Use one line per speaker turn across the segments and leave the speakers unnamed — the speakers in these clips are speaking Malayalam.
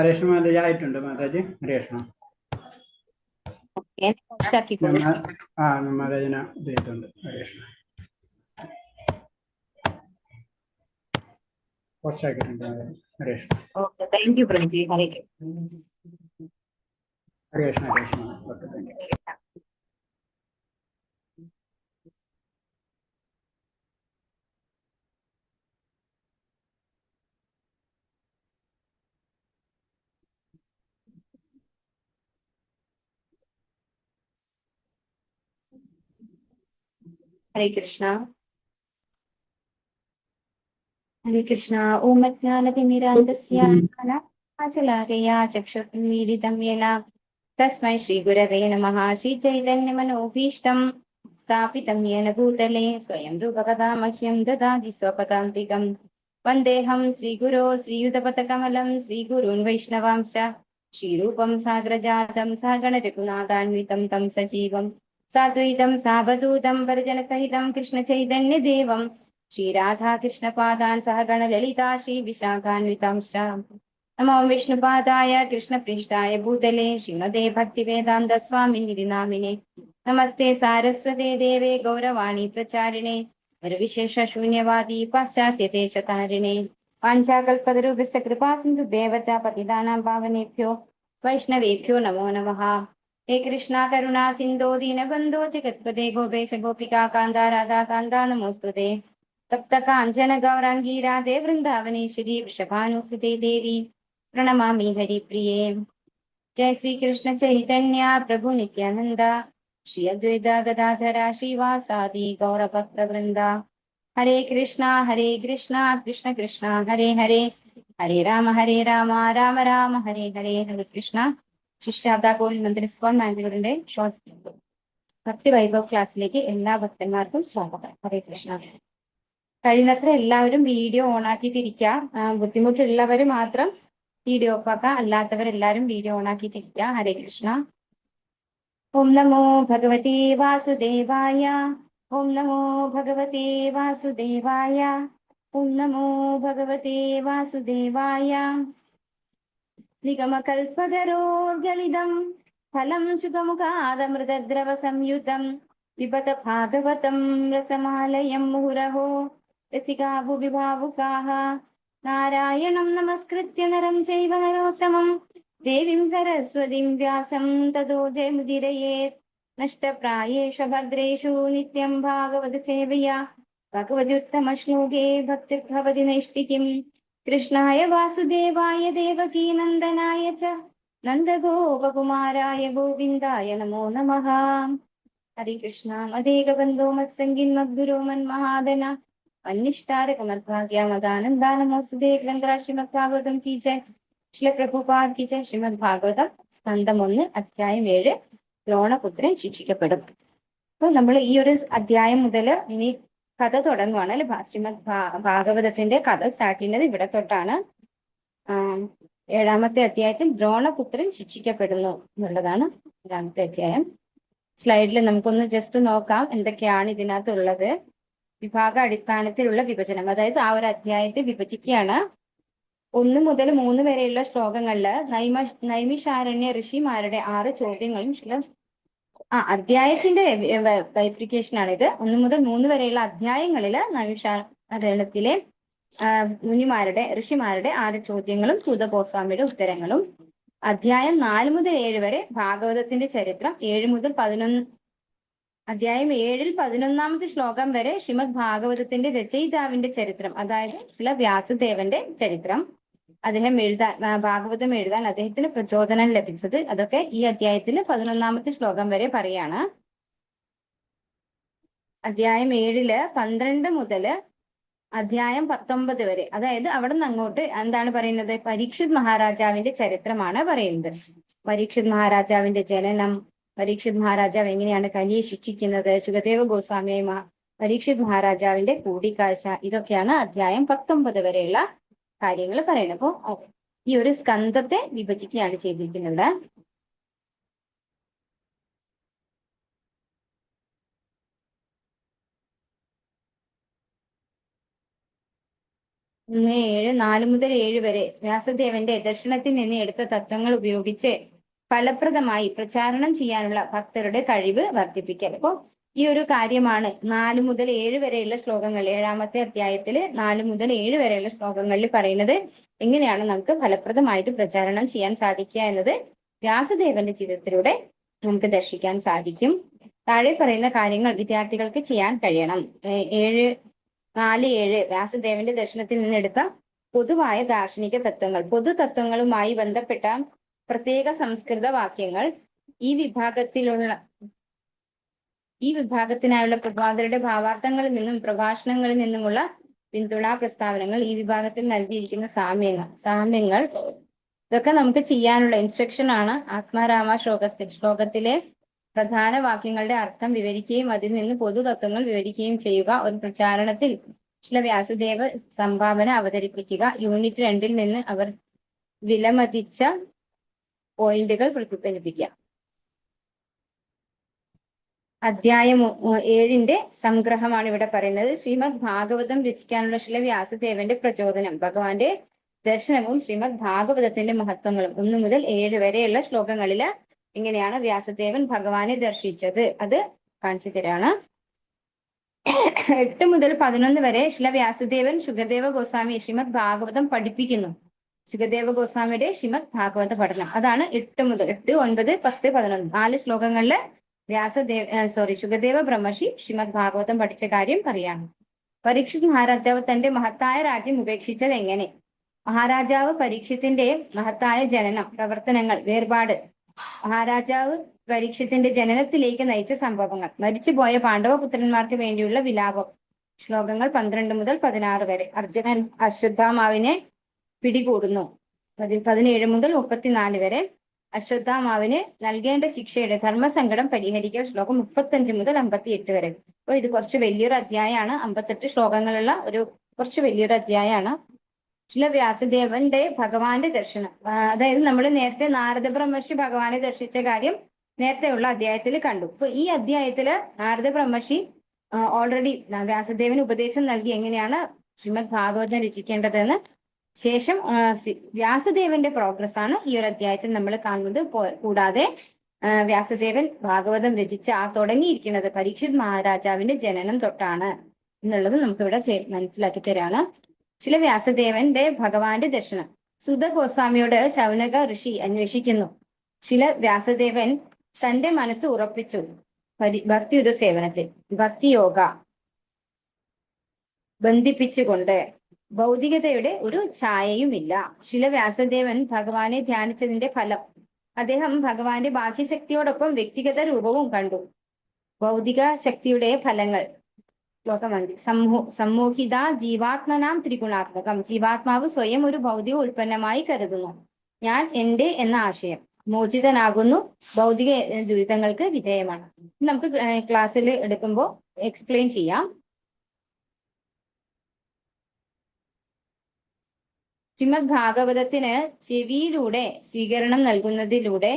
രേഷ്മ മാതാജി ആയിട്ടുണ്ട്. മാതാജി രേഷ്മ മാതാജിനെ ചെയ്തിട്ടുണ്ട്. രേഷ്മ പോസ്റ്റ് ആക്കിയിട്ടുണ്ട്. Reshma Reshma okay, thank you.
Hare Krishna Hare Krishna. ओम ज्ञानतिमिरान्धस्य ज्ञानाञ्जनशलाकया चक्षुरुन्मीलितं येन तस्मै श्रीगुरवे नमः। श्रीचैतन्यमनोभीष्टं स्थापितं येन भूतले स्वयं रूपकदा मह्यं ददाति स्वपदान्तिकं। वन्देऽहं श्रीगुरो श्रीयुतपथकमलं श्रीगुरून् वैष्णवांश्च श्रीरूपं साग्रजातं सहगणरघुनाथान्वितं तं सजीवं साद्वैतं सावधूतं परिजनसहितं कृष्णचैतन्यदेवं श्रीराधा कृष्णपादान् सहगणललिता श्रीविशाखान्वितांश्च। नमो विष्णुपादाय कृष्णपृष्ठाय भूतले श्रीमते भक्तिवेदान्त स्वामिनिधि नामिने। नमस्ते सारस्वते देवे गौरवाणी प्रचारिणे निर्विशेष शून्यवादी पाश्चात्यदेशतारिणे। वाञ्छाकल्पतरुभ्यश्च कृपा सिन्धुभ्येव च पतितानां पावनेभ्यो वैष्णवेभ्यो नमो नमः। हे कृष्णा करुणा सिन्धो दीनबन्धो जगत्पते गोपेश गोपिका कान्ता राधा कान्ता नमोस्तुते। तप्त काञ्चन गौराङ्गी राधे वृन्दावनेश्वरी वृषभानुसुते देवी प्रणमामि हरिप्रिये। जय श्री कृष्ण चैतन्य प्रभु नित्यानंद श्री अद्वैत गदाधर श्रीवासादि गौरभक्तवृंद। हरे कृष्णा कृष्ण कृष्ण हरे हरे हरे राम राम राम हरे हरे। हरे कृष्ण ശിഷ്യാബ്ദ ഗോവിന്ദ് മന്ദിർ ഇസ്കോൺ മാനേജറുടെ ഷോർട്ട് ഭക്തി വൈഭവ് ക്ലാസ്സിലേക്ക് എല്ലാ ഭക്തന്മാർക്കും സ്വാഗതം. ഹരേ കൃഷ്ണ. കഴിയുന്നത്ര എല്ലാവരും വീഡിയോ ഓണാക്കിയിട്ടിരിക്കുക. ബുദ്ധിമുട്ടുള്ളവർ മാത്രം വീഡിയോ ഓഫാക്കുക, അല്ലാത്തവരെല്ലാവരും വീഡിയോ ഓണാക്കിയിട്ടിരിക്കുക. ഹരേ കൃഷ്ണ. ഓം നമോ ഭഗവതേ വാസുദേവായ. ഓം നമോ ഭഗവതേ വാസുദേവായ. ഓം നമോ ഭഗവതേ വാസുദേവായ. നിഗമകൽപതരോർഗളിതം ഫലം സുഖമുഖാദമൃതദ്രവ സംയുതം പിബത ഭാഗവതം രസമാലയം മുഹുരഹോ രസികാ ഭുവി ഭാവുകാഃ. നാരായണം നമസ്കൃത്യ നരം ചൈവ നരോത്തമം ദേവീം സരസ്വതീം വ്യാസം തതോ ജയമുദീരയേത്. നഷ്ടപ്രായേഷു ഭദ്രേഷു നിത്യം ഭാഗവത സേവയാ ഭഗവതി ഉത്തമ ശ്ലോകേ ഭക്തിർഭവതി നൈഷ്ഠികീം. കൃഷ്ണായ വാസുദേവായ ദേവകീ നന്ദനായ ച നന്ദഗോപകുമാരായ ഗോവിന്ദായ നമോ നമഃ. ഹരേ കൃഷ്ണ. മദേകബന്ധോ മത്സംഗിൻ മദ്ഗുരോ മന്മഹാദന അന്നിഷ്ടാരകമദ്ഭാഗ്യമദാനന്ദാനമോസുദേ. ഗ്രന്ഥ ശ്രീമദ് ഭാഗവതം കി ജയ്. ശ്രീ പ്രഭുപാദ് കി ജയ്. ശ്രീമദ് ഭാഗവതം സ്കന്ധം 1 അധ്യായം 7 ദ്രോണപുത്രൻ ശിക്ഷിക്കപ്പെടും. അപ്പൊ നമ്മൾ ഈ ഒരു അധ്യായം മുതൽ ഇനി കഥ തുടങ്ങുവാണ് അല്ലെ. ശ്രീമദ് ഭാഗവതത്തിന്റെ കഥ സ്റ്റാർട്ട് ചെയ്യുന്നത് ഇവിടെ തൊട്ടാണ്. 7ാമത്തെ അധ്യായത്തിൽ ദ്രോണപുത്രൻ ശിക്ഷിക്കപ്പെടുന്നു എന്നുള്ളതാണ് 7ാമത്തെ അധ്യായം. സ്ലൈഡിൽ നമുക്കൊന്ന് ജസ്റ്റ് നോക്കാം എന്തൊക്കെയാണ് ഇതിനകത്തുള്ളത്. വിഭാഗ അടിസ്ഥാനത്തിലുള്ള വിഭജനം, അതായത് ആ ഒരു അധ്യായത്തെ വിഭജിക്കുകയാണ്. 1 മുതൽ 3 വരെയുള്ള ശ്ലോകങ്ങളില് നൈമിഷാരണ്യ ഋഷിമാരുടെ 6 ചോദ്യങ്ങളും അധ്യായത്തിന്റെ ബൈഫിക്കേഷൻ ആണിത്. 1 മുതൽ 3 വരെയുള്ള അധ്യായങ്ങളില് നൈമിഷാരണ്യത്തിലെ ഋഷിമാരുടെ 6 ചോദ്യങ്ങളും സൂതഗോസ്വാമിയുടെ ഉത്തരങ്ങളും. അധ്യായം 4 മുതൽ 7 വരെ ഭാഗവതത്തിന്റെ ചരിത്രം. 7 മുതൽ 11 അധ്യായം 7ൽ 11ാമത്തെ ശ്ലോകം വരെ ശ്രീമദ് ഭാഗവതത്തിന്റെ രചയിതാവിന്റെ ചരിത്രം, അതായത് ശ്രീ വ്യാസദേവന്റെ ചരിത്രം. അദ്ദേഹം ഭാഗവതം എഴുതാൻ അദ്ദേഹത്തിന് പ്രചോദനം ലഭിച്ചത്, അതൊക്കെ ഈ അധ്യായത്തിൽ 11ാമത്തെ ശ്ലോകം വരെ പറയാണ്. അധ്യായം 7ല് 12 മുതൽ അധ്യായം 19 വരെ, അതായത് അവിടെ നിന്ന് അങ്ങോട്ട് എന്താണ് പറയുന്നത്? പരീക്ഷിത് മഹാരാജാവിന്റെ ചരിത്രമാണ് പറയുന്നത്. പരീക്ഷിത് മഹാരാജാവിന്റെ ജനനം, പരീക്ഷിത് മഹാരാജാവ് എങ്ങനെയാണ് കലിയെ ശിക്ഷിക്കുന്നത്, സുഖദേവ ഗോസ്വാമിയായി പരീക്ഷിത് മഹാരാജാവിന്റെ കൂടിക്കാഴ്ച, ഇതൊക്കെയാണ് അധ്യായം 19 വരെയുള്ള കാര്യങ്ങൾ പറയുന്നത്. അപ്പോ ഈ ഒരു സ്കന്ധത്തെ വിഭജിക്കുകയാണ് ചെയ്തിരിക്കുന്നത്. 7 4 മുതൽ 7 വരെ വ്യാസദേവന്റെ ദർശനത്തിൽ നിന്ന് എടുത്ത തത്വങ്ങൾ ഉപയോഗിച്ച് ഫലപ്രദമായി പ്രചാരണം ചെയ്യാനുള്ള ഭക്തരുടെ കഴിവ് വർദ്ധിപ്പിക്കൽ. അപ്പോ ഈ ഒരു കാര്യമാണ് 4 മുതൽ 7 വരെയുള്ള ശ്ലോകങ്ങൾ, 7-ാമത്തെ അധ്യായത്തില് 4 മുതൽ 7 വരെയുള്ള ശ്ലോകങ്ങളിൽ പറയുന്നത് എങ്ങനെയാണ് നമുക്ക് ഫലപ്രദമായിട്ട് പ്രചാരണം ചെയ്യാൻ സാധിക്കുക എന്നത് വ്യാസദേവന്റെ ജീവിതത്തിലൂടെ നമുക്ക് ദർശിക്കാൻ സാധിക്കും. താഴെ പറയുന്ന കാര്യങ്ങൾ വിദ്യാർത്ഥികൾക്ക് ചെയ്യാൻ കഴിയണം. 4-7 വ്യാസദേവന്റെ ദർശനത്തിൽ നിന്നെടുത്ത പൊതുവായ ദാർശനിക തത്വങ്ങൾ, പൊതു തത്വങ്ങളുമായി ബന്ധപ്പെട്ട പ്രത്യേക സംസ്കൃത വാക്യങ്ങൾ, ഈ വിഭാഗത്തിനായുള്ള പ്രഭാതരുടെ ഭാവാർത്ഥങ്ങളിൽ നിന്നും പ്രഭാഷണങ്ങളിൽ നിന്നുമുള്ള പിന്തുണാ പ്രസ്താവനകൾ, ഈ വിഭാഗത്തിൽ നൽകിയിരിക്കുന്ന സാമ്യങ്ങൾ ഇതൊക്കെ നമുക്ക് ചെയ്യാനുള്ള ഇൻസ്ട്രക്ഷൻ ആണ്. ആത്മാരാമ ശ്ലോകത്തിലെ പ്രധാന വാക്യങ്ങളുടെ അർത്ഥം വിവരിക്കുകയും അതിൽ നിന്ന് പൊതുതത്വങ്ങൾ വിവരിക്കുകയും ചെയ്യുക. ഒരു പ്രചാരണത്തിൽ ശ്രീ വ്യാസദേവ സംഭാവന അവതരിപ്പിക്കുക. യൂണിറ്റ് 2-ൽ നിന്ന് അവർ വിലമതിച്ച പോയിന്റുകൾ പ്രതിഫലിപ്പിക്കുക. അധ്യായം 7-ന്റെ സംഗ്രഹമാണ് ഇവിടെ പറയുന്നത്. ശ്രീമദ് ഭാഗവതം രചിക്കാനുള്ള ശ്രീ വ്യാസദേവന്റെ പ്രചോദനം, ഭഗവാന്റെ ദർശനവും ശ്രീമദ് ഭാഗവതത്തിന്റെ മഹത്വങ്ങളും 1 മുതൽ 7 വരെയുള്ള ശ്ലോകങ്ങളില് എങ്ങനെയാണ് വ്യാസദേവൻ ഭഗവാനെ ദർശിച്ചത് അത് കാണിച്ചു തരാണ്. 8 മുതൽ 11 വരെ ശ്രീ വ്യാസദേവൻ ശുകദേവ ഗോസ്വാമി ശ്രീമദ് ഭാഗവതം പഠിപ്പിക്കുന്നു. ശുകദേവ ഗോസ്വാമിയുടെ ശ്രീമദ് ഭാഗവത പഠനം, അതാണ് 8 മുതൽ 8, 9, 10, 11 4 ശ്ലോകങ്ങളില് ശുകദേവ ബ്രഹ്മർഷി ശ്രീമദ് ഭാഗവതം പഠിച്ച കാര്യം പറയാണ്. പരീക്ഷിത് മഹാരാജാവ് തന്റെ മഹത്തായ രാജ്യം ഉപേക്ഷിച്ചത് എങ്ങനെ? മഹാരാജാവ് പരീക്ഷത്തിന്റെ മഹത്തായ ജനനം, പ്രവർത്തനങ്ങൾ, വേർപാട്, മഹാരാജാവ് പരീക്ഷത്തിന്റെ ജനനത്തിലേക്ക് നയിച്ച സംഭവങ്ങൾ, മരിച്ചുപോയ പാണ്ഡവപുത്രന്മാർക്ക് വേണ്ടിയുള്ള വിലാപം. ശ്ലോകങ്ങൾ 12 മുതൽ 16 വരെ. അർജുനൻ അശ്വത്ഥാമാവിനെ പിടികൂടുന്നു. 17 മുതൽ 34 വരെ. അശ്വത്ഥാമാവിന് നൽകേണ്ട ശിക്ഷയുടെ ധർമ്മസങ്കടം പരിഹരിക്കൽ. ശ്ലോകം 35 മുതൽ 58 വരെ. അപ്പൊ ഇത് കുറച്ച് വലിയൊരു അധ്യായമാണ്. 58 ശ്ലോകങ്ങളുള്ള കുറച്ച് വലിയൊരു അധ്യായമാണ്. ശ്രീ വ്യാസദേവന്റെ ഭഗവാന്റെ ദർശനം, അതായത് നമ്മൾ നേരത്തെ നാരദ ബ്രഹ്മർഷി ഭഗവാനെ ദർശിച്ച കാര്യം നേരത്തെയുള്ള അധ്യായത്തിൽ കണ്ടു. ഇപ്പൊ ഈ അധ്യായത്തില് നാരദ ബ്രഹ്മർഷി ഓൾറെഡി വ്യാസദേവന് ഉപദേശം നൽകി എങ്ങനെയാണ് ശ്രീമദ് ഭാഗവതം രചിക്കേണ്ടതെന്ന്. ശേഷം വ്യാസദേവന്റെ പ്രോഗ്രസ് ആണ് ഈ ഒരു അധ്യായത്തിൽ നമ്മൾ കാണുന്നത്. കൂടാതെ വ്യാസദേവൻ ഭാഗവതം തുടങ്ങിയിരിക്കുന്നത് പരീക്ഷിത് മഹാരാജാവിന്റെ ജനനം തൊട്ടാണ് എന്നുള്ളത് നമുക്കിവിടെ മനസ്സിലാക്കി തരാണ്. ശ്രീ വ്യാസദേവന്റെ ഭഗവാന്റെ ദർശനം. സുത ഗോസ്വാമിയോട് ശൗനക ഋഷി അന്വേഷിക്കുന്നു. ശ്രീ വ്യാസദേവൻ തന്റെ മനസ്സ് ഉറപ്പിച്ചു ഭക്തിയുത സേവനത്തിൽ. ഭക്തിയോഗ ബന്ധിപ്പിച്ചുകൊണ്ട് ഭൗതികതയുടെ ഒരു ഛായയുമില്ല. ശ്രീ വ്യാസദേവൻ ഭഗവാനെ ധ്യാനിച്ചതിന്റെ ഫലം, അദ്ദേഹം ഭഗവാന്റെ ബാഹ്യശക്തിയോടൊപ്പം വ്യക്തിഗത രൂപവും കണ്ടു. ഭൗതിക ശക്തിയുടെ ഫലങ്ങൾ. ശ്ലോകമന്ത്രി സമ്മോഹിത ജീവാത്മനാം ത്രിഗുണാത്മകം. ജീവാത്മാവ് സ്വയം ഒരു ഭൗതിക ഉൽപ്പന്നമായി കരുതുന്നു. ഞാൻ എന്റെ എന്ന ആശയം. മോചിതനാകുന്നു, ഭൗതിക ദുരിതങ്ങൾക്ക് വിധേയമാണ്. നമുക്ക് ക്ലാസ്സിൽ എടുക്കുമ്പോൾ എക്സ്പ്ലെയിൻ ചെയ്യാം. ശ്രീമദ് ഭാഗവതത്തിന് ചെവിയിലൂടെ സ്വീകരണം നൽകുന്നതിലൂടെ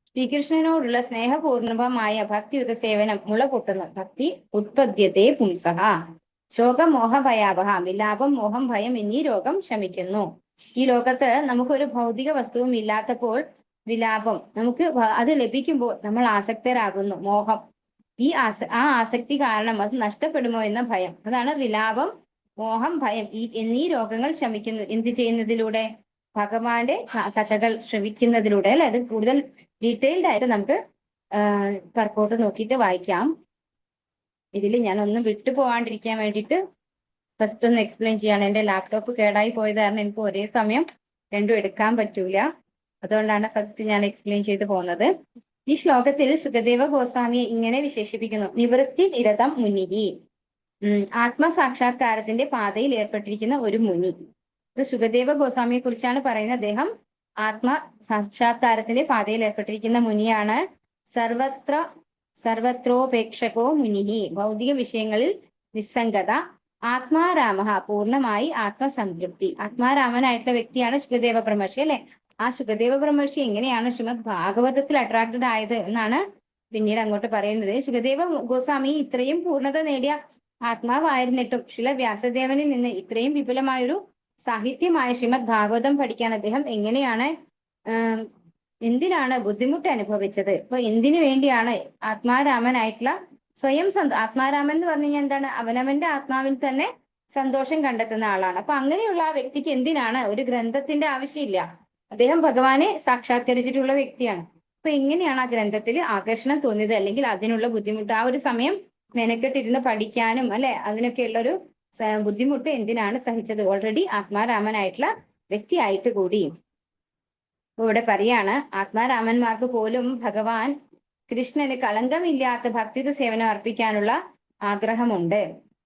ശ്രീകൃഷ്ണനോടുള്ള സ്നേഹപൂർണമായ ഭക്തിയുത സേവനം മുള പൊട്ടുന്നു. ഭക്തി ഉത്പദ്യത്തെ പുംസഹ. ശോകമോഹ ഭയാവഹ. വിലാപം, മോഹം, ഭയം എന്നീ രോഗം ശമിക്കുന്നു. ഈ ലോകത്ത് നമുക്കൊരു ഭൗതിക വസ്തുവും ഇല്ലാത്തപ്പോൾ വിലാപം, നമുക്ക് അത് ലഭിക്കുമ്പോൾ നമ്മൾ ആസക്തരാകുന്നു. മോഹം, ആ ആസക്തി കാരണം അത് നഷ്ടപ്പെടുമോ എന്ന ഭയം, അതാണ് വിലാപം, മോഹം, ഭയം എന്നീ രോഗങ്ങൾ ശമിക്കുന്നു. എന്ത് ചെയ്യുന്നതിലൂടെ? ഭഗവാന്റെ കഥകൾ ശ്രവിക്കുന്നതിലൂടെ അല്ലെ. അത് കൂടുതൽ ഡീറ്റെയിൽഡ് ആയിട്ട് നമുക്ക് പർക്കോട്ട് നോക്കിയിട്ട് വായിക്കാം. ഇതിൽ ഞാൻ ഒന്നും വിട്ടു പോവാണ്ടിരിക്കാൻ വേണ്ടിയിട്ട് ഫസ്റ്റ് ഒന്ന് എക്സ്പ്ലെയിൻ ചെയ്യാണ്. എൻ്റെ ലാപ്ടോപ്പ് കേടായി പോയത് കാരണം എനിക്ക് ഒരേ സമയം രണ്ടും എടുക്കാൻ പറ്റൂല. അതുകൊണ്ടാണ് ഫസ്റ്റ് ഞാൻ എക്സ്പ്ലെയിൻ ചെയ്ത് പോകുന്നത്. ഈ ശ്ലോകത്തിൽ ശുകദേവ ഗോസ്വാമിയെ ഇങ്ങനെ വിശേഷിപ്പിക്കുന്നു: നിവൃത്തി നിരതം മുനിഹി. ആത്മസാക്ഷാത്കാരത്തിന്റെ പാതയിൽ ഏർപ്പെട്ടിരിക്കുന്ന ഒരു മുനി. ഇത് ശുകദേവ ഗോസ്വാമിയെ കുറിച്ചാണ് പറയുന്നത്. അദ്ദേഹം ആത്മസാക്ഷാത്കാരത്തിന്റെ പാതയിൽ ഏർപ്പെട്ടിരിക്കുന്ന മുനിയാണ്. സർവത്രോപേക്ഷകോ മുനിഹി. ഭൗതിക വിഷയങ്ങളിൽ നിസ്സംഗത. ആത്മാരാമ. പൂർണ്ണമായി ആത്മസംതൃപ്തി. ആത്മാരാമനായിട്ടുള്ള വ്യക്തിയാണ് ശുകദേവ ബ്രഹ്മർഷി അല്ലെ. ആ ശുകദേവ ബ്രഹ്മർഷി എങ്ങനെയാണ് ശ്രീമദ് ഭാഗവതത്തിൽ അട്രാക്റ്റഡ് ആയത് എന്നാണ് പിന്നീട് അങ്ങോട്ട് പറയുന്നത്. ശുകദേവ ഗോസ്വാമി ഇത്രയും പൂർണ്ണത നേടിയ ആത്മാവായിരുന്നിട്ടും ശ്രീ വ്യാസദേവനിൽ നിന്ന് ഇത്രയും വിപുലമായൊരു സാഹിത്യമായ ശ്രീമദ് ഭാഗവതം പഠിക്കാൻ അദ്ദേഹം എങ്ങനെയാണ് എന്തിനാണ് ബുദ്ധിമുട്ട് അനുഭവിച്ചത്? ഇപ്പൊ എന്തിനു വേണ്ടിയാണ് ആത്മാരാമനായിട്ടുള്ള സ്വയം ആത്മാരാമൻ എന്ന് പറഞ്ഞു കഴിഞ്ഞാൽ എന്താണ്? അവനവന്റെ ആത്മാവിൽ തന്നെ സന്തോഷം കണ്ടെത്തുന്ന ആളാണ്. അപ്പൊ അങ്ങനെയുള്ള ആ വ്യക്തിക്ക് എന്തിനാണ് ഒരു ഗ്രന്ഥത്തിന്റെ ആവശ്യമില്ല? അദ്ദേഹം ഭഗവാനെ സാക്ഷാത്കരിച്ചിട്ടുള്ള വ്യക്തിയാണ്. അപ്പൊ എങ്ങനെയാണ് ആ ഗ്രന്ഥത്തിൽ ആകർഷണം തോന്നിയത്, അല്ലെങ്കിൽ അതിനുള്ള ബുദ്ധിമുട്ട്, ആ ഒരു സമയം മെനക്കെട്ടിരുന്ന് പഠിക്കാനും അല്ലെ അതിനൊക്കെയുള്ള ഒരു ബുദ്ധിമുട്ട് എന്തിനാണ് സഹിച്ചത്? ഓൾറെഡി ആത്മാരാമനായിട്ടുള്ള വ്യക്തിയായിട്ട് കൂടി. ഇവിടെ പറയാണ്, ആത്മാരാമന്മാർക്ക് പോലും ഭഗവാൻ കൃഷ്ണന് കളങ്കമില്ലാത്ത ഭക്തിത സേവനം അർപ്പിക്കാനുള്ള ആഗ്രഹമുണ്ട്.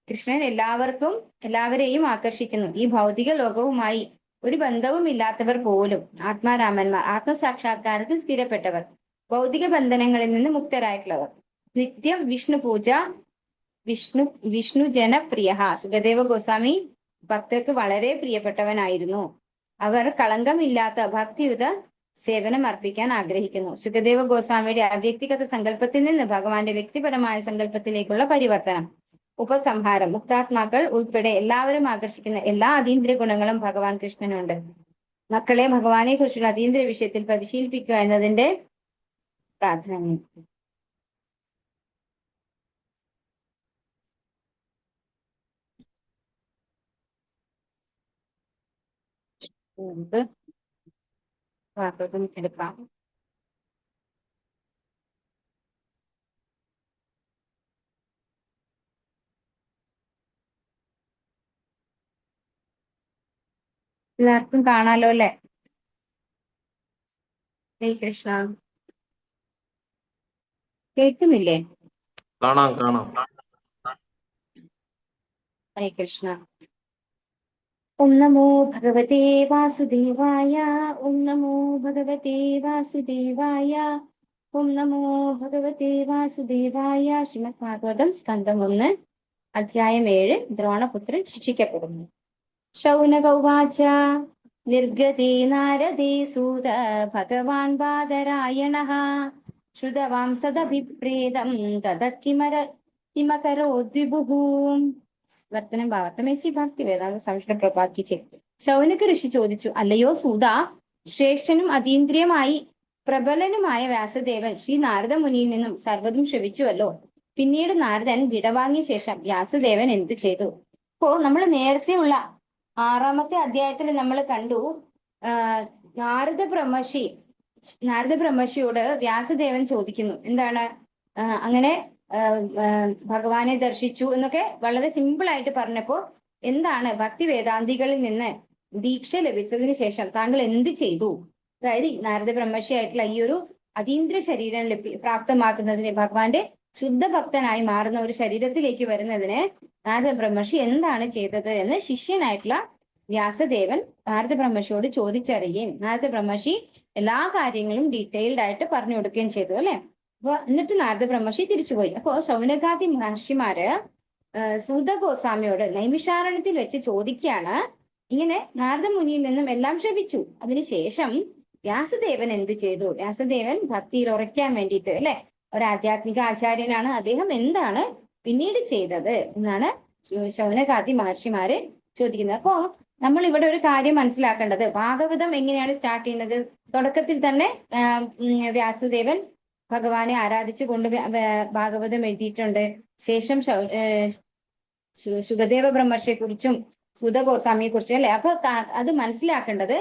കൃഷ്ണൻ എല്ലാവരെയും ആകർഷിക്കുന്നു. ഈ ഭൗതിക ലോകവുമായി ഒരു ബന്ധവും ഇല്ലാത്തവർ പോലും ആത്മാരാമന്മാർ, ആത്മസാക്ഷാത്കാരത്തിൽ സ്ഥിരപ്പെട്ടവർ, ഭൗതിക ബന്ധനങ്ങളിൽ നിന്ന് മുക്തരായിട്ടുള്ളവർ, നിത്യം വിഷ്ണു പൂജ, വിഷ്ണു ജനപ്രിയ. സുഖദേവ ഗോസ്വാമി ഭക്തർക്ക് വളരെ പ്രിയപ്പെട്ടവനായിരുന്നു. അവർ കളങ്കമില്ലാത്ത ഭക്തിയുത സേവനം അർപ്പിക്കാൻ ആഗ്രഹിക്കുന്നു. സുഖദേവ ഗോസ്വാമിയുടെ അവ്യക്തിഗത സങ്കല്പത്തിൽ നിന്ന് ഭഗവാന്റെ വ്യക്തിപരമായ സങ്കല്പത്തിലേക്കുള്ള പരിവർത്തനം. ഉപസംഹാരം. മുക്താത്മാക്കൾ ഉൾപ്പെടെ എല്ലാവരും ആകർഷിക്കുന്ന എല്ലാ അതീന്ദ്രിയ ഗുണങ്ങളും ഭഗവാൻ കൃഷ്ണനുണ്ട്. മക്കളെ ഭഗവാനെ കുറിച്ചുള്ള അതീന്ദ്രിയ വിഷയത്തിൽ പരിശീലിപ്പിക്കുക എന്നതിന്റെ പ്രാധാന്യം. ഭാഗവതം എടുക്കാം. എല്ലാവർക്കും കാണാലോ അല്ലെ? ഹരേ കൃഷ്ണ. കേൾക്കുന്നില്ലേ?
കാണാം കാണാം.
ഹരേ കൃഷ്ണ. ഓം നമോ ഭഗവതേ വാസുദേവായ. ഓം നമോ ഭഗവതേ വാസുദേവായ. ഓം നമോ ഭഗവതേ വാസുദേവായ. ശ്രീമദ് ഭാഗവതം സ്കന്ധം 1 അധ്യായം 7. ദ്രോണപുത്രൻ ശിക്ഷിക്കപ്പെടുന്നു. ശൗനക ഉവാച. നിർഗതേ നാരദേ സൂത ഭഗവാൻ ബാദരായണഃ ശ്രുതവാം സദഭിപ്രേതം കിമകരോദ്വിഭുഃ. വർത്തനം ഭാവാർത്ഥമേസി ഭക്തി വേദാന്ത സംശയ പ്രഭാക്കിച്ച്. ശൗനക ഋഷി ചോദിച്ചു, അല്ലയോ സൂത, ശ്രേഷ്ഠനും അതീന്ദ്രിയമായി പ്രബലനുമായ വ്യാസദേവൻ ശ്രീ നാരദ മുനിയിൽ നിന്നും സർവ്വതും ശ്രവിച്ചുവല്ലോ. പിന്നീട് നാരദൻ വിടവാങ്ങിയ ശേഷം വ്യാസദേവൻ എന്തു ചെയ്തു? ഇപ്പോ നമ്മൾ നേരത്തെ ഉള്ള 6ാമത്തെ അധ്യായത്തിൽ നമ്മൾ കണ്ടു, നാരദ ബ്രഹ്മർഷിയോട് വ്യാസദേവൻ ചോദിക്കുന്നു, എന്താണ് അങ്ങനെ ഭഗവാനെ ദർശിച്ചു എന്നൊക്കെ വളരെ സിമ്പിൾ ആയിട്ട് പറഞ്ഞപ്പോ, എന്താണ് ഭക്തി വേദാന്തികളിൽ നിന്ന് ദീക്ഷ ലഭിച്ചതിന് ശേഷം താങ്കൾ എന്ത് ചെയ്തു? അതായത് നാരദ ബ്രഹ്മർഷി ആയിട്ടുള്ള ഈ ഒരു അതീന്ദ്ര ശരീരം പ്രാപ്തമാക്കുന്നതിന്, ഭഗവാന്റെ ശുദ്ധ ഭക്തനായി മാറുന്ന ഒരു ശരീരത്തിലേക്ക് വരുന്നതിന് നാരദ ബ്രഹ്മർഷി എന്താണ് ചെയ്തത് എന്ന് ശിഷ്യനായിട്ടുള്ള വ്യാസദേവൻ നാരദ ബ്രഹ്മർഷിയോട് ചോദിച്ചറിയുകയും നാരദ ബ്രഹ്മർഷി എല്ലാ കാര്യങ്ങളും ഡീറ്റെയിൽഡ് ആയിട്ട് പറഞ്ഞു കൊടുക്കുകയും ചെയ്തു അല്ലെ. അപ്പൊ എന്നിട്ട് നാരദ ബ്രഹ്മർഷി തിരിച്ചുപോയി. അപ്പോ ശൗനകാദി മഹർഷിമാര് സൂത ഗോസ്വാമിയോട് നൈമിഷാരണ്യത്തിൽ വെച്ച് ചോദിക്കുകയാണ്, ഇങ്ങനെ നാരദ മുനിയിൽ നിന്നും എല്ലാം ശ്രവിച്ചു, അതിനുശേഷം വ്യാസദേവൻ എന്ത് ചെയ്തു? വ്യാസദേവൻ ഭക്തിയിൽ ഉറയ്ക്കാൻ വേണ്ടിയിട്ട് അല്ലെ, ഒരു ആധ്യാത്മിക ആചാര്യനാണ്, അദ്ദേഹം എന്താണ് പിന്നീട് ചെയ്തത് എന്നാണ് ശൗനകാദി മഹർഷിമാര് ചോദിക്കുന്നത്. അപ്പോ നമ്മൾ ഇവിടെ ഒരു കാര്യം മനസ്സിലാക്കേണ്ടത്, ഭാഗവതം എങ്ങനെയാണ് സ്റ്റാർട്ട് ചെയ്യുന്നത്? തുടക്കത്തിൽ തന്നെ വ്യാസദേവൻ ഭഗവാനെ ആരാധിച്ചു കൊണ്ട് ഭാഗവതം എഴുതിയിട്ടുണ്ട്. ശേഷം സുഖദേവ ബ്രഹ്മർഷിയെ കുറിച്ചും സൂത ഗോസ്വാമിയെ കുറിച്ചും അല്ലെ. അപ്പൊ അത് മനസ്സിലാക്കേണ്ടത്,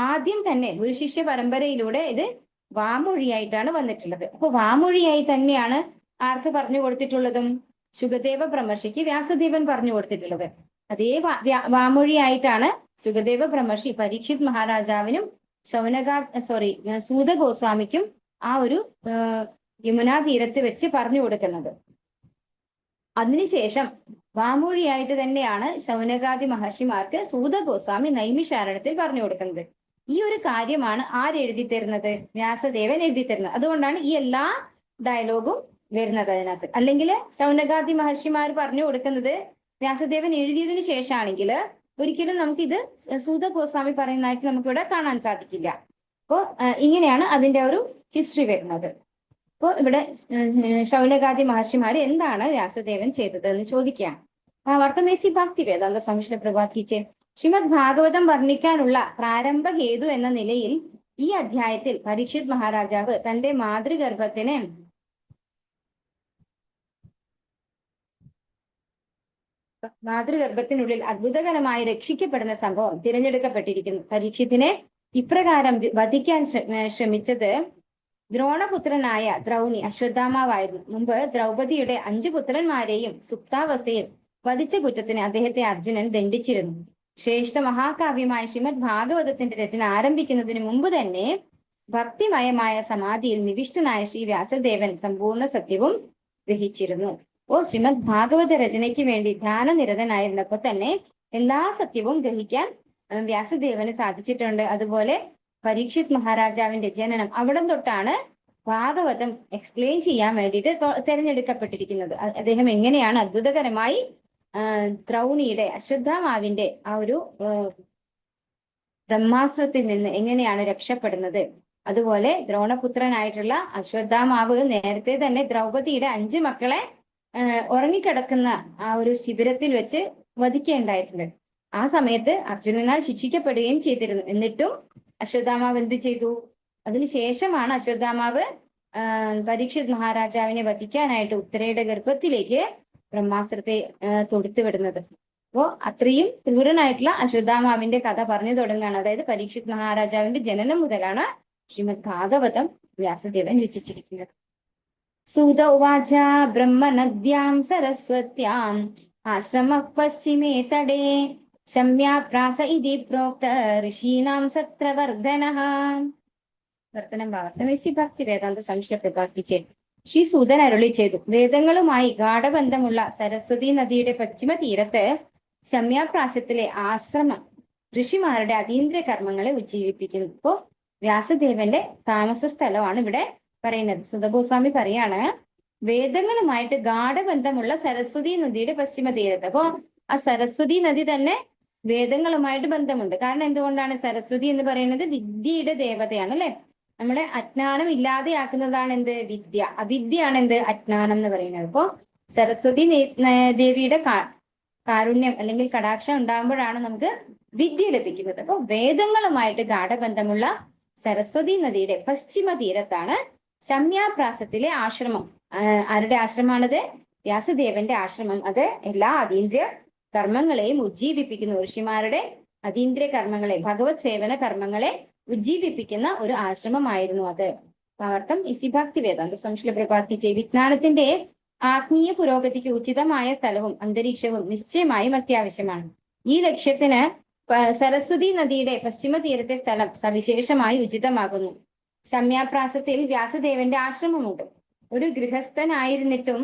ആദ്യം തന്നെ ഗുരു ശിഷ്യ പരമ്പരയിലൂടെ ഇത് വാമൊഴിയായിട്ടാണ് വന്നിട്ടുള്ളത്. അപ്പൊ വാമൊഴിയായി തന്നെയാണ് ആർക്ക് പറഞ്ഞു കൊടുത്തിട്ടുള്ളതും? സുഖദേവ ബ്രഹ്മർഷിക്ക് വ്യാസദേവൻ പറഞ്ഞു കൊടുത്തിട്ടുള്ളത്. അതേ വാമൊഴിയായിട്ടാണ് സുഖദേവ ബ്രഹ്മർഷി പരീക്ഷിത് മഹാരാജാവിനും സൂത ഗോസ്വാമിക്കും ആ ഒരു യമുനാ തീരത്ത് വെച്ച് പറഞ്ഞു കൊടുക്കുന്നത്. അതിനുശേഷം വാമൊഴിയായിട്ട് തന്നെയാണ് ശൗനകാദി മഹർഷിമാർക്ക് സൂത ഗോസ്വാമി നൈമിഷാരണ്യത്തിൽ പറഞ്ഞു കൊടുക്കുന്നത്. ഈ ഒരു കാര്യമാണ് ആരെഴുതി തരുന്നത്? വ്യാസദേവൻ എഴുതി തരുന്നത്. അതുകൊണ്ടാണ് ഈ എല്ലാ ഡയലോഗും വരുന്നത് അതിനകത്ത്. അല്ലെങ്കിൽ ശൗനകാദി മഹർഷിമാർ പറഞ്ഞു കൊടുക്കുന്നത് വ്യാസദേവൻ എഴുതിയതിനു ശേഷമാണെങ്കിൽ ഒരിക്കലും നമുക്കിത് സൂത ഗോസ്വാമി പറയുന്നതായിട്ട് നമുക്കിവിടെ കാണാൻ സാധിക്കില്ല. അപ്പോൾ ഇങ്ങനെയാണ് അതിന്റെ ഒരു ഹിസ്റ്ററി വരുന്നത്. അപ്പോൾ ഇവിടെ ശൗനകാദി മഹർഷിമാര് എന്താണ് വ്യാസദേവൻ ചെയ്തത് എന്ന് ചോദിക്കുകയാണ്. ഭാവാർത്ഥമേസി ഭക്തി വേദാന്ത സംശയ പ്രഭാതിച്ച്. ശ്രീമദ് ഭാഗവതം വർണ്ണിക്കാനുള്ള പ്രാരംഭ ഹേതു എന്ന നിലയിൽ ഈ അധ്യായത്തിൽ പരീക്ഷിത് മഹാരാജാവ് തന്റെ മാതൃഗർഭത്തിനുള്ളിൽ അത്ഭുതകരമായി രക്ഷിക്കപ്പെടുന്ന സംഭവം തിരഞ്ഞെടുക്കപ്പെട്ടിരിക്കുന്നു. പരീക്ഷത്തിനെ ഇപ്രകാരം വധിക്കാൻ ശ്രമിച്ചത് ദ്രോണപുത്രനായ ദ്രൗണി അശ്വത്ഥാമാവായിരുന്നു. മുമ്പ് ദ്രൗപദിയുടെ 5 പുത്രന്മാരെയും സുപ്താവസ്ഥയിൽ വധിച്ച കുറ്റത്തിന് അദ്ദേഹത്തെ അർജുനൻ ദണ്ഡിച്ചിരുന്നു. ശ്രേഷ്ഠ മഹാകാവ്യമായ ശ്രീമദ് ഭാഗവതത്തിന്റെ രചന ആരംഭിക്കുന്നതിന് മുമ്പ് തന്നെ ഭക്തിമയമായ സമാധിയിൽ നിവിഷ്ടനായ ശ്രീ വ്യാസദേവൻ സമ്പൂർണ്ണ സത്യവും ഗ്രഹിച്ചിരുന്നു. ശ്രീമദ് ഭാഗവത രചനയ്ക്ക് വേണ്ടി ധ്യാനനിരതനായിരുന്നപ്പോൾ തന്നെ എല്ലാ സത്യവും ഗ്രഹിക്കാൻ വ്യാസദേവന് സാധിച്ചിട്ടുണ്ട്. അതുപോലെ പരീക്ഷിത് മഹാരാജാവിന്റെ ജനനം അവിടം തൊട്ടാണ് ഭാഗവതം എക്സ്പ്ലെയിൻ ചെയ്യാൻ വേണ്ടിയിട്ട് തെരഞ്ഞെടുക്കപ്പെട്ടിരിക്കുന്നത്. അദ്ദേഹം എങ്ങനെയാണ് അത്ഭുതകരമായി ദ്രൗണിയുടെ അശ്വത്ഥാമാവിന്റെ ആ ഒരു ബ്രഹ്മാസ്ത്രത്തിൽ നിന്ന് എങ്ങനെയാണ് രക്ഷപ്പെടുന്നത്. അതുപോലെ ദ്രോണപുത്രനായിട്ടുള്ള അശ്വത്ഥാമാവ് നേരത്തെ തന്നെ ദ്രൗപദിയുടെ 5 മക്കളെ ഉറങ്ങിക്കിടക്കുന്ന ആ ഒരു ശിബിരത്തിൽ വെച്ച് വധിക്കുകയുണ്ടായിട്ടുണ്ട്. ആ സമയത്ത് അർജുനനാൽ ശിക്ഷിക്കപ്പെടുകയും ചെയ്തിരുന്നു. എന്നിട്ടും അശ്വത്ഥാമാവ് എന്ത് ചെയ്തു? അതിനുശേഷമാണ് അശ്വത്ഥാമാവ് പരീക്ഷിത് മഹാരാജാവിനെ വധിക്കാനായിട്ട് ഉത്തരയുടെ ഗർഭത്തിലേക്ക് ബ്രഹ്മാസ്ത്രത്തെ തൊടുത്തു വിടുന്നത്. അപ്പോ അത്രയും ക്രൂരനായിട്ടുള്ള അശ്വത്ഥാമാവിന്റെ കഥ പറഞ്ഞു തുടങ്ങുകയാണ്. അതായത് പരീക്ഷിത് മഹാരാജാവിന്റെ ജനനം മുതലാണ് ശ്രീമദ് ഭാഗവതം വ്യാസദേവൻ രചിച്ചിരിക്കുന്നത്. സൂത ഉവാച ബ്രഹ്മനദ്യാം സരസ്വത്യാം ആശ്രമ പശ്ചിമേ തടേ ശമ്യാപ്രാസ ഇതി പ്രോക്ത ഋഷീണാം സത്രവർദ്ധനഃ. വർത്തനം ഭാവത്തമേസി ഭക്തി വേദാന്ത സംശ്ലേഷ പ്രകാശിച്ചേ ശ്രീ സൂതൻ അരുളി ചെയ്തു. വേദങ്ങളുമായി ഗാഠബന്ധമുള്ള സരസ്വതി നദിയുടെ പശ്ചിമ തീരത്ത് ശമ്യാപ്രാശത്തിലെ ആശ്രമം ഋഷിമാരുടെ അതീന്ദ്രിയ കർമ്മങ്ങളെ ഉജ്ജീവിപ്പിക്കുന്നു. ഇപ്പോ വ്യാസദേവന്റെ താമസ സ്ഥലമാണ് ഇവിടെ പറയുന്നത്. സുതഗോസ്വാമി പറയാണ്, വേദങ്ങളുമായിട്ട് ഗാഠബന്ധമുള്ള സരസ്വതി നദിയുടെ പശ്ചിമ തീരത്ത്. അപ്പോ ആ സരസ്വതി നദി തന്നെ വേദങ്ങളുമായിട്ട് ബന്ധമുണ്ട്. കാരണം എന്തുകൊണ്ടാണ്? സരസ്വതി എന്ന് പറയുന്നത് വിദ്യയുടെ ദേവതയാണ്, അല്ലെ? നമ്മുടെ അജ്ഞാനം ഇല്ലാതെയാക്കുന്നതാണ് എന്ത്? വിദ്യ. അവിദ്യയാണ് എന്ത്? അജ്ഞാനം എന്ന് പറയുന്നത്. അപ്പോ സരസ്വതി ദേവിയുടെ കാരുണ്യം അല്ലെങ്കിൽ കടാക്ഷം ഉണ്ടാകുമ്പോഴാണ് നമുക്ക് വിദ്യ ലഭിക്കുന്നത്. അപ്പൊ വേദങ്ങളുമായിട്ട് ഗാഠബന്ധമുള്ള സരസ്വതി നദിയുടെ പശ്ചിമ തീരത്താണ് ശമ്യാപ്രാസത്തിലെ ആശ്രമം. ആരുടെ ആശ്രമാണത്? വ്യാസദേവന്റെ ആശ്രമം. അത് എല്ലാ അതീന്ദ്രിയ കർമ്മങ്ങളെയും ഉജ്ജീവിപ്പിക്കുന്നു. ഋഷിമാരുടെ അതീന്ദ്രിയ കർമ്മങ്ങളെ, ഭഗവത് സേവന കർമ്മങ്ങളെ ഉജ്ജീവിപ്പിക്കുന്ന ഒരു ആശ്രമമായിരുന്നു അത്. പാർത്ഥം ഇസി ഭക്തി വേദാന്ത സംശ്ലേഷ പ്രകാശിച്ചേ. വിജ്ഞാനത്തിന്റെ ആത്മീയ പുരോഗതിക്ക് ഉചിതമായ സ്ഥലവും അന്തരീക്ഷവും നിശ്ചയമായും അത്യാവശ്യമാണ്. ഈ ലക്ഷ്യത്തിന് സരസ്വതി നദിയുടെ പശ്ചിമ തീരത്തെ സ്ഥലം സവിശേഷമായി ഉചിതമാകുന്നു. ശമ്യാപ്രാസത്തിൽ വ്യാസദേവന്റെ ആശ്രമമുണ്ട്. ഒരു ഗൃഹസ്ഥനായിരുന്നിട്ടും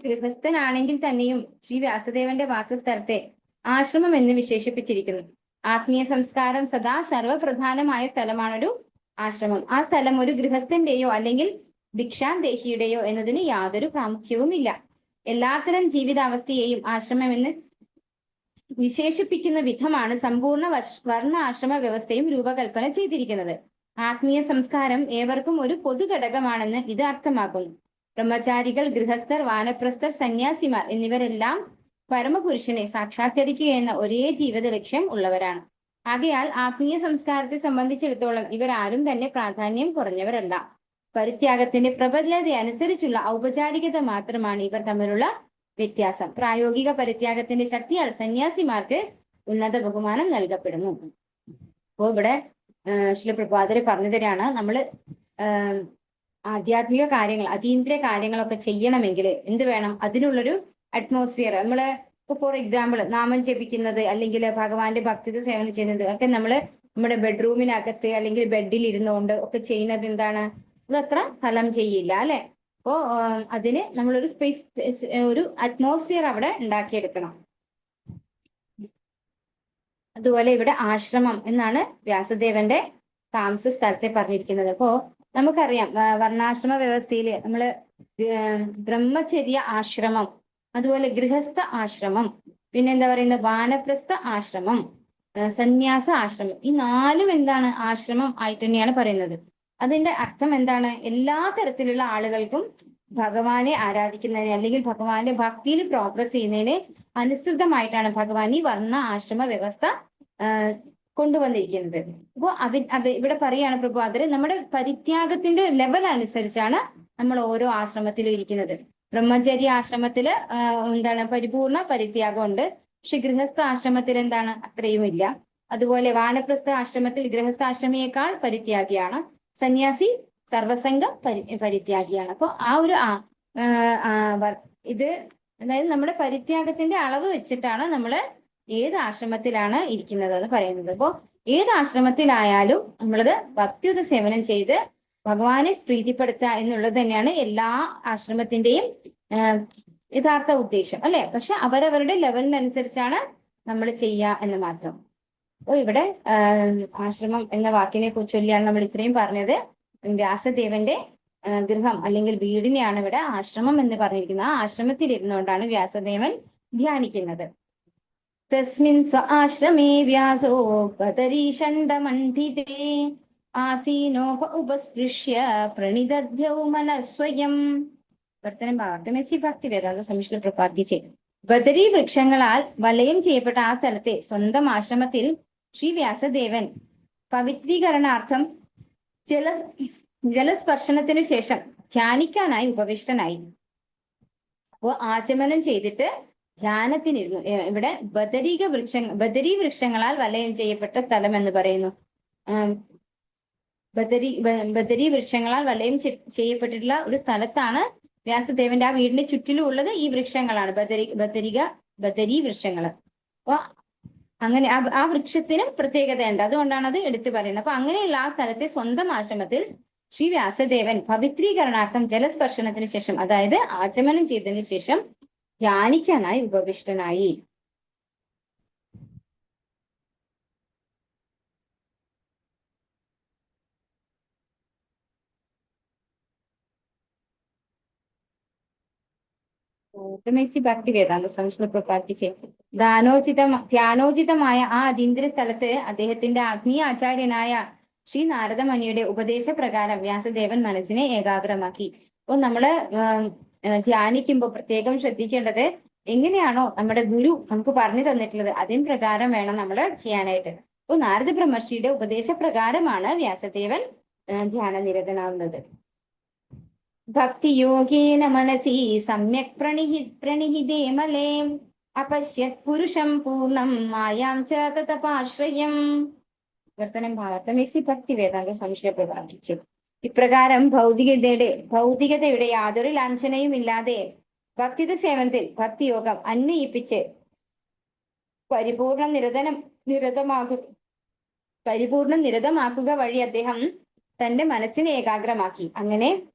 ഗൃഹസ്ഥനാണെങ്കിൽ തന്നെയും ശ്രീ വ്യാസദേവന്റെ വാസസ്ഥലത്തെ ആശ്രമം എന്ന് വിശേഷിപ്പിച്ചിരിക്കുന്നു. ആത്മീയ സംസ്കാരം സദാ സർവപ്രധാനമായ സ്ഥലമാണൊരു ആശ്രമം. ആ സ്ഥലം ഒരു ഗൃഹസ്ഥന്റെയോ അല്ലെങ്കിൽ ഭിക്ഷാന്തേഹിയുടെയോ എന്നതിന് യാതൊരു പ്രാമുഖ്യവുമില്ല. എല്ലാത്തരം ജീവിതാവസ്ഥയെയും ആശ്രമമെന്ന് വിശേഷിപ്പിക്കുന്ന വിധമാണ് സമ്പൂർണ്ണ വർണ്ണ ആശ്രമ വ്യവസ്ഥയും രൂപകൽപ്പന ചെയ്തിരിക്കുന്നത്. ആത്മീയ സംസ്കാരം ഏവർക്കും ഒരു പൊതു ഘടകമാണെന്ന് ഇത് അർത്ഥമാക്കുന്നു. ബ്രഹ്മചാരികൾ, ഗൃഹസ്ഥർ, വാനപ്രസ്ഥർ, സന്യാസിമാർ എന്നിവരെല്ലാം പരമപുരുഷനെ സാക്ഷാത്കരിക്കുക എന്ന ഒരേ ജീവിത ലക്ഷ്യം ഉള്ളവരാണ്. ആകയാൽ ആത്മീയ സംസ്കാരത്തെ സംബന്ധിച്ചിടത്തോളം ഇവരാരും തന്നെ പ്രാധാന്യം കുറഞ്ഞവരല്ല. പരിത്യാഗത്തിന്റെ പ്രബലത അനുസരിച്ചുള്ള ഔപചാരികത മാത്രമാണ് ഇവർ തമ്മിലുള്ള വ്യത്യാസം. പ്രായോഗിക പരിത്യാഗത്തിന്റെ ശക്തിയാൽ സന്യാസിമാർക്ക് ഉന്നത ബഹുമാനം നൽകപ്പെടുന്നു. അപ്പോ ഇവിടെ ശ്രീ പ്രഭാതര് പറഞ്ഞു തരാണ്, നമ്മള് ആധ്യാത്മിക കാര്യങ്ങൾ, അതീന്ദ്രിയ കാര്യങ്ങളൊക്കെ ചെയ്യണമെങ്കിൽ എന്ത് വേണം? അതിനുള്ളൊരു അറ്റ്മോസ്ഫിയർ. നമ്മള് ഇപ്പൊ ഫോർ എക്സാമ്പിൾ നാമം ജപിക്കുന്നത് അല്ലെങ്കിൽ ഭഗവാന്റെ ഭക്തി സേവനം ചെയ്യുന്നത് ഒക്കെ നമ്മള് നമ്മുടെ ബെഡ്റൂമിനകത്ത് അല്ലെങ്കിൽ ബെഡിൽ ഇരുന്നുകൊണ്ട് ഒക്കെ ചെയ്യുന്നത് എന്താണ്? അതത്ര ഫലം ചെയ്യില്ല, അല്ലെ? അപ്പോ അതിന് നമ്മളൊരു സ്പേസ്, ഒരു അറ്റ്മോസ്ഫിയർ അവിടെ ഉണ്ടാക്കിയെടുക്കണം. അതുപോലെ ഇവിടെ ആശ്രമം എന്നാണ് വ്യാസദേവന്റെ താമസ സ്ഥലത്തെ പറഞ്ഞിരിക്കുന്നത്. അപ്പോ നമുക്കറിയാം വർണ്ണാശ്രമ വ്യവസ്ഥയിൽ നമ്മള് ബ്രഹ്മചര്യ ആശ്രമം, അതുപോലെ ഗൃഹസ്ഥ ആശ്രമം, പിന്നെ എന്താ പറയുന്നത്, വാനപ്രസ്ഥ ആശ്രമം, സന്യാസ ആശ്രമം, ഈ 4 എന്താണ്? ആശ്രമം ആയിട്ട് തന്നെയാണ് പറയുന്നത്. അതിന്റെ അർത്ഥം എന്താണ്? എല്ലാ തരത്തിലുള്ള ആളുകൾക്കും ഭഗവാനെ ആരാധിക്കുന്നതിന് അല്ലെങ്കിൽ ഭഗവാന്റെ ഭക്തിയിൽ പ്രോഗ്രസ് ചെയ്യുന്നതിന് അനുസൃതമായിട്ടാണ് ഭഗവാൻ ഈ വർണ്ണ ആശ്രമ വ്യവസ്ഥ കൊണ്ടുവന്നിരിക്കുന്നത്. അപ്പോൾ ഇവിടെ പറയാണ് പ്രഭു, അതിൽ നമ്മുടെ പരിത്യാഗത്തിന്റെ ലെവൽ അനുസരിച്ചാണ് നമ്മൾ ഓരോ ആശ്രമത്തിലും ഇരിക്കുന്നത്. ബ്രഹ്മചര്യ ആശ്രമത്തില് എന്താണ് പരിപൂർണ പരിത്യാഗമുണ്ട്. പക്ഷെ ഗൃഹസ്ഥ ആശ്രമത്തിൽ എന്താണ് അത്രയും ഇല്ല. അതുപോലെ വാനപ്രസ്ഥ ആശ്രമത്തിൽ ഗൃഹസ്ഥാശ്രമിയേക്കാൾ പരിത്യാഗിയാണ്. സന്യാസി സർവസംഘ പരിത്യാഗിയാണ്. അപ്പൊ ആ ഒരു ഇത് അതായത് നമ്മുടെ പരിത്യാഗത്തിന്റെ അളവ് വെച്ചിട്ടാണ് നമ്മൾ ഏത് ആശ്രമത്തിലാണ് ഇരിക്കുന്നത് എന്ന് പറയുന്നത്. അപ്പോൾ ഏത് ആശ്രമത്തിലായാലും നമ്മളത് ഭക്തിയുത സേവനം ചെയ്ത് ഭഗവാനെ പ്രീതിപ്പെടുത്തുക എന്നുള്ളത് തന്നെയാണ് എല്ലാ ആശ്രമത്തിന്റെയും യഥാർത്ഥ ഉദ്ദേശം, അല്ലെ? പക്ഷെ അവരവരുടെ ലെവലിനനുസരിച്ചാണ് നമ്മൾ ചെയ്യുക എന്ന് മാത്രം. അപ്പോൾ ഇവിടെ ആശ്രമം എന്ന വാക്കിനെ ചൊല്ലിയാണ് നമ്മൾ ഇത്രയും പറഞ്ഞത്. വ്യാസദേവന്റെ ഗൃഹം അല്ലെങ്കിൽ വീടിനെയാണ് ഇവിടെ ആശ്രമം എന്ന് പറഞ്ഞിരിക്കുന്നത്. ആ ആശ്രമത്തിൽ ഇരുന്നുകൊണ്ടാണ് വ്യാസദേവൻ ധ്യാനിക്കുന്നത്. തസ്മിൻ സ്വ ആശ്രമേ വ്യാസോ ബദരീഷണ്ഡമണ്ഡിതേ ആസീനോ ഉപസ്പൃശ്യ പ്രണിദധ്യൗ മനസ്വയം. വർത്തനം ഭാഗത്തുമെസ്സി ഭക്തിവേദാന്ത സമിശ്ര പ്രപാദിച്ചേ. ബദരി വൃക്ഷങ്ങളാൽ വലയം ചെയ്യപ്പെട്ട ആ സ്ഥലത്തെ സ്വന്തം ആശ്രമത്തിൽ ശ്രീ വ്യാസദേവൻ പവിത്രീകരണാർത്ഥം ജലസ്പർശനത്തിനു ശേഷം ധ്യാനിക്കാനായി ഉപവിഷ്ടനായി. അപ്പോൾ ആചമനം ചെയ്തിട്ട് ധ്യാനത്തിനിരുന്നു. ഇവിടെ ബദരീ വൃക്ഷങ്ങളാൽ വലയം ചെയ്യപ്പെട്ട സ്ഥലം എന്ന് പറയുന്നു. ബദരീ വൃക്ഷങ്ങളാൽ വലയം ചെയ്യപ്പെട്ടിട്ടുള്ള ഒരു സ്ഥലത്താണ് വ്യാസദേവന്റെ ആ വീടിന്റെ ചുറ്റിലും ഉള്ളത് ഈ വൃക്ഷങ്ങളാണ്, ബദരീ വൃക്ഷങ്ങൾ. അപ്പൊ അങ്ങനെ ആ വൃക്ഷത്തിനും പ്രത്യേകതയുണ്ട്, അതുകൊണ്ടാണ് അത് എടുത്തു പറയുന്നത്. അപ്പൊ അങ്ങനെയുള്ള ആ സ്ഥലത്തെ സ്വന്തം ആശ്രമത്തിൽ ശ്രീ വ്യാസദേവൻ പവിത്രീകരണാർത്ഥം ജലസ്പർശനത്തിന് ശേഷം, അതായത് ആചമനം ചെയ്തതിനു ശേഷം ധ്യാനിക്കാനായി ഉപവിഷ്ടനായി. ഭക്തിവേദാന്ത സംസ്കൃത പ്രപാദിച്ചേ. ധ്യാനോചിതമായ ആ അതീന്ദ്ര സ്ഥലത്ത് അദ്ദേഹത്തിന്റെ ആത്മീയ ആചാര്യനായ ശ്രീ നാരദമുനിയുടെ ഉപദേശപ്രകാരം വ്യാസദേവൻ മനസ്സിനെ ഏകാഗ്രമാക്കി. അപ്പോൾ നമ്മള് ധ്യാനിക്കുമ്പോൾ പ്രത്യേകം ശ്രദ്ധിക്കേണ്ടത്, എങ്ങനെയാണോ നമ്മുടെ ഗുരു നമുക്ക് പറഞ്ഞു തന്നിട്ടുള്ളത് അതിന് പ്രകാരം വേണം നമ്മൾ ചെയ്യാനായിട്ട്. അപ്പോൾ നാരദ ബ്രഹ്മർഷിയുടെ ഉപദേശപ്രകാരമാണ് വ്യാസദേവൻ ധ്യാനനിരതനാവുന്നത്. ഭക്തിയോഗേന മനസി സമ്യക് പ്രണിഹിതേ മലേ അപശ്യത് പുരുഷം പൂർണ്ണം മായാം ച തതപാശ്രയം. വർത്തനം ഭാരതമേസി ഭക്തിവേദാന്ത സംശയ പ്രകാശിച്ചു. ഇപ്രകാരം ഭൗതികതയുടെ യാതൊരു ലാഞ്ചനയും ഇല്ലാതെ ഭക്തിത സേവനത്തിൽ ഭക്തിയോഗം അന്വയിപ്പിച്ച് പരിപൂർണ നിരതമാക്കുക വഴി അദ്ദേഹം തന്റെ മനസ്സിനെ ഏകാഗ്രമാക്കി. അങ്ങനെ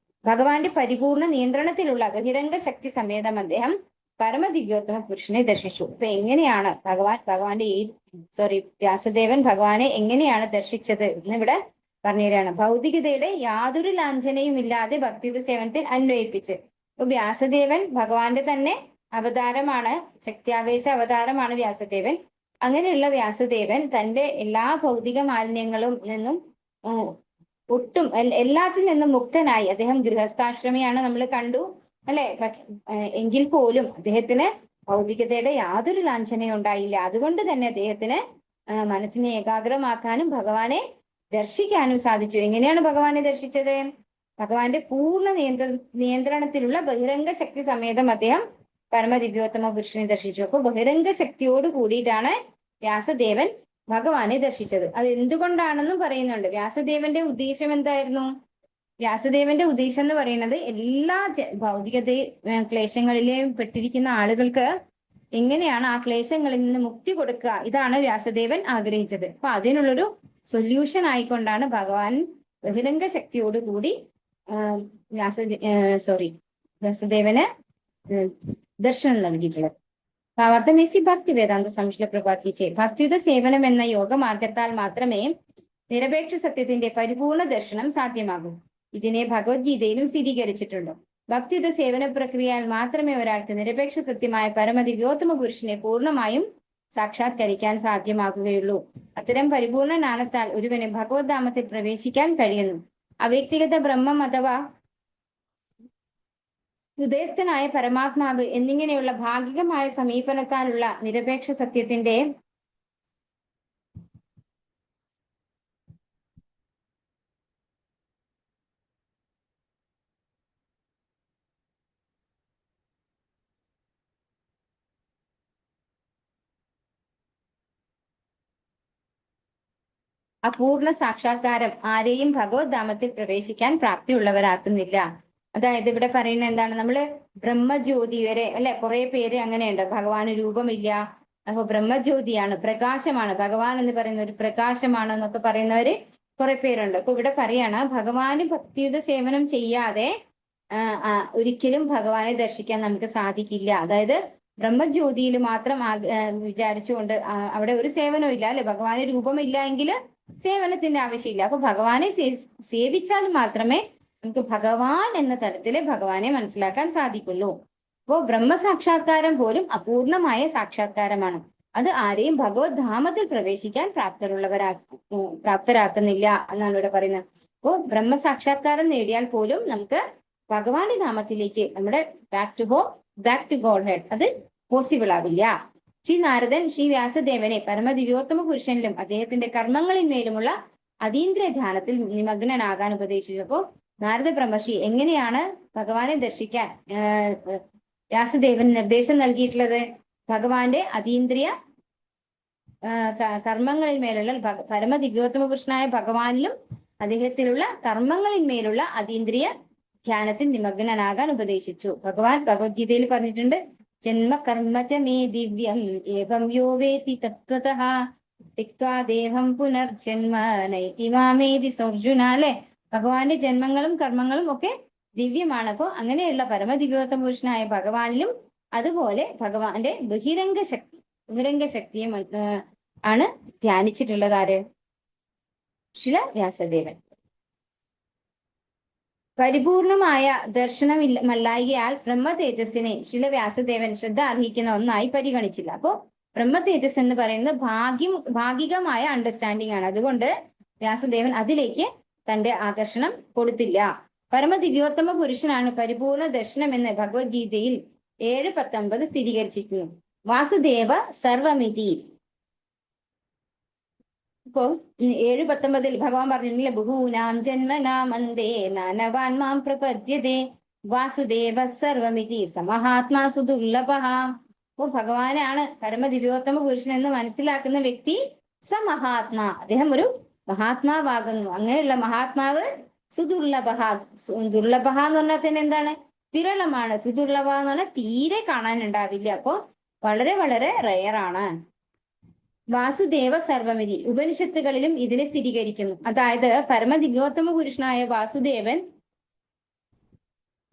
ഭഗവാന്റെ പരിപൂർണ നിയന്ത്രണത്തിലുള്ള ബഹിരംഗ ശക്തി സമേതം അദ്ദേഹം പരമദിവ്യോത്തമ പുരുഷനെ ദർശിച്ചു. ഇപ്പൊ എങ്ങനെയാണ് വ്യാസദേവൻ ഭഗവാനെ എങ്ങനെയാണ് ദർശിച്ചത് എന്നിവിടെ പറഞ്ഞുതരാണ്. ഭൗതികതയുടെ യാതൊരു ലാഞ്ചനയും ഇല്ലാതെ ഭക്തിയുത സേവനത്തിൽ അന്വയിപ്പിച്ച്. ഇപ്പൊ വ്യാസദേവൻ ഭഗവാന്റെ തന്നെ അവതാരമാണ്, ശക്തിയാവേശ അവതാരമാണ് വ്യാസദേവൻ. അങ്ങനെയുള്ള വ്യാസദേവൻ തന്റെ എല്ലാ ഭൗതിക മാലിന്യങ്ങളും നിന്നും ഒട്ടും എല്ലാത്തിൽ നിന്നും മുക്തനായി. അദ്ദേഹം ഗൃഹസ്ഥാശ്രമിയാണ്, നമ്മൾ കണ്ടു അല്ലെ? എങ്കിൽ പോലും അദ്ദേഹത്തിന് ഭൗതികതയുടെ യാതൊരു ലാഞ്ചനയും ഉണ്ടായില്ല. അതുകൊണ്ട് തന്നെ അദ്ദേഹത്തിന് മനസ്സിനെ ഏകാഗ്രമാക്കാനും ഭഗവാനെ ദർശിക്കാനും സാധിച്ചു. എങ്ങനെയാണ് ഭഗവാനെ ദർശിച്ചത്? ഭഗവാന്റെ പൂർണ്ണ നിയന്ത്രണത്തിലുള്ള ബഹിരംഗ ശക്തി സമേതം അദ്ദേഹം പരമദിവ്യോത്തമ പുരുഷനെ ദർശിച്ചു. അപ്പൊ ബഹിരംഗ ശക്തിയോട് കൂടിയിട്ടാണ് വ്യാസദേവൻ ഭഗവാനെ ദർശിച്ചത്. അത് എന്തുകൊണ്ടാണെന്നും പറയുന്നുണ്ട്. വ്യാസദേവന്റെ ഉദ്ദേശം എന്തായിരുന്നു? വ്യാസദേവന്റെ ഉദ്ദേശം എന്ന് പറയുന്നത് എല്ലാ ഭൗതികത ക്ലേശങ്ങളിലെയും പെട്ടിരിക്കുന്ന ആളുകൾക്ക് എങ്ങനെയാണ് ആ ക്ലേശങ്ങളിൽ നിന്ന് മുക്തി കൊടുക്കുക, ഇതാണ് വ്യാസദേവൻ ആഗ്രഹിച്ചത്. അപ്പൊ അതിനുള്ളൊരു സൊല്യൂഷൻ ആയിക്കൊണ്ടാണ് ഭഗവാൻ ബഹിരംഗ ശക്തിയോട് കൂടി വ്യാസദേവന് ദർശനം നൽകിയിട്ടുള്ളത്. ഭാവാർത്ഥമേസി ഭക്തിവേദാന്ത സംശയ പ്രപാദിച്ചേ. ഭക്തിയുത സേവനം എന്ന യോഗമാർഗത്താൽ മാത്രമേ നിരപേക്ഷ സത്യത്തിന്റെ പരിപൂർണ ദർശനം സാധ്യമാകൂ. ഇതിനെ ഭഗവത്ഗീതയിലും സ്ഥിരീകരിച്ചിട്ടുണ്ട്. ഭക്തിയുത സേവന പ്രക്രിയയാൽ മാത്രമേ ഒരാൾക്ക് നിരപേക്ഷ സത്യമായ പരമദിവ്യോത്തമ പുരുഷനെ പൂർണ്ണമായും സാക്ഷാത്കരിക്കാൻ സാധ്യമാകുകയുള്ളൂ. അത്തരം പരിപൂർണ ജ്ഞാനത്താൽ ഒരുവന് ഭഗവത്ധാമത്തിൽ പ്രവേശിക്കാൻ കഴിയുന്നു. അവ്യക്തിഗത ബ്രഹ്മം അഥവാ ഹൃദയസ്ഥനായ പരമാത്മാവ് എന്നിങ്ങനെയുള്ള ഭാഗികമായ സമീപനത്താലുള്ള നിരപേക്ഷ സത്യത്തിന്റെ അപൂർണ സാക്ഷാത്കാരം ആരെയും ഭഗവത് ധാമത്തിൽ പ്രവേശിക്കാൻ പ്രാപ്തിയുള്ളവരാക്കുന്നില്ല. അതായത് ഇവിടെ പറയുന്ന എന്താണ്, നമ്മള് ബ്രഹ്മജ്യോതി വരെ അല്ലെ, കുറെ പേര് അങ്ങനെയുണ്ട്, ഭഗവാന് രൂപമില്ല, അപ്പൊ ബ്രഹ്മജ്യോതിയാണ്, പ്രകാശമാണ്, ഭഗവാൻ എന്ന് പറയുന്ന ഒരു പ്രകാശമാണ് എന്നൊക്കെ പറയുന്നവര് കുറെ പേരുണ്ട്. അപ്പൊ ഇവിടെ പറയാണ്, ഭഗവാന് ഭക്തിയുത സേവനം ചെയ്യാതെ ഒരിക്കലും ഭഗവാനെ ദർശിക്കാൻ നമുക്ക് സാധിക്കില്ല. അതായത് ബ്രഹ്മജ്യോതിയിൽ മാത്രം വിചാരിച്ചുകൊണ്ട് അവിടെ ഒരു സേവനവും ഇല്ല അല്ലെ, ഭഗവാന് രൂപമില്ല എങ്കിൽ സേവനത്തിന്റെ ആവശ്യമില്ല. അപ്പൊ ഭഗവാനെ സേവിച്ചാൽ മാത്രമേ നമുക്ക് ഭഗവാൻ എന്ന തരത്തില് ഭഗവാനെ മനസ്സിലാക്കാൻ സാധിക്കുള്ളൂ. അപ്പോൾ ബ്രഹ്മസാക്ഷാത്കാരം പോലും അപൂർണമായ സാക്ഷാത്കാരമാണ്. അത് ആരെയും ഭഗവത് ധാമത്തിൽ പ്രവേശിക്കാൻ പ്രാപ്തരാക്കുന്നില്ല എന്നാണ് ഇവിടെ പറയുന്നത്. അപ്പോൾ ബ്രഹ്മസാക്ഷാത്കാരം നേടിയാൽ പോലും നമുക്ക് ഭഗവാന്റെ ധാമത്തിലേക്ക്, നമ്മുടെ ബാക്ക് ടു ഗോഡ് ഹെഡ്, അത് പോസിബിൾ ആവില്ല. ശ്രീ നാരദൻ ശ്രീ വ്യാസദേവനെ പരമദിവ്യോത്തമ പുരുഷനിലും അദ്ദേഹത്തിന്റെ കർമ്മങ്ങളിന്മേലുമുള്ള അതീന്ദ്രിയ ധ്യാനത്തിൽ നിമഗ്നനാകാൻ ഉപദേശിച്ചു. അപ്പോ നാരദ ബ്രഹ്മർഷി എങ്ങനെയാണ് ഭഗവാനെ ദർശിക്കാൻ വ്യാസദേവൻ നിർദ്ദേശം നൽകിയിട്ടുള്ളത്? ഭഗവാന്റെ അതീന്ദ്രിയ കർമ്മങ്ങളിന്മേലുള്ള പരമദിവ്യോത്തമ പുരുഷനായ ഭഗവാനിലും അദ്ദേഹത്തിലുള്ള കർമ്മങ്ങളിന്മേലുള്ള അതീന്ദ്രിയ ധ്യാനത്തിൽ നിമഗ്നനാകാൻ ഉപദേശിച്ചു. ഭഗവാൻ ഭഗവത്ഗീതയിൽ പറഞ്ഞിട്ടുണ്ട്, ജന്മ കർമ്മച മേ ദിവ്യം ഏവം യോ വേതി തത്വതഃ തിക്ത്വാ ദേഹം പുനർജന്മ നൈതി മാമേതി അർജുന. അല്ലെ, ഭഗവാന്റെ ജന്മങ്ങളും കർമ്മങ്ങളും ഒക്കെ ദിവ്യമാണ്. അപ്പോ അങ്ങനെയുള്ള പരമദിവ്യോത്തമ പുരുഷനായ ഭഗവാനിലും അതുപോലെ ഭഗവാന്റെ ബഹിരംഗ ശക്തിയും ആണ് ധ്യാനിച്ചിട്ടുള്ളത്. ആര്? ശ്രീ വ്യാസദേവൻ. പരിപൂർണമായ ദർശനമല്ലായകയാൽ ബ്രഹ്മ തേജസ്സിനെ ശ്രീ വ്യാസദേവൻ ശ്രദ്ധ അർഹിക്കുന്ന ഒന്നായി പരിഗണിച്ചില്ല. അപ്പോ ബ്രഹ്മ തേജസ് എന്ന് പറയുന്നത് ഭാഗികമായ അണ്ടർസ്റ്റാൻഡിങ് ആണ്. അതുകൊണ്ട് വ്യാസദേവൻ അതിലേക്ക് തന്റെ ആകർഷണം കൊടുത്തില്ല. പരമദിവ്യോത്തമ പുരുഷനാണ് പരിപൂർണ ദർശനം എന്ന് ഭഗവത്ഗീതയിൽ 7:19 സ്ഥിരീകരിച്ചിരിക്കുന്നു. വാസുദേവ സർവമിതി. ഇപ്പോ 7:19 ഭഗവാൻ പറഞ്ഞില്ലേ, ബഹൂനാം ജന്മനാം അന്തേ നാനവാൻ മാം പ്രപദ്യതേ വാസുദേവ സർവമിതി സമഹാത്മാ സുദുർലഭ. അപ്പോ ഭഗവാനാണ് പരമദിവ്യോത്തമ പുരുഷൻ എന്ന് മനസ്സിലാക്കുന്ന വ്യക്തി സമഹാത്മാ, അദ്ദേഹം ഒരു മഹാത്മാവാകുന്നു. അങ്ങനെയുള്ള മഹാത്മാവ് സുദുർലഭ. ദുർലഭ എന്ന് പറഞ്ഞാൽ തന്നെ എന്താണ്? വിരളമാണ്. സുദുർലഭ എന്ന് പറഞ്ഞാൽ തീരെ കാണാനുണ്ടാവില്ല. അപ്പോ വളരെ വളരെ റെയറാണ്. വാസുദേവ സർവമിതി ഉപനിഷത്തുകളിലും ഇതിനെ സ്ഥിരീകരിക്കുന്നു. അതായത് പരമദിവ്യോത്തമ പുരുഷനായ വാസുദേവൻ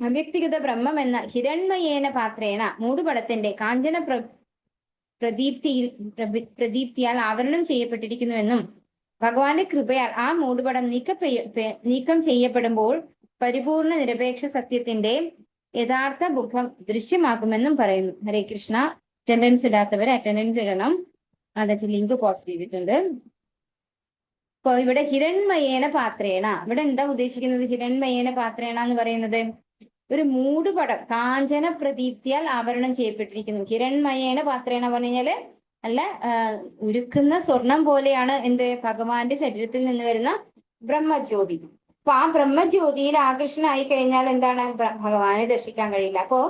അവ്യക്തിഗത ബ്രഹ്മം എന്ന ഹിരൺമയേന പാത്രേണ മൂടുപടത്തിന്റെ കാഞ്ചന പ്രദീപ്തിയാൽ ആവരണം ചെയ്യപ്പെട്ടിരിക്കുന്നുവെന്നും ഭഗവാന്റെ കൃപയാൽ ആ മൂടുപടം നീക്കം ചെയ്യപ്പെടുമ്പോൾ പരിപൂർണ നിരപേക്ഷ സത്യത്തിന്റെ യഥാർത്ഥ മുഖം ദൃശ്യമാക്കുമെന്നും പറയുന്നു. ഹരേ കൃഷ്ണ. അറ്റൻഡൻസ് ഇടാത്തവർ അറ്റൻഡൻസ് ഇടണം. അതെ, ലിങ്ക് പോസ്റ്റ് ചെയ്തിട്ടുണ്ട്. അപ്പൊ ഇവിടെ ഹിരൺമയേന പാത്രേണ, ഇവിടെ എന്താ ഉദ്ദേശിക്കുന്നത്? ഹിരൺമയേന പാത്രേണ എന്ന് പറയുന്നത് ഒരു മൂടുപടം കാഞ്ചന പ്രദീപ്തിയാൽ ആവരണം ചെയ്യപ്പെട്ടിരിക്കുന്നു. ഹിരൺമയേന പാത്രേണ പറഞ്ഞു കഴിഞ്ഞാല് അല്ല, ഉരുക്കുന്ന സ്വർണം പോലെയാണ് എന്ത്? ഭഗവാന്റെ ശരീരത്തിൽ നിന്ന് വരുന്ന ബ്രഹ്മജ്യോതി. അപ്പൊ ആ ബ്രഹ്മജ്യോതിയിൽ ആകർഷണമായി കഴിഞ്ഞാൽ എന്താണ്? ഭഗവാനെ ദർശിക്കാൻ കഴിയില്ല. അപ്പോ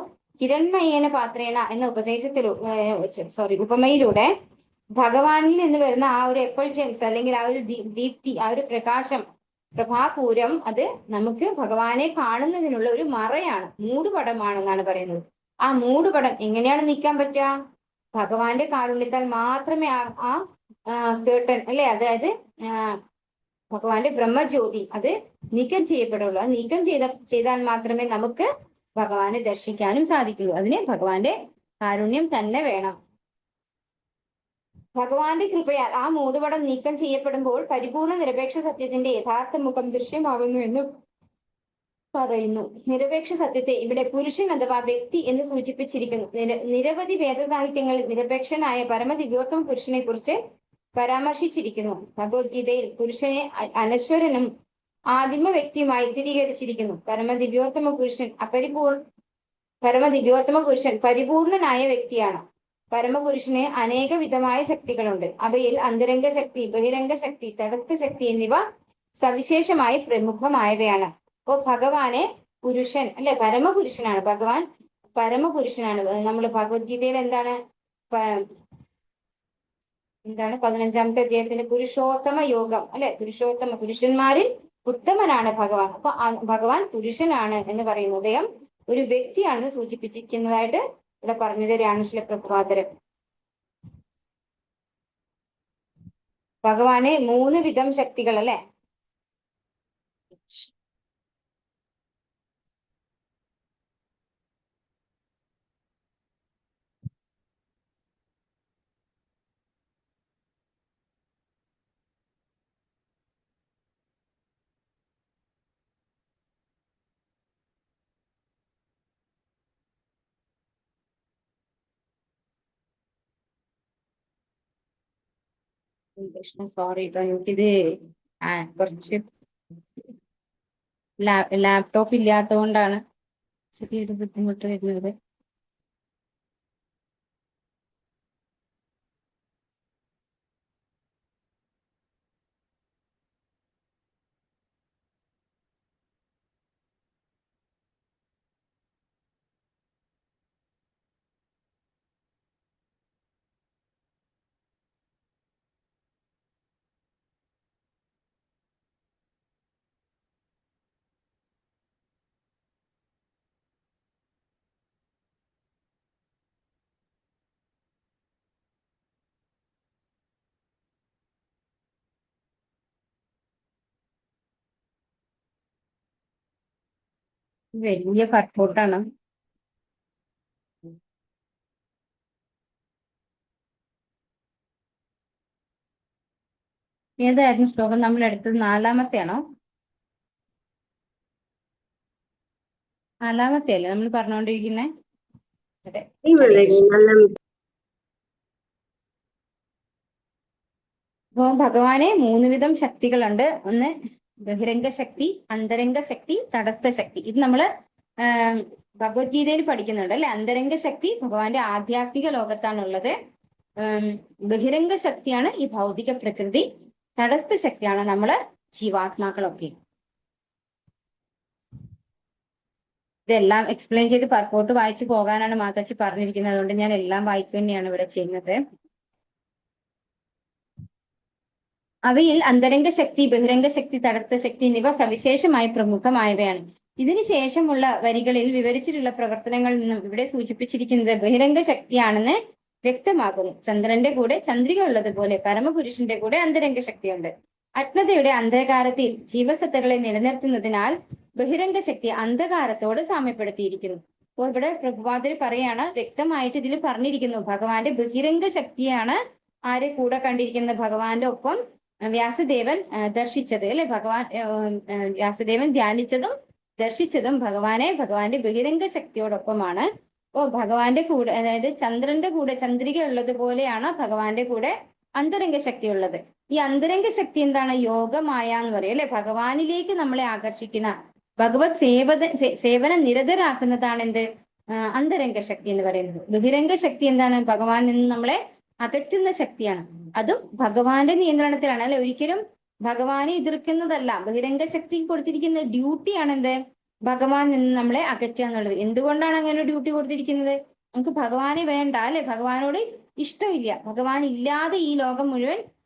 ഹിരൺമയേന പാത്രേണ എന്ന ഉപമയിലൂടെ ഭഗവാനിൽ നിന്ന് വരുന്ന ആ ഒരു എഫൾജൻസ് അല്ലെങ്കിൽ ആ ഒരു ദീപ്തി, ആ ഒരു പ്രകാശം, പ്രഭാപൂരം, അത് നമുക്ക് ഭഗവാനെ കാണുന്നതിനുള്ള ഒരു മറയാണ്, മൂടുപടമാണെന്നാണ് പറയുന്നത്. ആ മൂടുപടം എങ്ങനെയാണ് നീക്കാൻ പറ്റുക? ഭഗവാന്റെ കാരുണ്യത്താൽ മാത്രമേ ആ കേട്ടൻ അല്ലെ, അതായത് ഭഗവാന്റെ ബ്രഹ്മജ്യോതി അത് നീക്കം ചെയ്യപ്പെടുള്ളൂ. അത് നീക്കം ചെയ്താൽ മാത്രമേ നമുക്ക് ഭഗവാനെ ദർശിക്കാനും സാധിക്കുള്ളൂ. അതിന് ഭഗവാന്റെ കാരുണ്യം തന്നെ വേണം. ഭഗവാന്റെ കൃപയാൽ ആ മൂടുപടം നീക്കം ചെയ്യപ്പെടുമ്പോൾ പരിപൂർണ നിരപേക്ഷ സത്യത്തിന്റെ യഥാർത്ഥ മുഖം ദൃശ്യമാകുന്നു എന്ന് പറയുന്നു. നിരപേക്ഷ സത്യത്തെ ഇവിടെ പുരുഷൻ അഥവാ വ്യക്തി എന്ന് സൂചിപ്പിച്ചിരിക്കുന്നു. നിരവധി വേദസാഹിത്യങ്ങളിൽ നിരപേക്ഷനായ പരമദിവ്യോത്തമ പുരുഷനെ കുറിച്ച് പരാമർശിച്ചിരിക്കുന്നു. ഭഗവത്ഗീതയിൽ പുരുഷനെ അനശ്വരനും ആദിമ വ്യക്തിയുമായി സ്ഥിരീകരിച്ചിരിക്കുന്നു. പരമദിവ്യോത്തമ പുരുഷൻ പരമദിവ്യോത്തമ പുരുഷൻ പരിപൂർണനായ വ്യക്തിയാണ്. പരമപുരുഷന് അനേക വിധമായ ശക്തികളുണ്ട്. അവയിൽ അന്തരംഗ ശക്തി, ബഹിരംഗ ശക്തി, തടസ്ഥ ശക്തി എന്നിവ സവിശേഷമായി പ്രമുഖമായവയാണ്. അപ്പോ ഭഗവാനെ പുരുഷൻ അല്ലെ, പരമപുരുഷനാണ് ഭഗവാൻ, പരമപുരുഷനാണ്. നമ്മൾ ഭഗവത്ഗീതയിൽ എന്താണ് 15ാമത്തെ അധ്യായത്തിന്റെ പുരുഷോത്തമ യോഗം അല്ലെ, പുരുഷന്മാരിൽ ഉത്തമനാണ് ഭഗവാൻ. അപ്പൊ ഭഗവാൻ പുരുഷനാണ് എന്ന് പറയുന്നു. അദ്ദേഹം ഒരു വ്യക്തിയാണെന്ന് സൂചിപ്പിച്ചിരിക്കുന്നതായിട്ട് ഇവിടെ പറഞ്ഞു തരാണ് ശ്രീ പ്രഭുപാദരൻ. ഭഗവാന് 3 വിധം ശക്തികൾ അല്ലെ. കൃഷ്ണ സോറി കേട്ടോ, എനിക്കിത് കുറച്ച് ലാപ്ടോപ്പ് ഇല്ലാത്തത് കൊണ്ടാണ് ചെറിയൊരു ബുദ്ധിമുട്ട് വരുന്നത്. വലിയ കട്ടൗട്ടാണ്. ഏതായിരുന്നു ശ്ലോകം നമ്മൾ എടുത്തത്? 4-മത്തെ ആണോ? 4-മത്തെ അല്ലേ നമ്മൾ പറഞ്ഞുകൊണ്ടിരിക്കുന്നത്? അതെ. അപ്പോ ഭഗവാനെ 3 വിധം ശക്തികളുണ്ട്. ഒന്ന് ബഹിരംഗ ശക്തി, അന്തരംഗ ശക്തി, തടസ്ഥ ശക്തി. ഇത് നമ്മള് ഭഗവത്ഗീതയിൽ പഠിക്കുന്നുണ്ട് അല്ലെ. അന്തരംഗ ശക്തി ഭഗവാന്റെ ആധ്യാത്മിക ലോകത്താണുള്ളത്. ബഹിരംഗ ശക്തിയാണ് ഈ ഭൗതിക പ്രകൃതി. തടസ്ഥ ശക്തിയാണ് നമ്മള് ജീവാത്മാക്കളൊക്കെ. ഇതെല്ലാം എക്സ്പ്ലെയിൻ ചെയ്ത് പർപ്പോട്ട് വായിച്ചു പോകാനാണ് മാതാജി പറഞ്ഞിരിക്കുന്നത്. അതുകൊണ്ട് ഞാൻ എല്ലാം വായിക്കുക തന്നെയാണ് ഇവിടെ ചെയ്യുന്നത്. അവയിൽ അന്തരംഗ ശക്തി, ബഹിരംഗ ശക്തി, തടസ്ഥ ശക്തി എന്നിവ സവിശേഷമായി പ്രമുഖമായവയാണ്. ഇതിനു ശേഷമുള്ള വരികളിൽ വിവരിച്ചിട്ടുള്ള പ്രവർത്തനങ്ങളിൽ നിന്നും ഇവിടെ സൂചിപ്പിച്ചിരിക്കുന്നത് ബഹിരംഗ ശക്തിയാണെന്ന് വ്യക്തമാകുന്നു. ചന്ദ്രന്റെ കൂടെ ചന്ദ്രിക ഉള്ളതുപോലെ പരമപുരുഷന്റെ കൂടെ അന്തരംഗ ശക്തിയുണ്ട്. അജ്ഞതയുടെ അന്ധകാരത്തിൽ ജീവസത്തകളെ നിലനിർത്തുന്നതിനാൽ ബഹിരംഗ ശക്തി അന്ധകാരത്തോട് സാമ്യപ്പെടുത്തിയിരിക്കുന്നു. അപ്പോൾ ഇവിടെ പ്രഭുപാദർ പറയാണ്, വ്യക്തമായിട്ട് ഇതിൽ പറഞ്ഞിരിക്കുന്നു ഭഗവാന്റെ ബഹിരംഗ ശക്തിയാണ് ആരെ കൂടെ കണ്ടിരിക്കുന്നത്? ഭഗവാന്റെ ഒപ്പം വ്യാസദേവൻ ദർശിച്ചത് അല്ലെ. വ്യാസദേവൻ ധ്യാനിച്ചതും ദർശിച്ചതും ഭഗവാന്റെ ബഹിരംഗ ശക്തിയോടൊപ്പമാണ്. ഓ ഭഗവാന്റെ കൂടെ, അതായത് ചന്ദ്രന്റെ കൂടെ ചന്ദ്രിക ഉള്ളത് പോലെയാണ് ഭഗവാന്റെ കൂടെ അന്തരംഗ ശക്തി ഉള്ളത്. ഈ അന്തരംഗ ശക്തി എന്താണ്? യോഗമായ എന്ന് പറയും അല്ലെ. ഭഗവാനിലേക്ക് നമ്മളെ ആകർഷിക്കുന്ന, ഭഗവത് സേവന നിരതരാക്കുന്നതാണ് എന്ത്? അന്തരംഗ ശക്തി എന്ന് പറയുന്നത്. ബഹിരംഗ ശക്തി എന്താണ്? ഭഗവാനിൽ നിന്ന് നമ്മളെ അകറ്റുന്ന ശക്തിയാണ്. അതും ഭഗവാന്റെ നിയന്ത്രണത്തിലാണ് അല്ലെ. ഒരിക്കലും ഭഗവാനെ എതിർക്കുന്നതല്ല. ബഹിരംഗ ശക്തി കൊടുത്തിരിക്കുന്ന ഡ്യൂട്ടിയാണ് എന്ത്? ഭഗവാൻ നിന്ന് നമ്മളെ അകറ്റുക എന്നുള്ളത്. എന്തുകൊണ്ടാണ് അങ്ങനെ ഡ്യൂട്ടി കൊടുത്തിരിക്കുന്നത്? നമുക്ക് ഭഗവാനെ വേണ്ട അല്ലെ, ഭഗവാനോട് ഇഷ്ടമില്ല, ഭഗവാൻ ഇല്ലാതെ ഈ ലോകം മുഴുവൻ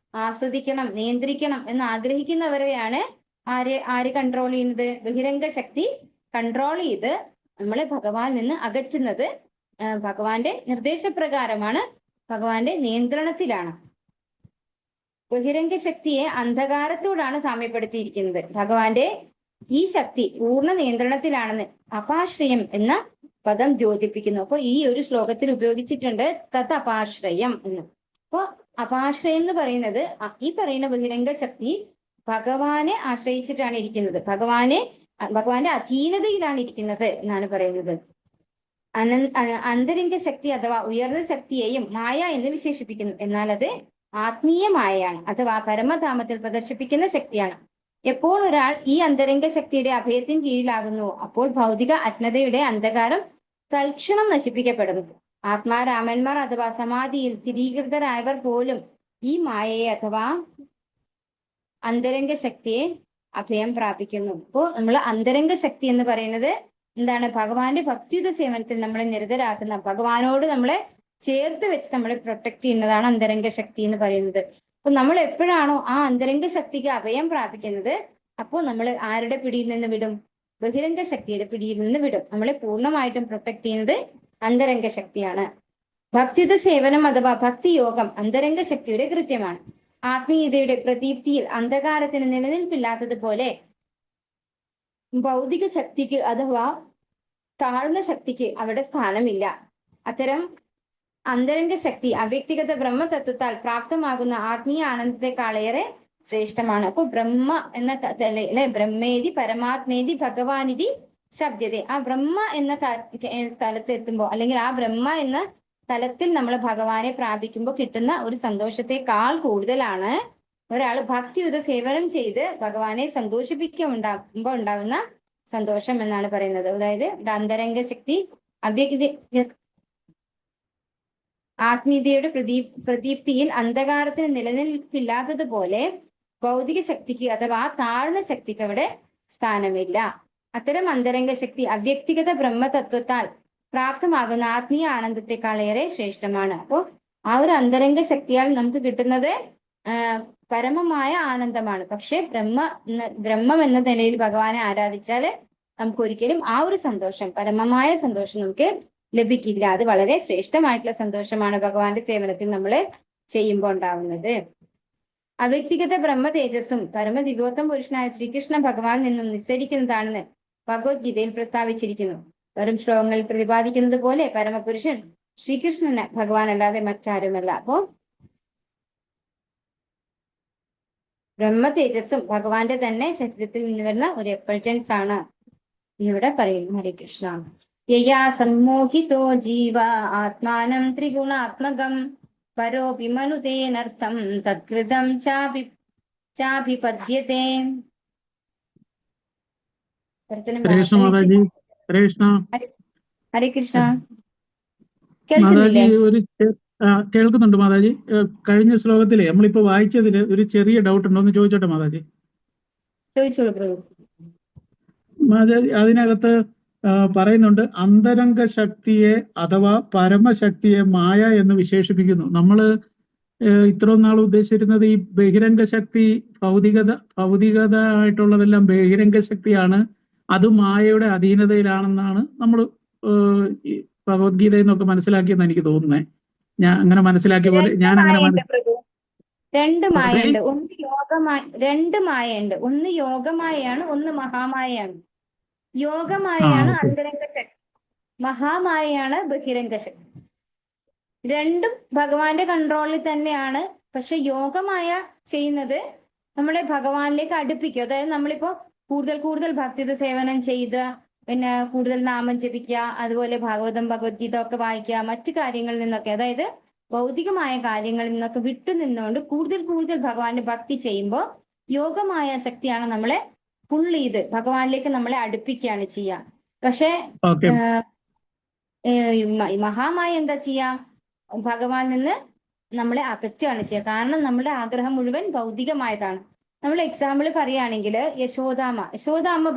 ആസ്വദിക്കണം, നിയന്ത്രിക്കണം എന്ന് ആഗ്രഹിക്കുന്നവരെയാണ് ആര് കൺട്രോൾ ചെയ്യുന്നത്? ബഹിരംഗ ശക്തി കൺട്രോൾ ചെയ്ത് നമ്മളെ ഭഗവാൻ നിന്ന് അകറ്റുന്നത് ഭഗവാന്റെ നിർദ്ദേശപ്രകാരമാണ്, ഭഗവാന്റെ നിയന്ത്രണത്തിലാണ്. ബഹിരംഗ ശക്തിയെ അന്ധകാരത്തോടാണ് സാമ്യപ്പെടുത്തിയിരിക്കുന്നത്. ഭഗവാന്റെ ഈ ശക്തി പൂർണ്ണ നിയന്ത്രണത്തിലാണെന്ന് അപാശ്രയം എന്ന പദം ദ്യോതിപ്പിക്കുന്നു. അപ്പൊ ഈ ഒരു ശ്ലോകത്തിൽ ഉപയോഗിച്ചിട്ടുണ്ട് തത് അപാശ്രയം എന്ന്. അപ്പൊ അപാശ്രയം എന്ന് പറയുന്നത് ഈ പറയുന്ന ബഹിരംഗ ശക്തി ഭഗവാനെ ആശ്രയിച്ചിട്ടാണ് ഇരിക്കുന്നത്, ഭഗവാന്റെ അധീനതയിലാണ് ഇരിക്കുന്നത് എന്നാണ് പറയുന്നത്. അന്തരംഗ ശക്തി അഥവാ ഉയർന്ന ശക്തിയെയും മായ എന്ന് വിശേഷിപ്പിക്കുന്നു. എന്നാൽ അത് ആത്മീയ മായയാണ്, അഥവാ പരമധാമത്തിൽ പ്രദർശിപ്പിക്കുന്ന ശക്തിയാണ്. എപ്പോൾ ഒരാൾ ഈ അന്തരംഗ ശക്തിയുടെ അഭയത്തിന് കീഴിലാകുന്നു, അപ്പോൾ ഭൗതിക അജ്ഞതയുടെ അന്ധകാരം തൽക്ഷണം നശിപ്പിക്കപ്പെടുന്നു. ആത്മാരാമന്മാർ അഥവാ സമാധിയിൽ സ്ഥിരീകൃതരായവർ പോലും ഈ മായയെ അഥവാ അന്തരംഗ ശക്തിയെ അഭയം പ്രാപിക്കുന്നു. അപ്പോൾ നമ്മൾ അന്തരംഗ ശക്തി എന്ന് പറയുന്നത് എന്താണ്? ഭഗവാന്റെ ഭക്തിയുത സേവനത്തിൽ നമ്മളെ നിരതരാക്കുന്ന, ഭഗവാനോട് നമ്മളെ ചേർത്ത് വെച്ച് നമ്മളെ പ്രൊട്ടക്ട് ചെയ്യുന്നതാണ് അന്തരംഗ ശക്തി എന്ന് പറയുന്നത്. അപ്പൊ നമ്മൾ എപ്പോഴാണോ ആ അന്തരംഗ ശക്തിക്ക് അഭയം പ്രാപിക്കുന്നത്, അപ്പോൾ നമ്മൾ ആരുടെ പിടിയിൽ നിന്ന് വിടും? ബഹിരംഗ ശക്തിയുടെ പിടിയിൽ നിന്ന് വിടും. നമ്മളെ പൂർണ്ണമായിട്ടും പ്രൊട്ടക്ട് ചെയ്യുന്നത് അന്തരംഗ ശക്തിയാണ്. ഭക്തിയുത സേവനം അഥവാ ഭക്തിയോഗം അന്തരംഗ ശക്തിയുടെ കൃത്യമാണ്. ആത്മീയതയുടെ പ്രദീപ്തിയിൽ അന്ധകാരത്തിന് നിലനിൽപ്പില്ലാത്തതുപോലെ ഭൗതിക ശക്തിക്ക് അഥവാ താഴ്ന്ന ശക്തിക്ക് അവിടെ സ്ഥാനമില്ല. അത്തരം അന്തരംഗ ശക്തി അവ്യക്തിഗത ബ്രഹ്മതത്വത്താൽ പ്രാപ്തമാകുന്ന ആത്മീയ ആനന്ദത്തെക്കാളേറെ ശ്രേഷ്ഠമാണ്. അപ്പൊ ബ്രഹ്മ എന്ന അല്ലെ ബ്രഹ്മേതി പരമാത്മേതി ഭഗവാനിതി ശബ്ദത. ആ ബ്രഹ്മ എന്ന സ്ഥലത്ത് എത്തുമ്പോൾ, അല്ലെങ്കിൽ ആ ബ്രഹ്മ എന്ന തലത്തിൽ നമ്മൾ ഭഗവാനെ പ്രാപിക്കുമ്പോൾ കിട്ടുന്ന ഒരു സന്തോഷത്തെക്കാൾ കൂടുതലാണ് ഒരാൾ ഭക്തിയുത സേവനം ചെയ്ത് ഭഗവാനെ സന്തോഷിപ്പിക്കുമ്പോൾ ഉണ്ടാകുന്ന സന്തോഷം എന്നാണ് പറയുന്നത്. അതായത് അന്തരംഗ ശക്തി അവ്യക്തി ആത്മീയതയുടെ പ്രദീപ്തിയിൽ അന്ധകാരത്തിന് നിലനിൽപ്പില്ലാത്തതുപോലെ ഭൗതിക ശക്തിക്ക് അഥവാ താഴ്ന്ന ശക്തിക്ക് അവിടെ സ്ഥാനമില്ല. അത്തരം അന്തരംഗ ശക്തി അവ്യക്തിഗത ബ്രഹ്മതത്വത്താൽ പ്രാപ്തമാകുന്ന ആത്മീയ ആനന്ദത്തെക്കാളേറെ ശ്രേഷ്ഠമാണ്. അപ്പോൾ ആ ഒരു അന്തരംഗ ശക്തിയാൽ നമുക്ക് കിട്ടുന്നത് പരമമായ ആനന്ദമാണ്. പക്ഷെ ബ്രഹ്മം എന്ന നിലയിൽ ഭഗവാനെ ആരാധിച്ചാൽ നമുക്ക് ഒരിക്കലും ആ ഒരു സന്തോഷം, പരമമായ സന്തോഷം നമുക്ക് ലഭിക്കില്ല. അത് വളരെ ശ്രേഷ്ഠമായിട്ടുള്ള സന്തോഷമാണ് ഭഗവാന്റെ സേവനത്തിൽ നമ്മൾ ചെയ്യുമ്പോൾ ഉണ്ടാവുന്നത്. അവ്യക്തിഗത ബ്രഹ്മ തേജസ്സും പരമദിവ്യോത്തം പുരുഷനായ ശ്രീകൃഷ്ണ ഭഗവാനിൽ നിന്നും നിസ്സരിക്കുന്നതാണെന്ന് ഭഗവത്ഗീതയിൽ പ്രസ്താവിച്ചിരിക്കുന്നു. വെറും ശ്ലോകങ്ങളിൽ പ്രതിപാദിക്കുന്നത് പോലെ പരമപുരുഷൻ ശ്രീകൃഷ്ണന് ഭഗവാൻ അല്ലാതെ മറ്റാരുമല്ല. അപ്പോ ബ്രഹ്മ തേജസ്സും ഭഗവാന്റെ തന്നെ ശരീരത്തിൽ നിന്ന് വരുന്ന ഒരു എഫൾജൻസ് ആണ് എന്നിവിടെ പറയുന്നു. ഹരേ കൃഷ്ണ. യയാ സമ്മോഹിതോ ജീവ ആത്മാനം ത്രിഗുണാത്മകം പരോപി മനുതേനർത്ഥം തത്കൃതം ചാഭിപദ്യത്തെ. ഹരേ കൃഷ്ണ.
മാതാജി കേൾക്കുന്നുണ്ട് മാതാജി. കഴിഞ്ഞ ശ്ലോകത്തിലെ നമ്മളിപ്പോ വായിച്ചതില് ഒരു ചെറിയ ഡൗട്ട് ഉണ്ടോ എന്ന് ചോദിച്ചോട്ടെ മാതാജി? മാതാജി അതിനകത്ത് പറയുന്നുണ്ട് അന്തരംഗ ശക്തിയെ അഥവാ പരമശക്തിയെ മായ എന്ന് വിശേഷിപ്പിക്കുന്നു. നമ്മള് ഇത്രയും നാൾ ഉദ്ദേശിച്ചിരുന്നത് ഈ ബഹിരംഗ ശക്തി ഭൗതികത ആയിട്ടുള്ളതെല്ലാം ബഹിരംഗ ശക്തിയാണ്, അത് മായയുടെ അധീനതയിലാണെന്നാണ് നമ്മൾ ഭഗവത്ഗീതയിൽ നിന്നൊക്കെ മനസ്സിലാക്കിയെന്ന് എനിക്ക് തോന്നുന്നത്. ഞാൻ അങ്ങനെ മനസ്സിലാക്കിയ പോലെ
രണ്ട് മായയുണ്ട്. ഒന്ന് യോഗമായ, രണ്ട് മായയുണ്ട്. ഒന്ന് യോഗമായയാണ്, ഒന്ന് മഹാമായയാണ്. യോഗമായയാണ് അന്തരംഗ ശക്തി, മഹാമായയാണ് ബഹിരംഗ ശക്തി. രണ്ടും ഭഗവാന്റെ കൺട്രോളിൽ തന്നെയാണ്. പക്ഷെ യോഗമായ ചെയ്യുന്നത് നമ്മളെ ഭഗവാനിലേക്ക് അടുപ്പിക്കും. അതായത് നമ്മളിപ്പോ കൂടുതൽ ഭക്തിയുടെ സേവനം ചെയ്ത് പിന്നെ കൂടുതൽ നാമം ജപിക്കുക, അതുപോലെ ഭാഗവതം ഭഗവത്ഗീത ഒക്കെ വായിക്കുക, മറ്റു കാര്യങ്ങളിൽ നിന്നൊക്കെ, അതായത് ഭൗതികമായ കാര്യങ്ങളിൽ നിന്നൊക്കെ വിട്ടു നിന്നുകൊണ്ട് കൂടുതൽ ഭഗവാന്റെ ഭക്തി ചെയ്യുമ്പോൾ യോഗമായ ശക്തിയാണ് നമ്മളെ പുള്ള് ചെയ്ത് ഭഗവാനിലേക്ക് നമ്മളെ അടുപ്പിക്കുകയാണ് ചെയ്യുക. പക്ഷെ മഹാമായ എന്താ ചെയ്യാ? ഭഗവാനിൽ നിന്ന് നമ്മളെ അകറ്റുകയാണ് ചെയ്യുക. കാരണം നമ്മുടെ ആഗ്രഹം മുഴുവൻ ഭൗതികമായതാണ്. നമ്മൾ എക്സാമ്പിൾ പറയുകയാണെങ്കിൽ യശോദാമ്മ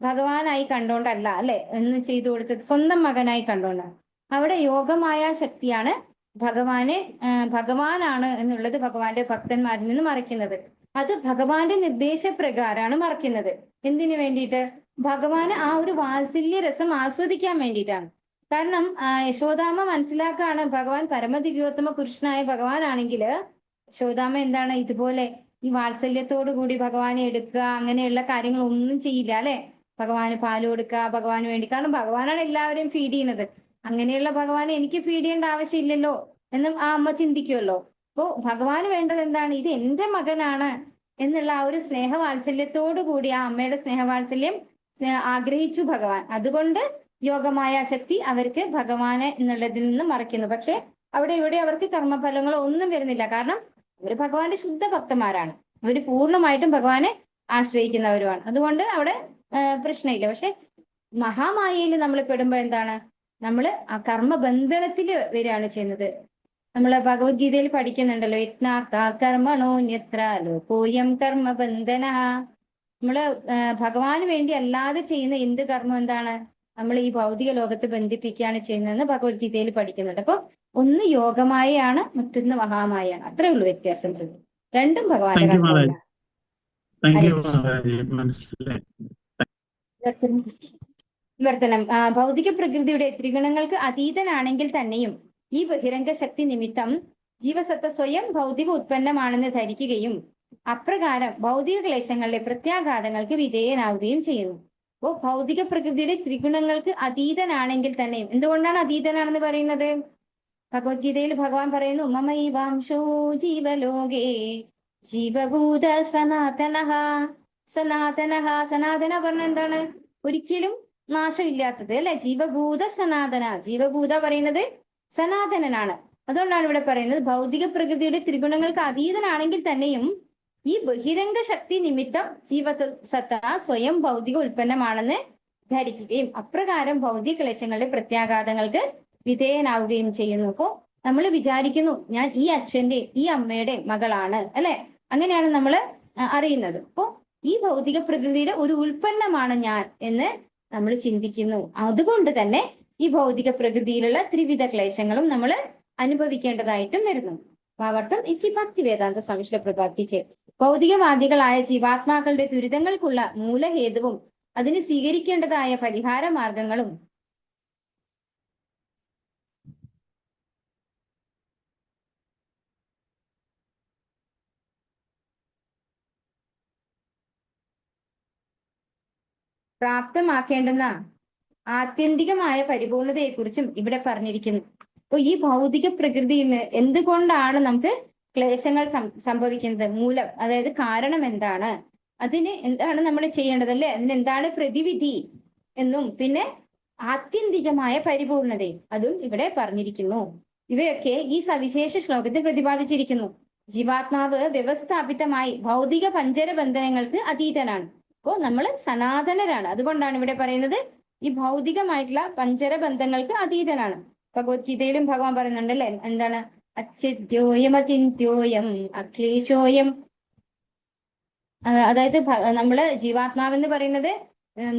ഭഗവാനായി കണ്ടോണ്ടല്ല അല്ലെ എന്ന് ചെയ്തു കൊടുത്തത്, സ്വന്തം മകനായി കണ്ടോണ്ടാണ്. അവിടെ യോഗമായ ശക്തിയാണ് ഭഗവാനാണ് എന്നുള്ളത് ഭഗവാന്റെ ഭക്തന്മാരിൽ നിന്ന് മറയ്ക്കുന്നത്. അത് ഭഗവാന്റെ നിർദ്ദേശപ്രകാരമാണ് മറയ്ക്കുന്നത്. എന്തിനു വേണ്ടിയിട്ട്? ഭഗവാന് ആ ഒരു വാത്സല്യ രസം ആസ്വദിക്കാൻ വേണ്ടിയിട്ടാണ്. കാരണം യശോദാമ്മ മനസ്സിലാക്കാണ് ഭഗവാൻ പരമദിവ്യോത്തമ പുരുഷനായ ഭഗവാനാണെങ്കിൽ യശോദാമ്മ എന്താണ് ഇതുപോലെ ഈ വാത്സല്യത്തോടു കൂടി ഭഗവാനെ എടുക്കുക അങ്ങനെയുള്ള കാര്യങ്ങൾ ഒന്നും ചെയ്യില്ല അല്ലെ. ഭഗവാന് പാല് കൊടുക്കുക ഭഗവാന് വേണ്ടി, കാരണം ഭഗവാനാണ് എല്ലാവരെയും ഫീഡ് ചെയ്യുന്നത്. അങ്ങനെയുള്ള ഭഗവാനെ എനിക്ക് ഫീഡ് ചെയ്യേണ്ട ആവശ്യമില്ലല്ലോ എന്നും ആ അമ്മ ചിന്തിക്കുമല്ലോ. അപ്പോ ഭഗവാന് വേണ്ടത് എന്താണ്? ഇത് എന്റെ മകനാണ് എന്നുള്ള ആ ഒരു സ്നേഹവാത്സല്യത്തോടു കൂടി ആ അമ്മയുടെ സ്നേഹവാത്സല്യം ആഗ്രഹിച്ചു ഭഗവാൻ. അതുകൊണ്ട് യോഗമായ ശക്തി അവർക്ക് ഭഗവാനെ എന്നുള്ളതിൽ നിന്ന് മറയ്ക്കുന്നു. പക്ഷെ ഇവിടെ അവർക്ക് കർമ്മഫലങ്ങളോ ഒന്നും വരുന്നില്ല. കാരണം അവർ ഭഗവാന്റെ ശുദ്ധ ഭക്തന്മാരാണ്, അവർ പൂർണ്ണമായിട്ടും ഭഗവാനെ ആശ്രയിക്കുന്നവരുമാണ്. അതുകൊണ്ട് അവിടെ പ്രശ്നമില്ല. പക്ഷെ മഹാമായയിൽ നമ്മൾ പെടുമ്പോൾ എന്താണ്? നമ്മൾ ആ കർമ്മബന്ധനത്തിൽ വരികയാണ് ചെയ്യുന്നത്. നമ്മള് ഭഗവത്ഗീതയിൽ പഠിക്കുന്നുണ്ടല്ലോ, യത്നാർത്ഥ കർമ്മണോന്യത്ര ലോകോയം കർമ്മബന്ധന. നമ്മള് ഭഗവാന് വേണ്ടി അല്ലാതെ ചെയ്യുന്ന എന്ത് കർമ്മം എന്താണ് നമ്മൾ ഈ ഭൗതിക ലോകത്ത് ബന്ധിപ്പിക്കുകയാണ് ചെയ്യുന്നതെന്ന് ഭഗവത്ഗീതയിൽ പഠിക്കുന്നുണ്ട്. അപ്പൊ ഒന്ന് യോഗമായാണ്, മറ്റൊന്ന് മഹാമായാണ്. അത്രേ ഉള്ളൂ വ്യത്യാസം. രണ്ടും ഭഗവാന്റെ
താങ്ക് യു മാതാജി.
കൺട്രോളിലാണ്.
താങ്ക് യു മാതാജി, മനസ്സിലായി.
വിവർത്തനം. ഭൗതിക പ്രകൃതിയുടെ ത്രിഗുണങ്ങൾക്ക് അതീതനാണെങ്കിൽ തന്നെയും ഈ ബഹിരംഗ ശക്തി നിമിത്തം ജീവസത്ത സ്വയം ഭൗതിക ഉത്പന്നമാണെന്ന് ധരിക്കുകയും അപ്രകാരം ഭൗതിക ക്ലേശങ്ങളുടെ പ്രത്യാഘാതങ്ങൾക്ക് വിധേയനാവുകയും ചെയ്യുന്നു. അപ്പോൾ ഭൗതിക പ്രകൃതിയുടെ ത്രിഗുണങ്ങൾക്ക് അതീതനാണെങ്കിൽ തന്നെയും, എന്തുകൊണ്ടാണ് അതീതനാണെന്ന് പറയുന്നത്? ഭഗവത്ഗീതയിൽ ഭഗവാൻ പറയുന്നു, മമൈവാംശോ ജീവലോകേ ജീവഭൂത സനാതനഃ. സനാതന പറഞ്ഞ എന്താണ്? ഒരിക്കലും നാശമില്ലാത്തത് അല്ലെ, ജീവഭൂത സനാതന. ജീവഭൂത പറയുന്നത് സനാതനനാണ്. അതുകൊണ്ടാണ് ഇവിടെ പറയുന്നത് ഭൗതിക പ്രകൃതിയുടെ ത്രിഗുണങ്ങൾക്ക് അതീതനാണെങ്കിൽ തന്നെയും ഈ ബഹിരംഗ ശക്തി നിമിത്തം ജീവസത്ത സ്വയം ഭൗതിക ഉൽപ്പന്നമാണെന്ന് ധരിക്കുകയും അപ്രകാരം ഭൗതിക ക്ലേശങ്ങളുടെ പ്രത്യാഘാതങ്ങൾക്ക് വിധേയനാവുകയും ചെയ്യുന്നു. അപ്പോ നമ്മൾ വിചാരിക്കുന്നു ഞാൻ ഈ അച്ഛന്റെ ഈ അമ്മയുടെ മകളാണ് അല്ലെ, അങ്ങനെയാണ് നമ്മൾ അറിയുന്നത്. അപ്പോ ഈ ഭൗതിക പ്രകൃതിയുടെ ഒരു ഉൽപ്പന്നമാണ് ഞാൻ എന്ന് നമ്മൾ ചിന്തിക്കുന്നു. അതുകൊണ്ട് തന്നെ ഈ ഭൗതിക പ്രകൃതിയിലുള്ള ത്രിവിധ ക്ലേശങ്ങളും നമ്മൾ അനുഭവിക്കേണ്ടതായിട്ടും വരുന്നു. ഭാവാർത്ഥം ഇസി ഭക്തി വേദാന്ത സ്വാമി ശ്രീല പ്രഭുപാദ് കി ജയ്. ഭൗതികവാദികളായ ജീവാത്മാക്കളുടെ ദുരിതങ്ങൾക്കുള്ള മൂലഹേതുവും അതിന് സ്വീകരിക്കേണ്ടതായ പരിഹാര മാർഗങ്ങളും പ്രാപ്തമാക്കേണ്ടുന്ന ആത്യന്തികമായ പരിപൂർണതയെക്കുറിച്ചും ഇവിടെ പറഞ്ഞിരിക്കുന്നു. അപ്പൊ ഈ ഭൗതിക പ്രകൃതിയിൽ നിന്ന് എന്തുകൊണ്ടാണ് നമുക്ക് ക്ലേശങ്ങൾ സംഭവിക്കുന്നത്? മൂലം, അതായത് കാരണം എന്താണ്, അതിന് എന്താണ് നമ്മൾ ചെയ്യേണ്ടത് അല്ലെ, അതിന് എന്താണ് പ്രതിവിധി എന്നും പിന്നെ ആത്യന്തികമായ പരിപൂർണതയും അതും ഇവിടെ പറഞ്ഞിരിക്കുന്നു. ഇവയൊക്കെ ഈ സവിശേഷ ശ്ലോകത്തിൽ പ്രതിപാദിച്ചിരിക്കുന്നു. ജീവാത്മാവ് വ്യവസ്ഥാപിതമായി ഭൗതിക പഞ്ചരബന്ധനങ്ങൾക്ക് അതീതനാണ്. അപ്പോൾ നമ്മൾ സനാതനരാണ്. അതുകൊണ്ടാണ് ഇവിടെ പറയുന്നത് ഈ ഭൗതികമായിട്ടുള്ള പഞ്ചരബന്ധങ്ങൾക്ക് അതീതനാണ്. ഭഗവത്ഗീതയിലും ഭഗവാൻ പറയുന്നുണ്ട് അല്ലെ, എന്താണ്? അച്ഛിദ്യോയം അചിന്യോയം അക്ലേശോയം. അതായത് നമ്മള് ജീവാത്മാവെന്ന് പറയുന്നത്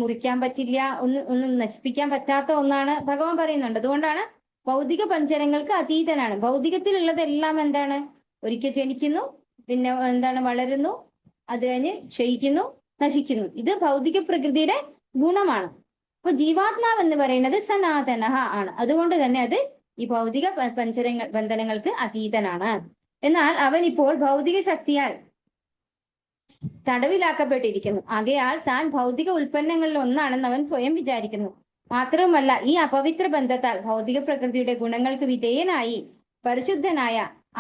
മുറിക്കാൻ പറ്റില്ല, ഒന്നും നശിപ്പിക്കാൻ പറ്റാത്ത ഒന്നാണ് ഭഗവാൻ പറയുന്നുണ്ട്. അതുകൊണ്ടാണ് ഭൗതിക പഞ്ചരങ്ങൾക്ക് അതീതനാണ്. ഭൗതികത്തിലുള്ളതെല്ലാം എന്താണ്? ഒരിക്കൽ ജനിക്കുന്നു, പിന്നെ എന്താണ് വളരുന്നു, അത് കഴിഞ്ഞ് ക്ഷയിക്കുന്നു, നശിക്കുന്നു. ഇത് ഭൗതിക പ്രകൃതിയുടെ ഗുണമാണ്. അപ്പൊ ജീവാത്മാവ് എന്ന് പറയുന്നത് സനാതന ആണ്. അതുകൊണ്ട് തന്നെ അത് ഈ ഭൗതിക ബന്ധനങ്ങൾക്ക് അതീതനാണ്. എന്നാൽ അവൻ ഇപ്പോൾ ഭൗതിക ശക്തിയാൽ തടവിലാക്കപ്പെട്ടിരിക്കുന്നു. ആകയാൽ താൻ ഭൗതിക ഉൽപ്പന്നങ്ങളിൽ ഒന്നാണെന്ന് അവൻ സ്വയം വിചാരിക്കുന്നു. മാത്രവുമല്ല ഈ അപവിത്ര ബന്ധത്താൽ ഭൗതിക പ്രകൃതിയുടെ ഗുണങ്ങൾക്ക് വിധേയനായി പരിശുദ്ധനായ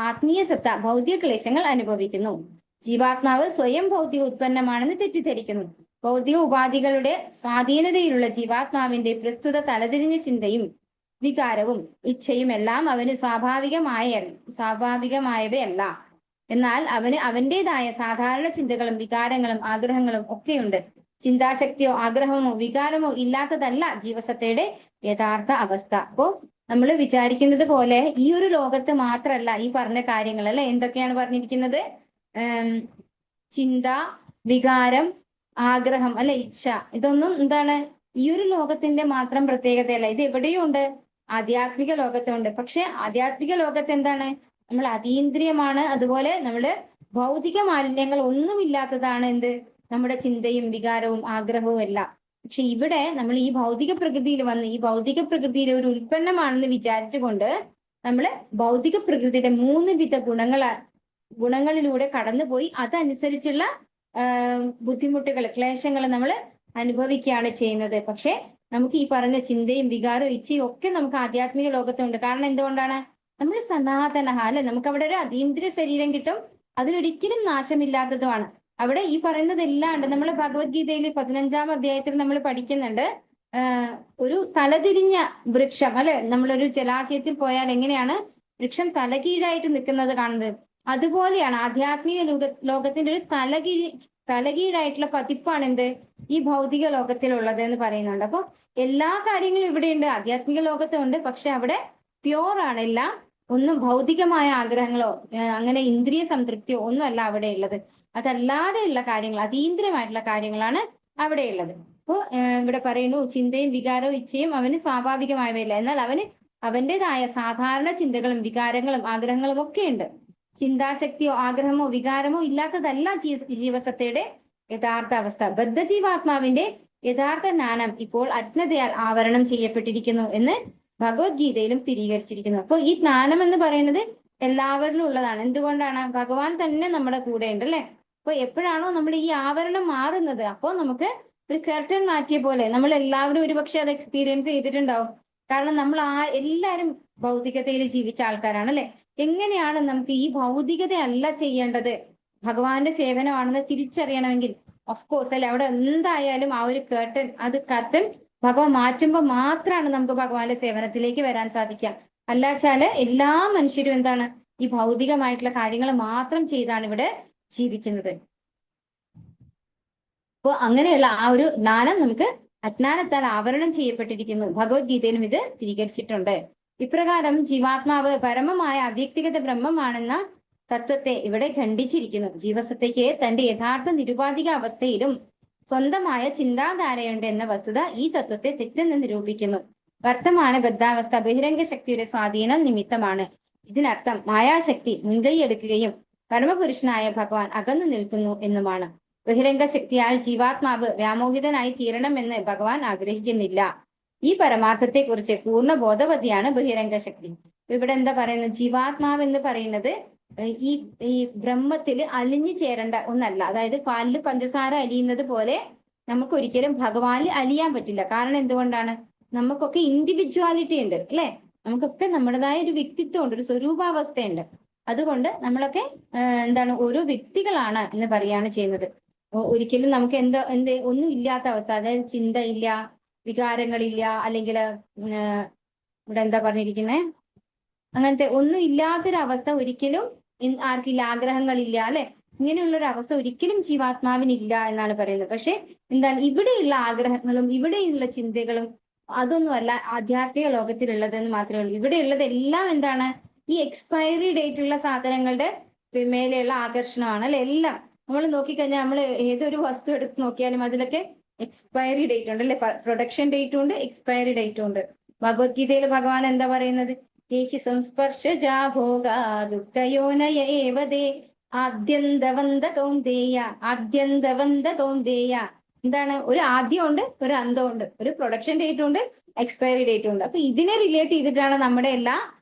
ആത്മീയ സത്ത ഭൗതിക ക്ലേശങ്ങൾ അനുഭവിക്കുന്നു. ജീവാത്മാവ് സ്വയം ഭൗതിക ഉത്പന്നമാണെന്ന് തെറ്റിദ്ധരിക്കുന്നു. ഭൗതിക ഉപാധികളുടെ സ്വാധീനതയിലുള്ള ജീവാത്മാവിന്റെ പ്രസ്തുത തലതിരിഞ്ഞ ചിന്തയും വികാരവും ഇച്ഛയും എല്ലാം അവന് സ്വാഭാവികമായവയല്ല. എന്നാൽ അവന് അവന്റേതായ സാധാരണ ചിന്തകളും വികാരങ്ങളും ആഗ്രഹങ്ങളും ഒക്കെയുണ്ട്. ചിന്താശക്തിയോ ആഗ്രഹമോ വികാരമോ ഇല്ലാത്തതല്ല ജീവസത്തയുടെ യഥാർത്ഥ അവസ്ഥ. അപ്പോ നമ്മൾ വിചാരിക്കുന്നത് പോലെ ഈ ഒരു ലോകത്ത് മാത്രമല്ല ഈ പറഞ്ഞ കാര്യങ്ങൾ അല്ലെ. എന്തൊക്കെയാണ് പറഞ്ഞിരിക്കുന്നത്? ചിന്ത, വികാരം, ആഗ്രഹം അല്ലെ, ഇച്ഛ, ഇതൊന്നും എന്താണ് ഈ ഒരു ലോകത്തിന്റെ മാത്രം പ്രത്യേകതയല്ല. ഇത് എവിടെയും ഉണ്ട്, ആധ്യാത്മിക ലോകത്തുണ്ട്. പക്ഷെ ആധ്യാത്മിക ലോകത്ത് എന്താണ്? നമ്മൾ അതീന്ദ്രിയമാണ്. അതുപോലെ നമ്മുടെ ഭൗതിക മാലിന്യങ്ങൾ ഒന്നുമില്ലാത്തതാണ് എന്ത്? നമ്മുടെ ചിന്തയും വികാരവും ആഗ്രഹവും എല്ലാം. പക്ഷെ ഇവിടെ നമ്മൾ ഈ ഭൗതിക പ്രകൃതിയിൽ വന്ന് ഈ ഭൗതിക പ്രകൃതിയിലെ ഒരു ഉൽപ്പന്നമാണെന്ന് വിചാരിച്ചുകൊണ്ട് നമ്മള് ഭൗതിക പ്രകൃതിയുടെ 3 വിധ ഗുണങ്ങളിലൂടെ കടന്നുപോയി അതനുസരിച്ചുള്ള ബുദ്ധിമുട്ടുകൾ, ക്ലേശങ്ങൾ നമ്മൾ അനുഭവിക്കുകയാണ് ചെയ്യുന്നത്. പക്ഷെ നമുക്ക് ഈ പറഞ്ഞ ചിന്തയും വികാരവും ഇച്ഛയും ഒക്കെ നമുക്ക് ആധ്യാത്മിക ലോകത്തുണ്ട്. കാരണം എന്തുകൊണ്ടാണ്? നമ്മൾ സനാതന അല്ലെ, നമുക്ക് അവിടെ ഒരു അതീന്ദ്രിയ ശരീരം കിട്ടും, അതിലൊരിക്കലും നാശമില്ലാത്തതുമാണ്. അവിടെ ഈ പറയുന്നതെല്ലാം ഉണ്ട്. നമ്മൾ ഭഗവത്ഗീതയിൽ 15-ാം അധ്യായത്തിൽ നമ്മൾ പഠിക്കുന്നുണ്ട്, ഒരു തലതിരിഞ്ഞ വൃക്ഷം അല്ലെ, നമ്മളൊരു ജലാശയത്തിൽ പോയാൽ എങ്ങനെയാണ് വൃക്ഷം തലകീഴായിട്ട് നിൽക്കുന്നത് കാണുന്നത്, അതുപോലെയാണ് ആധ്യാത്മിക ലോകത്തിന്റെ ഒരു തലകീഴായിട്ടുള്ള പതിപ്പാണ് എന്ത് ഈ ഭൗതിക ലോകത്തിലുള്ളത് എന്ന് പറയുന്നുണ്ട്. അപ്പൊ എല്ലാ കാര്യങ്ങളും ഇവിടെയുണ്ട്, ആധ്യാത്മിക ലോകത്തുണ്ട്. പക്ഷെ അവിടെ പ്യോർ ആണ് എല്ലാം. ഒന്നും ഭൗതികമായ ആഗ്രഹങ്ങളോ അങ്ങനെ ഇന്ദ്രിയ സംതൃപ്തിയോ ഒന്നും അല്ല അവിടെ ഉള്ളത്. അതല്ലാതെയുള്ള കാര്യങ്ങൾ, അതീന്ദ്രിയമായിട്ടുള്ള കാര്യങ്ങളാണ് അവിടെയുള്ളത്. അപ്പോ ഇവിടെ പറയുന്നു, ചിന്തയും വികാരവും ഇച്ഛയും അവന് സ്വാഭാവികമായവയില്ല, എന്നാൽ അവന് അവൻ്റെതായ സാധാരണ ചിന്തകളും വികാരങ്ങളും ആഗ്രഹങ്ങളും ഒക്കെ ഉണ്ട്. ചിന്താശക്തിയോ ആഗ്രഹമോ വികാരമോ ഇല്ലാത്തതല്ല ജീവസത്തയുടെ യഥാർത്ഥ അവസ്ഥ. ബദ്ധജീവാത്മാവിന്റെ യഥാർത്ഥ ജ്ഞാനം ഇപ്പോൾ അജ്ഞതയാൽ ആവരണം ചെയ്യപ്പെട്ടിരിക്കുന്നു എന്ന് ഭഗവത്ഗീതയിലും സ്ഥിരീകരിച്ചിരിക്കുന്നു. അപ്പോൾ ഈ ജ്ഞാനം എന്ന് പറയുന്നത് എല്ലാവരിലും ഉള്ളതാണ്. എന്തുകൊണ്ടാണ്? ഭഗവാൻ തന്നെ നമ്മുടെ കൂടെ ഉണ്ട് അല്ലെ. അപ്പൊ എപ്പോഴാണോ നമ്മുടെ ഈ ആവരണം മാറുന്നത്, അപ്പോൾ നമുക്ക് ഒരു കർട്ടൻ മാറ്റിയ പോലെ നമ്മൾ എല്ലാവരും ഒരുപക്ഷെ അത് എക്സ്പീരിയൻസ് ചെയ്തിട്ടുണ്ടാവും. കാരണം നമ്മൾ എല്ലാവരും ഭൗതികതയിൽ ജീവിച്ച ആൾക്കാരാണ് അല്ലെ. എങ്ങനെയാണ് നമുക്ക് ഈ ഭൗതികത അല്ല ചെയ്യേണ്ടത്, ഭഗവാന്റെ സേവനമാണെന്ന് തിരിച്ചറിയണമെങ്കിൽ ഓഫ് കോഴ്സ് അല്ലെ, അവിടെ എന്തായാലും ആ ഒരു കർട്ടൻ ഭഗവാൻ മാറ്റുമ്പോൾ മാത്രമാണ് നമുക്ക് ഭഗവാന്റെ സേവനത്തിലേക്ക് വരാൻ സാധിക്കുക. അല്ലാച്ചാല് എല്ലാ മനുഷ്യരും എന്താണ് ഈ ഭൗതികമായിട്ടുള്ള കാര്യങ്ങൾ മാത്രം ചെയ്താണ് ഇവിടെ ജീവിക്കുന്നത്. അപ്പോൾ അങ്ങനെയുള്ള ആ ഒരു ജ്ഞാനം നമുക്ക് അജ്ഞാനത്താൽ ആവരണം ചെയ്യപ്പെട്ടിരിക്കുന്നു. ഭഗവത്ഗീതയിലും ഇത് സ്ഥിരീകരിച്ചിട്ടുണ്ട്. ഇപ്രകാരം ജീവാത്മാവ് പരമമായ അവ്യക്തിഗത ബ്രഹ്മമാണെന്ന തത്വത്തെ ഇവിടെ ഖണ്ഡിച്ചിരിക്കുന്നു. ജീവസത്തയ്ക്ക് തന്റെ യഥാർത്ഥ നിരുപാധിക അവസ്ഥയിലും സ്വന്തമായ ചിന്താധാരയുണ്ട് എന്ന വസ്തുത ഈ തത്വത്തെ തെറ്റെന്ന് നിരൂപിക്കുന്നു. വർത്തമാന ബദ്ധാവസ്ഥ ബഹിരംഗ ശക്തിയുടെ സ്വാധീനം നിമിത്തമാണ്. ഇതിനർത്ഥം മായാശക്തി മുൻകൈയെടുക്കുകയും പരമപുരുഷനായ ഭഗവാൻ അകന്നു നിൽക്കുന്നു എന്നുമാണ്. ബഹിരംഗ ശക്തിയാൽ ജീവാത്മാവ് വ്യാമോഹിതനായി തീരണമെന്ന് ഭഗവാൻ ആഗ്രഹിക്കുന്നില്ല. ഈ പരമാർത്ഥത്തെ കുറിച്ച് പൂർണ്ണ ബോധവതിയാണ് ബഹിരംഗ ശക്തി. ഇവിടെ എന്താ പറയുന്നത്? ജീവാത്മാവ് എന്ന് പറയുന്നത് ഈ ബ്രഹ്മത്തിൽ അലിഞ്ഞു ചേരേണ്ട ഒന്നല്ല. അതായത് പാലിൽ പഞ്ചസാര അലിയുന്നത് പോലെ നമുക്ക് ഒരിക്കലും ഭഗവാനിൽ അലിയാൻ പറ്റില്ല. കാരണം എന്തുകൊണ്ടാണ്? നമുക്കൊക്കെ ഇൻഡിവിജ്വാലിറ്റി ഉണ്ട് അല്ലെ. നമുക്കൊക്കെ നമ്മുടേതായ ഒരു വ്യക്തിത്വം ഉണ്ട്, ഒരു സ്വരൂപാവസ്ഥയുണ്ട്. അതുകൊണ്ട് നമ്മളൊക്കെ എന്താണ് ഓരോ വ്യക്തികളാണ് എന്ന് പറയാണ് ചെയ്യുന്നത്. ഒരിക്കലും നമുക്ക് ഒന്നും ഇല്ലാത്ത അവസ്ഥ, അതായത് ചിന്തയില്ല, വികാരങ്ങളില്ല, അല്ലെങ്കിൽ ഇവിടെ എന്താ പറഞ്ഞിരിക്കുന്നത്, അങ്ങനത്തെ ഒന്നും ഇല്ലാത്തൊരവസ്ഥ ഒരിക്കലും ആർക്കില്ല. ആഗ്രഹങ്ങളില്ല അല്ലെ. ഇങ്ങനെയുള്ളൊരു അവസ്ഥ ഒരിക്കലും ജീവാത്മാവിനില്ല എന്നാണ് പറയുന്നത്. പക്ഷെ എന്താണ് ഇവിടെയുള്ള ആഗ്രഹങ്ങളും ഇവിടെയുള്ള ചിന്തകളും അതൊന്നുമല്ല ആധ്യാത്മിക ലോകത്തിലുള്ളതെന്ന് മാത്രമേ ഉള്ളൂ. ഇവിടെയുള്ളത് എല്ലാം എന്താണ് ഈ എക്സ്പയറി ഡേറ്റ് ഉള്ള സാധനങ്ങളുടെ മേലെയുള്ള ആകർഷണമാണ് അല്ലെ. എല്ലാം നമ്മൾ നോക്കിക്കഴിഞ്ഞാൽ നമ്മൾ ഏതൊരു വസ്തു എടുത്ത് നോക്കിയാലും അതിലൊക്കെ എക്സ്പയറി ഡേറ്റ് ഉണ്ട് അല്ലെ. പ്രൊഡക്ഷൻ ഡേറ്റും ഉണ്ട്, എക്സ്പയറി ഡേറ്റും ഉണ്ട്. ഭഗവത്ഗീതയിൽ ഭഗവാൻ എന്താ പറയുന്നത്? ഏഹി സംസ്പർശജാ ഭോഗാ ദുഃഖയോനയ ഏവദേ ആദ്യന്തവന്ത കൗന്ദേയ. എന്താണ്? ഒരു ആദ്യമുണ്ട്, ഒരു അന്തമുണ്ട്, ഒരു പ്രൊഡക്ഷൻ ഡേറ്റും ഉണ്ട്, എക്സ്പയറി ഡേറ്റും ഉണ്ട്. അപ്പൊ ഇതിനെ റിലേറ്റ് ചെയ്തിട്ടാണ് നമ്മുടെ എല്ലാ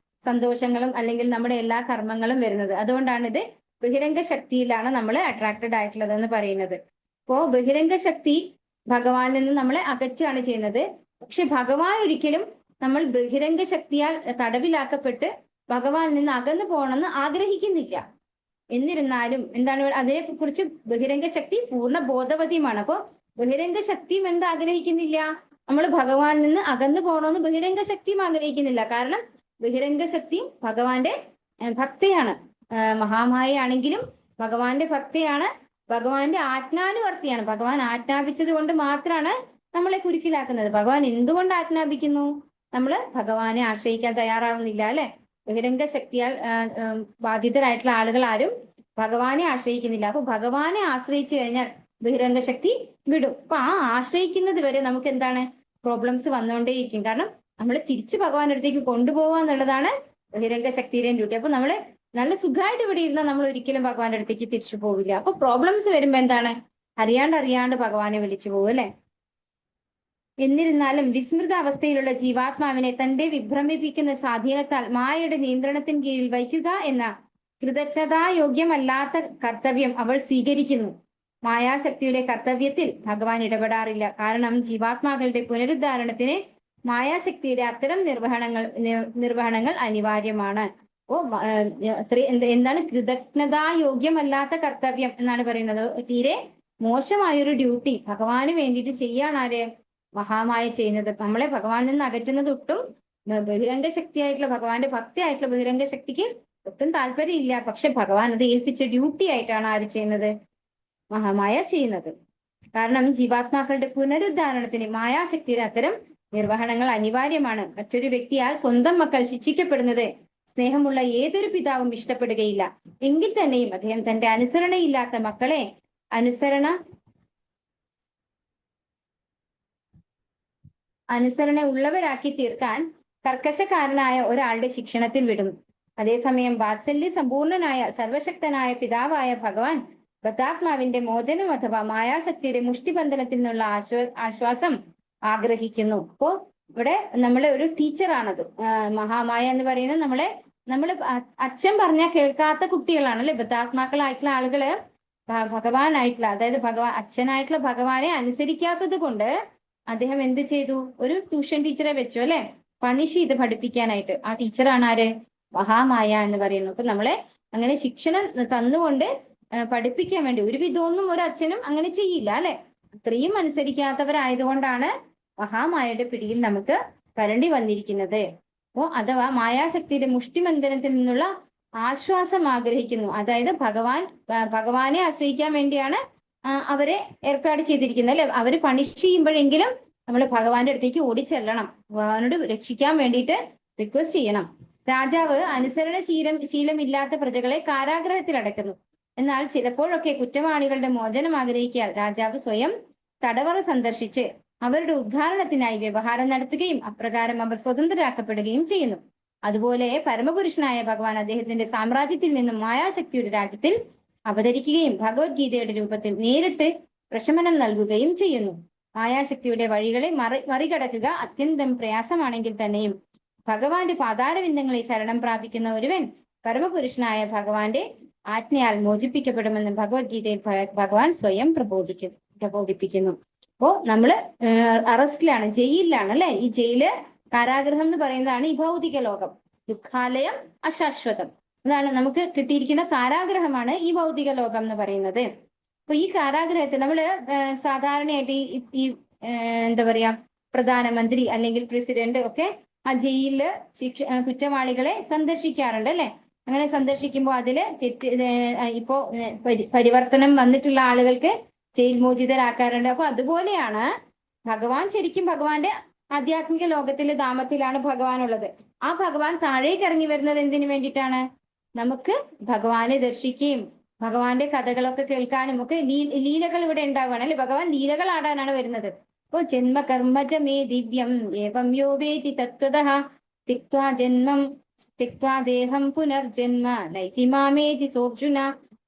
സന്തോഷങ്ങളും അല്ലെങ്കിൽ നമ്മുടെ എല്ലാ കർമ്മങ്ങളും വരുന്നത്. അതുകൊണ്ടാണ് ഇത് ബഹിരംഗ ശക്തിയിലാണ് നമ്മൾ അട്രാക്റ്റഡ് ആയിട്ടുള്ളത് എന്ന് പറയുന്നത്. അപ്പോ ബഹിരംഗ ശക്തി ഭഗവാനിൽ നിന്ന് നമ്മളെ അകറ്റാണ് ചെയ്യുന്നത്. പക്ഷെ ഭഗവാൻ ഒരിക്കലും നമ്മൾ ബഹിരംഗ ശക്തിയാൽ തടവിലാക്കപ്പെട്ട് ഭഗവാനിൽ നിന്ന് അകന്നു പോകണമെന്ന് ആഗ്രഹിക്കുന്നില്ല. എന്നിരുന്നാലും എന്താണ് അതിനെ കുറിച്ച് ബഹിരംഗ ശക്തി പൂർണ്ണ ബോധവതിയുമാണ്. അപ്പോ ബഹിരംഗ ശക്തിയും എന്താ ആഗ്രഹിക്കുന്നില്ല? നമ്മൾ ഭഗവാനിൽ നിന്ന് അകന്നു പോകണമെന്ന് ബഹിരംഗ ശക്തിയും ആഗ്രഹിക്കുന്നില്ല. കാരണം ബഹിരംഗ ശക്തി ഭഗവാന്റെ ഭക്തയാണ്. മഹാമായ ആണെങ്കിലും ഭഗവാന്റെ ഭക്തയാണ്, ഭഗവാന്റെ ആജ്ഞാനുവർത്തിയാണ്. ഭഗവാൻ ആജ്ഞാപിച്ചത് കൊണ്ട് മാത്രമാണ് നമ്മളെ കുരുക്കിലാക്കുന്നത്. ഭഗവാൻ എന്തുകൊണ്ട് ആജ്ഞാപിക്കുന്നു? നമ്മൾ ഭഗവാനെ ആശ്രയിക്കാൻ തയ്യാറാവുന്നില്ല അല്ലെ. ബഹിരംഗ ശക്തിയാൽ ബാധിതരായിട്ടുള്ള ആളുകൾ ആരും ഭഗവാനെ ആശ്രയിക്കുന്നില്ല. അപ്പൊ ഭഗവാനെ ആശ്രയിച്ചു കഴിഞ്ഞാൽ ബഹിരംഗ ശക്തി വിടും. അപ്പൊ ആ ആശ്രയിക്കുന്നത് വരെ നമുക്ക് എന്താണ് പ്രോബ്ലംസ് വന്നുകൊണ്ടേയിരിക്കും. കാരണം നമ്മളെ തിരിച്ച് ഭഗവാന്റെ അടുത്തേക്ക് കൊണ്ടുപോകുക എന്നുള്ളതാണ് ബഹിരംഗ ശക്തിയുടെയും ഡ്യൂട്ടി. അപ്പൊ നമ്മള് നല്ല സുഖമായിട്ട് ഇവിടെ ഇരുന്നാൽ നമ്മൾ ഒരിക്കലും ഭഗവാന്റെ അടുത്തേക്ക് തിരിച്ചു പോവില്ല. അപ്പൊ പ്രോബ്ലംസ് വരുമ്പോ എന്താണ് അറിയാണ്ട് ഭഗവാനെ വിളിച്ചു പോകും അല്ലെ. എന്നിരുന്നാലും വിസ്മൃത അവസ്ഥയിലുള്ള ജീവാത്മാവിനെ തന്റെ വിഭ്രമിപ്പിക്കുന്ന സ്വാധീനത്താൽ മായയുടെ നിയന്ത്രണത്തിന് കീഴിൽ വയ്ക്കുക എന്ന കൃതജ്ഞതായോഗ്യമല്ലാത്ത കർത്തവ്യം അവൾ സ്വീകരിക്കുന്നു. മായാശക്തിയുടെ കർത്തവ്യത്തിൽ ഭഗവാൻ ഇടപെടാറില്ല. കാരണം ജീവാത്മാക്കളുടെ പുനരുദ്ധാരണത്തിന് മായാശക്തിയുടെ അത്തരം നിർവഹണങ്ങൾ അനിവാര്യമാണ്. എന്താണ് കൃതജ്ഞതായോഗ്യമല്ലാത്ത കർത്തവ്യം എന്നാണ് പറയുന്നത്. തീരെ മോശമായൊരു ഡ്യൂട്ടി ഭഗവാന് വേണ്ടിയിട്ട് ചെയ്യാണ് ആര്? മഹാമായ ചെയ്യുന്നത്. നമ്മളെ ഭഗവാനിൽ നിന്ന് അകറ്റുന്നത് ഒട്ടും ബഹിരംഗ ശക്തിയായിട്ടുള്ള ഭഗവാന്റെ ഭക്തിയായിട്ടുള്ള ബഹിരംഗ ശക്തിക്ക് ഒട്ടും താല്പര്യമില്ല. പക്ഷെ ഭഗവാൻ അത് ഏൽപ്പിച്ച ഡ്യൂട്ടി ആയിട്ടാണ് ആര് ചെയ്യുന്നത്? മഹാമായ ചെയ്യുന്നത്. കാരണം ജീവാത്മാക്കളുടെ പുനരുദ്ധാരണത്തിന് മായാശക്തിയുടെ അത്തരം നിർവഹണങ്ങൾ അനിവാര്യമാണ്. മറ്റൊരു വ്യക്തിയാൽ സ്വന്തം മക്കൾ ശിക്ഷിക്കപ്പെടുന്നത് സ്നേഹമുള്ള ഏതൊരു പിതാവും ഇഷ്ടപ്പെടുകയില്ല. എങ്കിൽ തന്നെയും അദ്ദേഹം തന്റെ അനുസരണയില്ലാത്ത മക്കളെ അനുസരണ ഉള്ളവരാക്കി തീർക്കാൻ കർക്കശക്കാരനായ ഒരാളുടെ ശിക്ഷണത്തിൽ വിടുന്നു. അതേസമയം വാത്സല്യ സമ്പൂർണനായ സർവശക്തനായ പിതാവായ ഭഗവാൻ ബദ്ധാത്മാവിന്റെ മോചനം അഥവാ മായാശക്തിയുടെ മുഷ്ടിബന്ധനത്തിൽ നിന്നുള്ള ആശ്വാസം ആഗ്രഹിക്കുന്നു. അപ്പോ ഇവിടെ നമ്മളെ ഒരു ടീച്ചറാണത്. മഹാമായ എന്ന് പറയുന്നത് നമ്മള് അച്ഛൻ പറഞ്ഞാൽ കേൾക്കാത്ത കുട്ടികളാണ് അല്ലെ. ബദ്ധാത്മാക്കളായിട്ടുള്ള ആളുകള് ഭഗവാനായിട്ടുള്ള, അതായത് അച്ഛനായിട്ടുള്ള ഭഗവാനെ അനുസരിക്കാത്തത് കൊണ്ട് അദ്ദേഹം എന്ത് ചെയ്തു? ഒരു ട്യൂഷൻ ടീച്ചറെ വെച്ചു അല്ലെ, പണിഷ് ചെയ്ത് പഠിപ്പിക്കാനായിട്ട്. ആ ടീച്ചറാണ് ആര്? മഹാമായ എന്ന് പറയുന്നു. അപ്പൊ നമ്മളെ അങ്ങനെ ശിക്ഷണം തന്നുകൊണ്ട് പഠിപ്പിക്കാൻ വേണ്ടി ഒരു വിധമൊന്നും ഒരു അച്ഛനും അങ്ങനെ ചെയ്യില്ല അല്ലെ. അത്രയും അനുസരിക്കാത്തവരായതുകൊണ്ടാണ് മഹാമായയുടെ പിടിയിൽ നമുക്ക് വരേണ്ടി വന്നിരിക്കുന്നത്. അപ്പോ അഥവാ മായാശക്തിയുടെ മുഷ്ടിബന്ധനത്തിൽ നിന്നുള്ള ആശ്വാസം ആഗ്രഹിക്കുന്നു. അതായത് ഭഗവാനെ ആശ്രയിക്കാൻ വേണ്ടിയാണ് അവരെ ഏർപ്പാട് ചെയ്തിരിക്കുന്നത് അല്ലെ. അവര് പണിഷ് ചെയ്യുമ്പോഴെങ്കിലും നമ്മൾ ഭഗവാന്റെ അടുത്തേക്ക് ഓടിച്ചെല്ലണം, ഭഗവാനോട് രക്ഷിക്കാൻ വേണ്ടിയിട്ട് റിക്വസ്റ്റ് ചെയ്യണം. രാജാവ് അനുസരണ ശീലമില്ലാത്ത പ്രജകളെ കാരാഗ്രഹത്തിൽ അടയ്ക്കുന്നു. എന്നാൽ ചിലപ്പോഴൊക്കെ കുറ്റവാളികളുടെ മോചനം ആഗ്രഹിക്കാൻ രാജാവ് സ്വയം തടവറ സന്ദർശിച്ച് അവരുടെ ഉദ്ധാരണത്തിനായി വ്യവഹാരം നടത്തുകയും അപ്രകാരം അവർ സ്വതന്ത്രരാക്കപ്പെടുകയും ചെയ്യുന്നു. അതുപോലെ പരമപുരുഷനായ ഭഗവാൻ അദ്ദേഹത്തിന്റെ സാമ്രാജ്യത്തിൽ നിന്നും മായാശക്തിയുടെ രാജ്യത്തിൽ അവതരിക്കുകയും ഭഗവത്ഗീതയുടെ രൂപത്തിൽ നേരിട്ട് പ്രശമനം നൽകുകയും ചെയ്യുന്നു. മായാശക്തിയുടെ വഴികളെ മറികടക്കുക അത്യന്തം പ്രയാസമാണെങ്കിൽ തന്നെയും ഭഗവാന്റെ പാതാരവിന്ദങ്ങളെ ശരണം പ്രാപിക്കുന്ന ഒരുവൻ പരമപുരുഷനായ ഭഗവാന്റെ ആജ്ഞയാൽ മോചിപ്പിക്കപ്പെടുമെന്ന് ഭഗവത്ഗീതയിൽ ഭഗവാൻ സ്വയം പ്രബോധിപ്പിക്കുന്നു. അപ്പോ നമ്മള് അറസ്റ്റിലാണ്, ജയിലിലാണ് അല്ലെ. ഈ ജയില്, കാരാഗ്രഹം എന്ന് പറയുന്നതാണ് ഈ ഭൗതിക ലോകം. ദുഃഖാലയം അശാശ്വതം, അതാണ് നമുക്ക് കിട്ടിയിരിക്കുന്ന കാരാഗ്രഹമാണ് ഈ ഭൗതിക ലോകം എന്ന് പറയുന്നത്. അപ്പൊ ഈ കാരാഗ്രഹത്തിൽ നമ്മള് സാധാരണയായിട്ട് ഈ എന്താ പറയാ, പ്രധാനമന്ത്രി അല്ലെങ്കിൽ പ്രസിഡന്റ് ഒക്കെ ആ ജയിലില് കുറ്റവാളികളെ സന്ദർശിക്കാറുണ്ട് അല്ലെ. അങ്ങനെ സന്ദർശിക്കുമ്പോൾ അതില് ഇപ്പോ പരിവർത്തനം വന്നിട്ടുള്ള ആളുകൾക്ക് ജയിൽ മോചിതരാക്കാറുണ്ട്. അപ്പൊ അതുപോലെയാണ് ഭഗവാൻ. ശരിക്കും ഭഗവാന്റെ ആധ്യാത്മിക ലോകത്തിലെ ധാമത്തിലാണ് ഭഗവാൻ ഉള്ളത്. ആ ഭഗവാൻ താഴേക്ക് ഇറങ്ങി വരുന്നത് എന്തിനു വേണ്ടിയിട്ടാണ്? നമുക്ക് ഭഗവാനെ ദർശിക്കുകയും ഭഗവാന്റെ കഥകളൊക്കെ കേൾക്കാനും ഒക്കെ ലീലകൾ ഇവിടെ ഉണ്ടാവുകയാണ് അല്ലെ. ഭഗവാൻ ലീലകൾ ആടാനാണ് വരുന്നത്. അപ്പോ ജന്മ കർമ്മജമേ ദിവ്യം ഏവം യോ വേതി തത്വതഃ തിക്വാ ജന്മം തിക്വാ ദേഹം പുനർജന്മ നൈതി മാമേതി സോർജുന.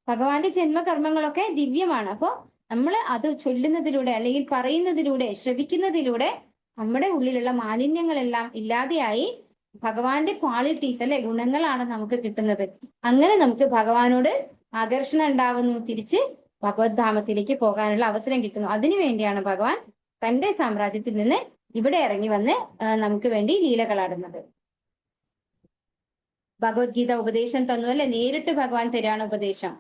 ഭഗവാന്റെ ജന്മകർമ്മങ്ങളൊക്കെ ദിവ്യമാണ്. അപ്പോ നമ്മൾ അത് ചൊല്ലുന്നതിലൂടെ അല്ലെങ്കിൽ പറയുന്നതിലൂടെ ശ്രവിക്കുന്നതിലൂടെ നമ്മുടെ ഉള്ളിലുള്ള മാലിന്യങ്ങളെല്ലാം ഇല്ലാതെയായി ഭഗവാന്റെ ക്വാളിറ്റീസ് അല്ലെ, ഗുണങ്ങളാണ് നമുക്ക് കിട്ടുന്നത്. അങ്ങനെ നമുക്ക് ഭഗവാനോട് ആകർഷണം ഉണ്ടാവുന്നു, തിരിച്ച് ഭഗവത് ധാമത്തിലേക്ക് പോകാനുള്ള അവസരം കിട്ടുന്നു. അതിനു വേണ്ടിയാണ് ഭഗവാൻ തന്റെ സാമ്രാജ്യത്തിൽ നിന്ന് ഇവിടെ ഇറങ്ങി വന്ന് നമുക്ക് വേണ്ടി ലീലകളാടുന്നത്. ഭഗവത്ഗീത ഉപദേശം തന്നു അല്ലെ, നേരിട്ട് ഭഗവാൻ തരാണ് ഉപദേശം.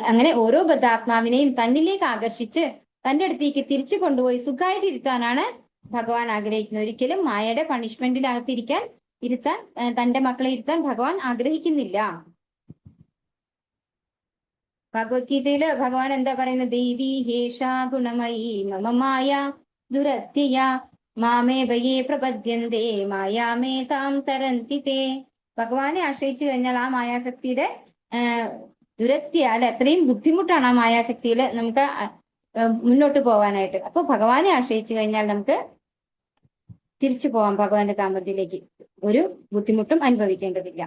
അങ്ങനെ ഓരോ ബദ്ധാത്മാവിനെയും തന്നിലേക്ക് ആകർഷിച്ച് തന്റെ അടുത്തേക്ക് തിരിച്ചു കൊണ്ടുപോയി സുഖമായിട്ടിരുത്താനാണ് ഭഗവാൻ ആഗ്രഹിക്കുന്നത്. ഒരിക്കലും മായയുടെ പണിഷ്മെന്റിനകത്തിരിക്കാൻ തന്റെ മക്കളെ ഇരുത്താൻ ഭഗവാൻ ആഗ്രഹിക്കുന്നില്ല. ഭഗവത്ഗീതയില് ഭഗവാൻ എന്താ പറയുന്നത്? ദേവി ഹേഷാ ഗുണമയി മമ മായ ദുരത്യയ മാമേവയേ പ്രപദ്യന്തേ മായാമേ താം തരന്തി തേ. ഭഗവാനെ ആശ്രയിച്ചു കഴിഞ്ഞാൽ ആ മായാശക്തിയുടെ ദുരത്യ അല്ലെ, അത്രയും ബുദ്ധിമുട്ടാണ് ആ മായാശക്തിയില് നമുക്ക് മുന്നോട്ട് പോകാനായിട്ട്. അപ്പൊ ഭഗവാനെ ആശ്രയിച്ചു കഴിഞ്ഞാൽ നമുക്ക് തിരിച്ചു പോവാം ഭഗവാന്റെ താമരത്തിലേക്ക്, ഒരു ബുദ്ധിമുട്ടും അനുഭവിക്കേണ്ടതില്ല.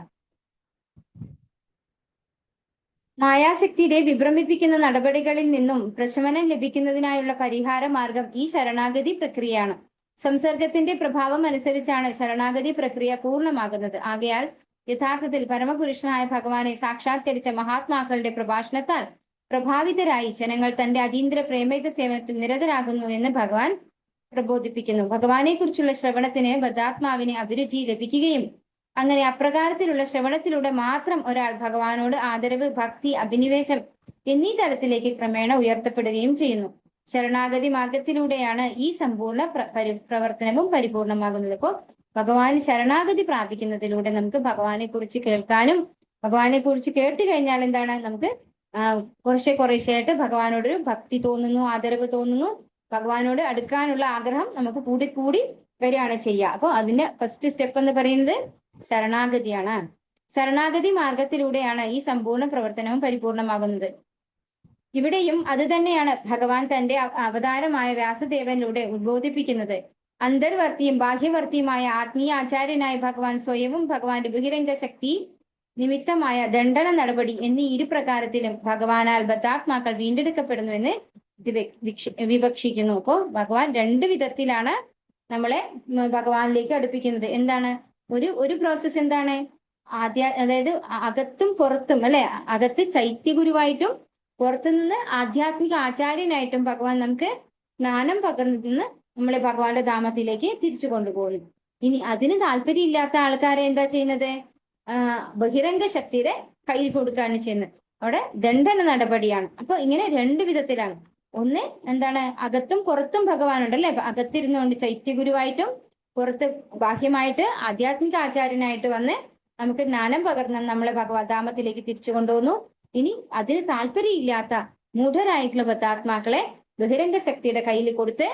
മായാശക്തിയുടെ വിഭ്രമിപ്പിക്കുന്ന നടപടികളിൽ നിന്നും പ്രശമനം ലഭിക്കുന്നതിനായുള്ള പരിഹാര മാർഗം ഈ ശരണാഗതി പ്രക്രിയയാണ്. സംസർഗത്തിന്റെ പ്രഭാവം അനുസരിച്ചാണ് ശരണാഗതി പ്രക്രിയ പൂർണ്ണമാകുന്നത്. ആകയാൽ യഥാർത്ഥത്തിൽ പരമപുരുഷനായ ഭഗവാനെ സാക്ഷാത്കരിച്ച മഹാത്മാക്കളുടെ പ്രഭാഷണത്താൽ പ്രഭാവിതരായി ജനങ്ങൾ തന്റെ അതീന്ദ്ര പ്രേമയുത സേവനത്തിൽ നിരതരാകുന്നു എന്ന് ഭഗവാൻ പ്രബോധിപ്പിക്കുന്നു. ഭഗവാനെ കുറിച്ചുള്ള ശ്രവണത്തിന് ബദ്ധാത്മാവിന് അഭിരുചി ലഭിക്കുകയും അങ്ങനെ അപ്രകാരത്തിലുള്ള ശ്രവണത്തിലൂടെ മാത്രം ഒരാൾ ഭഗവാനോട് ആദരവ്, ഭക്തി, അഭിനിവേശം എന്നീ തലത്തിലേക്ക് ക്രമേണ ഉയർത്തപ്പെടുകയും ചെയ്യുന്നു. ശരണാഗതി മാർഗത്തിലൂടെയാണ് ഈ സമ്പൂർണ്ണ പ്രവർത്തനവും പരിപൂർണമാകുന്നത്. അപ്പോൾ ഭഗവാൻ ശരണാഗതി പ്രാപിക്കുന്നതിലൂടെ നമുക്ക് ഭഗവാനെ കുറിച്ച് കേൾക്കാനും, ഭഗവാനെ കുറിച്ച് കേട്ട് കഴിഞ്ഞാൽ എന്താണ്, നമുക്ക് കുറേശ്ശെയായിട്ട് ഭഗവാനോടൊരു ഭക്തി തോന്നുന്നു, ആദരവ് തോന്നുന്നു, ഭഗവാനോട് അടുക്കാനുള്ള ആഗ്രഹം നമുക്ക് കൂടി വരികയാണ് ചെയ്യുക. അപ്പോൾ അതിന്റെ ഫസ്റ്റ് സ്റ്റെപ്പ് എന്ന് പറയുന്നത് ശരണാഗതിയാണ്. ശരണാഗതി മാർഗത്തിലൂടെയാണ് ഈ സമ്പൂർണ്ണ പ്രവർത്തനവും പരിപൂർണമാകുന്നത്. ഇവിടെയും അത് തന്നെയാണ് ഭഗവാൻ തന്റെ അവതാരമായ വ്യാസദേവനിലൂടെ ഉദ്ബോധിപ്പിക്കുന്നത്. അന്തർവർത്തിയും ബാഹ്യവർത്തിയുമായ ആത്മീയ ആചാര്യനായ ഭഗവാൻ സ്വയവും ഭഗവാന്റെ ബഹിരംഗ ശക്തി നിമിത്തമായ ദണ്ഡന നടപടി എന്നീ ഇരു പ്രകാരത്തിലും ഭഗവാനാൽ ബദ്ധാത്മാക്കൾ വീണ്ടെടുക്കപ്പെടുന്നു എന്ന് വിവക്ഷിക്കുന്നു. അപ്പോൾ ഭഗവാൻ രണ്ട് വിധത്തിലാണ് നമ്മളെ ഭഗവാനിലേക്ക് അടുപ്പിക്കുന്നത്. എന്താണ് ഒരു പ്രോസസ്സ്? എന്താണ് അതായത് അകത്തും പുറത്തും അല്ലെ, അകത്ത് ചൈത്യഗുരുവായിട്ടും പുറത്തുനിന്ന് ആധ്യാത്മിക ആചാര്യനായിട്ടും ഭഗവാൻ നമുക്ക് ജ്ഞാനം പകർന്നു നമ്മളെ ഭഗവാന്റെ ധാമത്തിലേക്ക് തിരിച്ചു കൊണ്ടുപോകുന്നു. ഇനി അതിന് താല്പര്യമില്ലാത്ത ആൾക്കാരെ എന്താ ചെയ്യുന്നത്? ബഹിരംഗ ശക്തിയുടെ കയ്യിൽ കൊടുക്കുകയാണ് ചെയ്യുന്നത്. അവിടെ ദണ്ഡന നടപടിയാണ്. അപ്പൊ ഇങ്ങനെ രണ്ട് വിധത്തിലാണ്. ഒന്ന് എന്താണ്, അകത്തും പുറത്തും ഭഗവാനുണ്ട് അല്ലെ, അകത്തിരുന്നുകൊണ്ട് ചൈത്യഗുരുവായിട്ടും പുറത്ത് ബാഹ്യമായിട്ട് ആധ്യാത്മിക ആചാര്യനായിട്ട് വന്ന് നമുക്ക് ജ്ഞാനം പകർന്ന് നമ്മളെ ഭഗവത് ധാമത്തിലേക്ക് തിരിച്ചു കൊണ്ടുപോകുന്നു. ഇനി അതിന് താല്പര്യമില്ലാത്ത മൂഢരായിട്ടുള്ള ബദ്ധാത്മാക്കളെ ബഹിരംഗ ശക്തിയുടെ കയ്യിൽ കൊടുത്ത്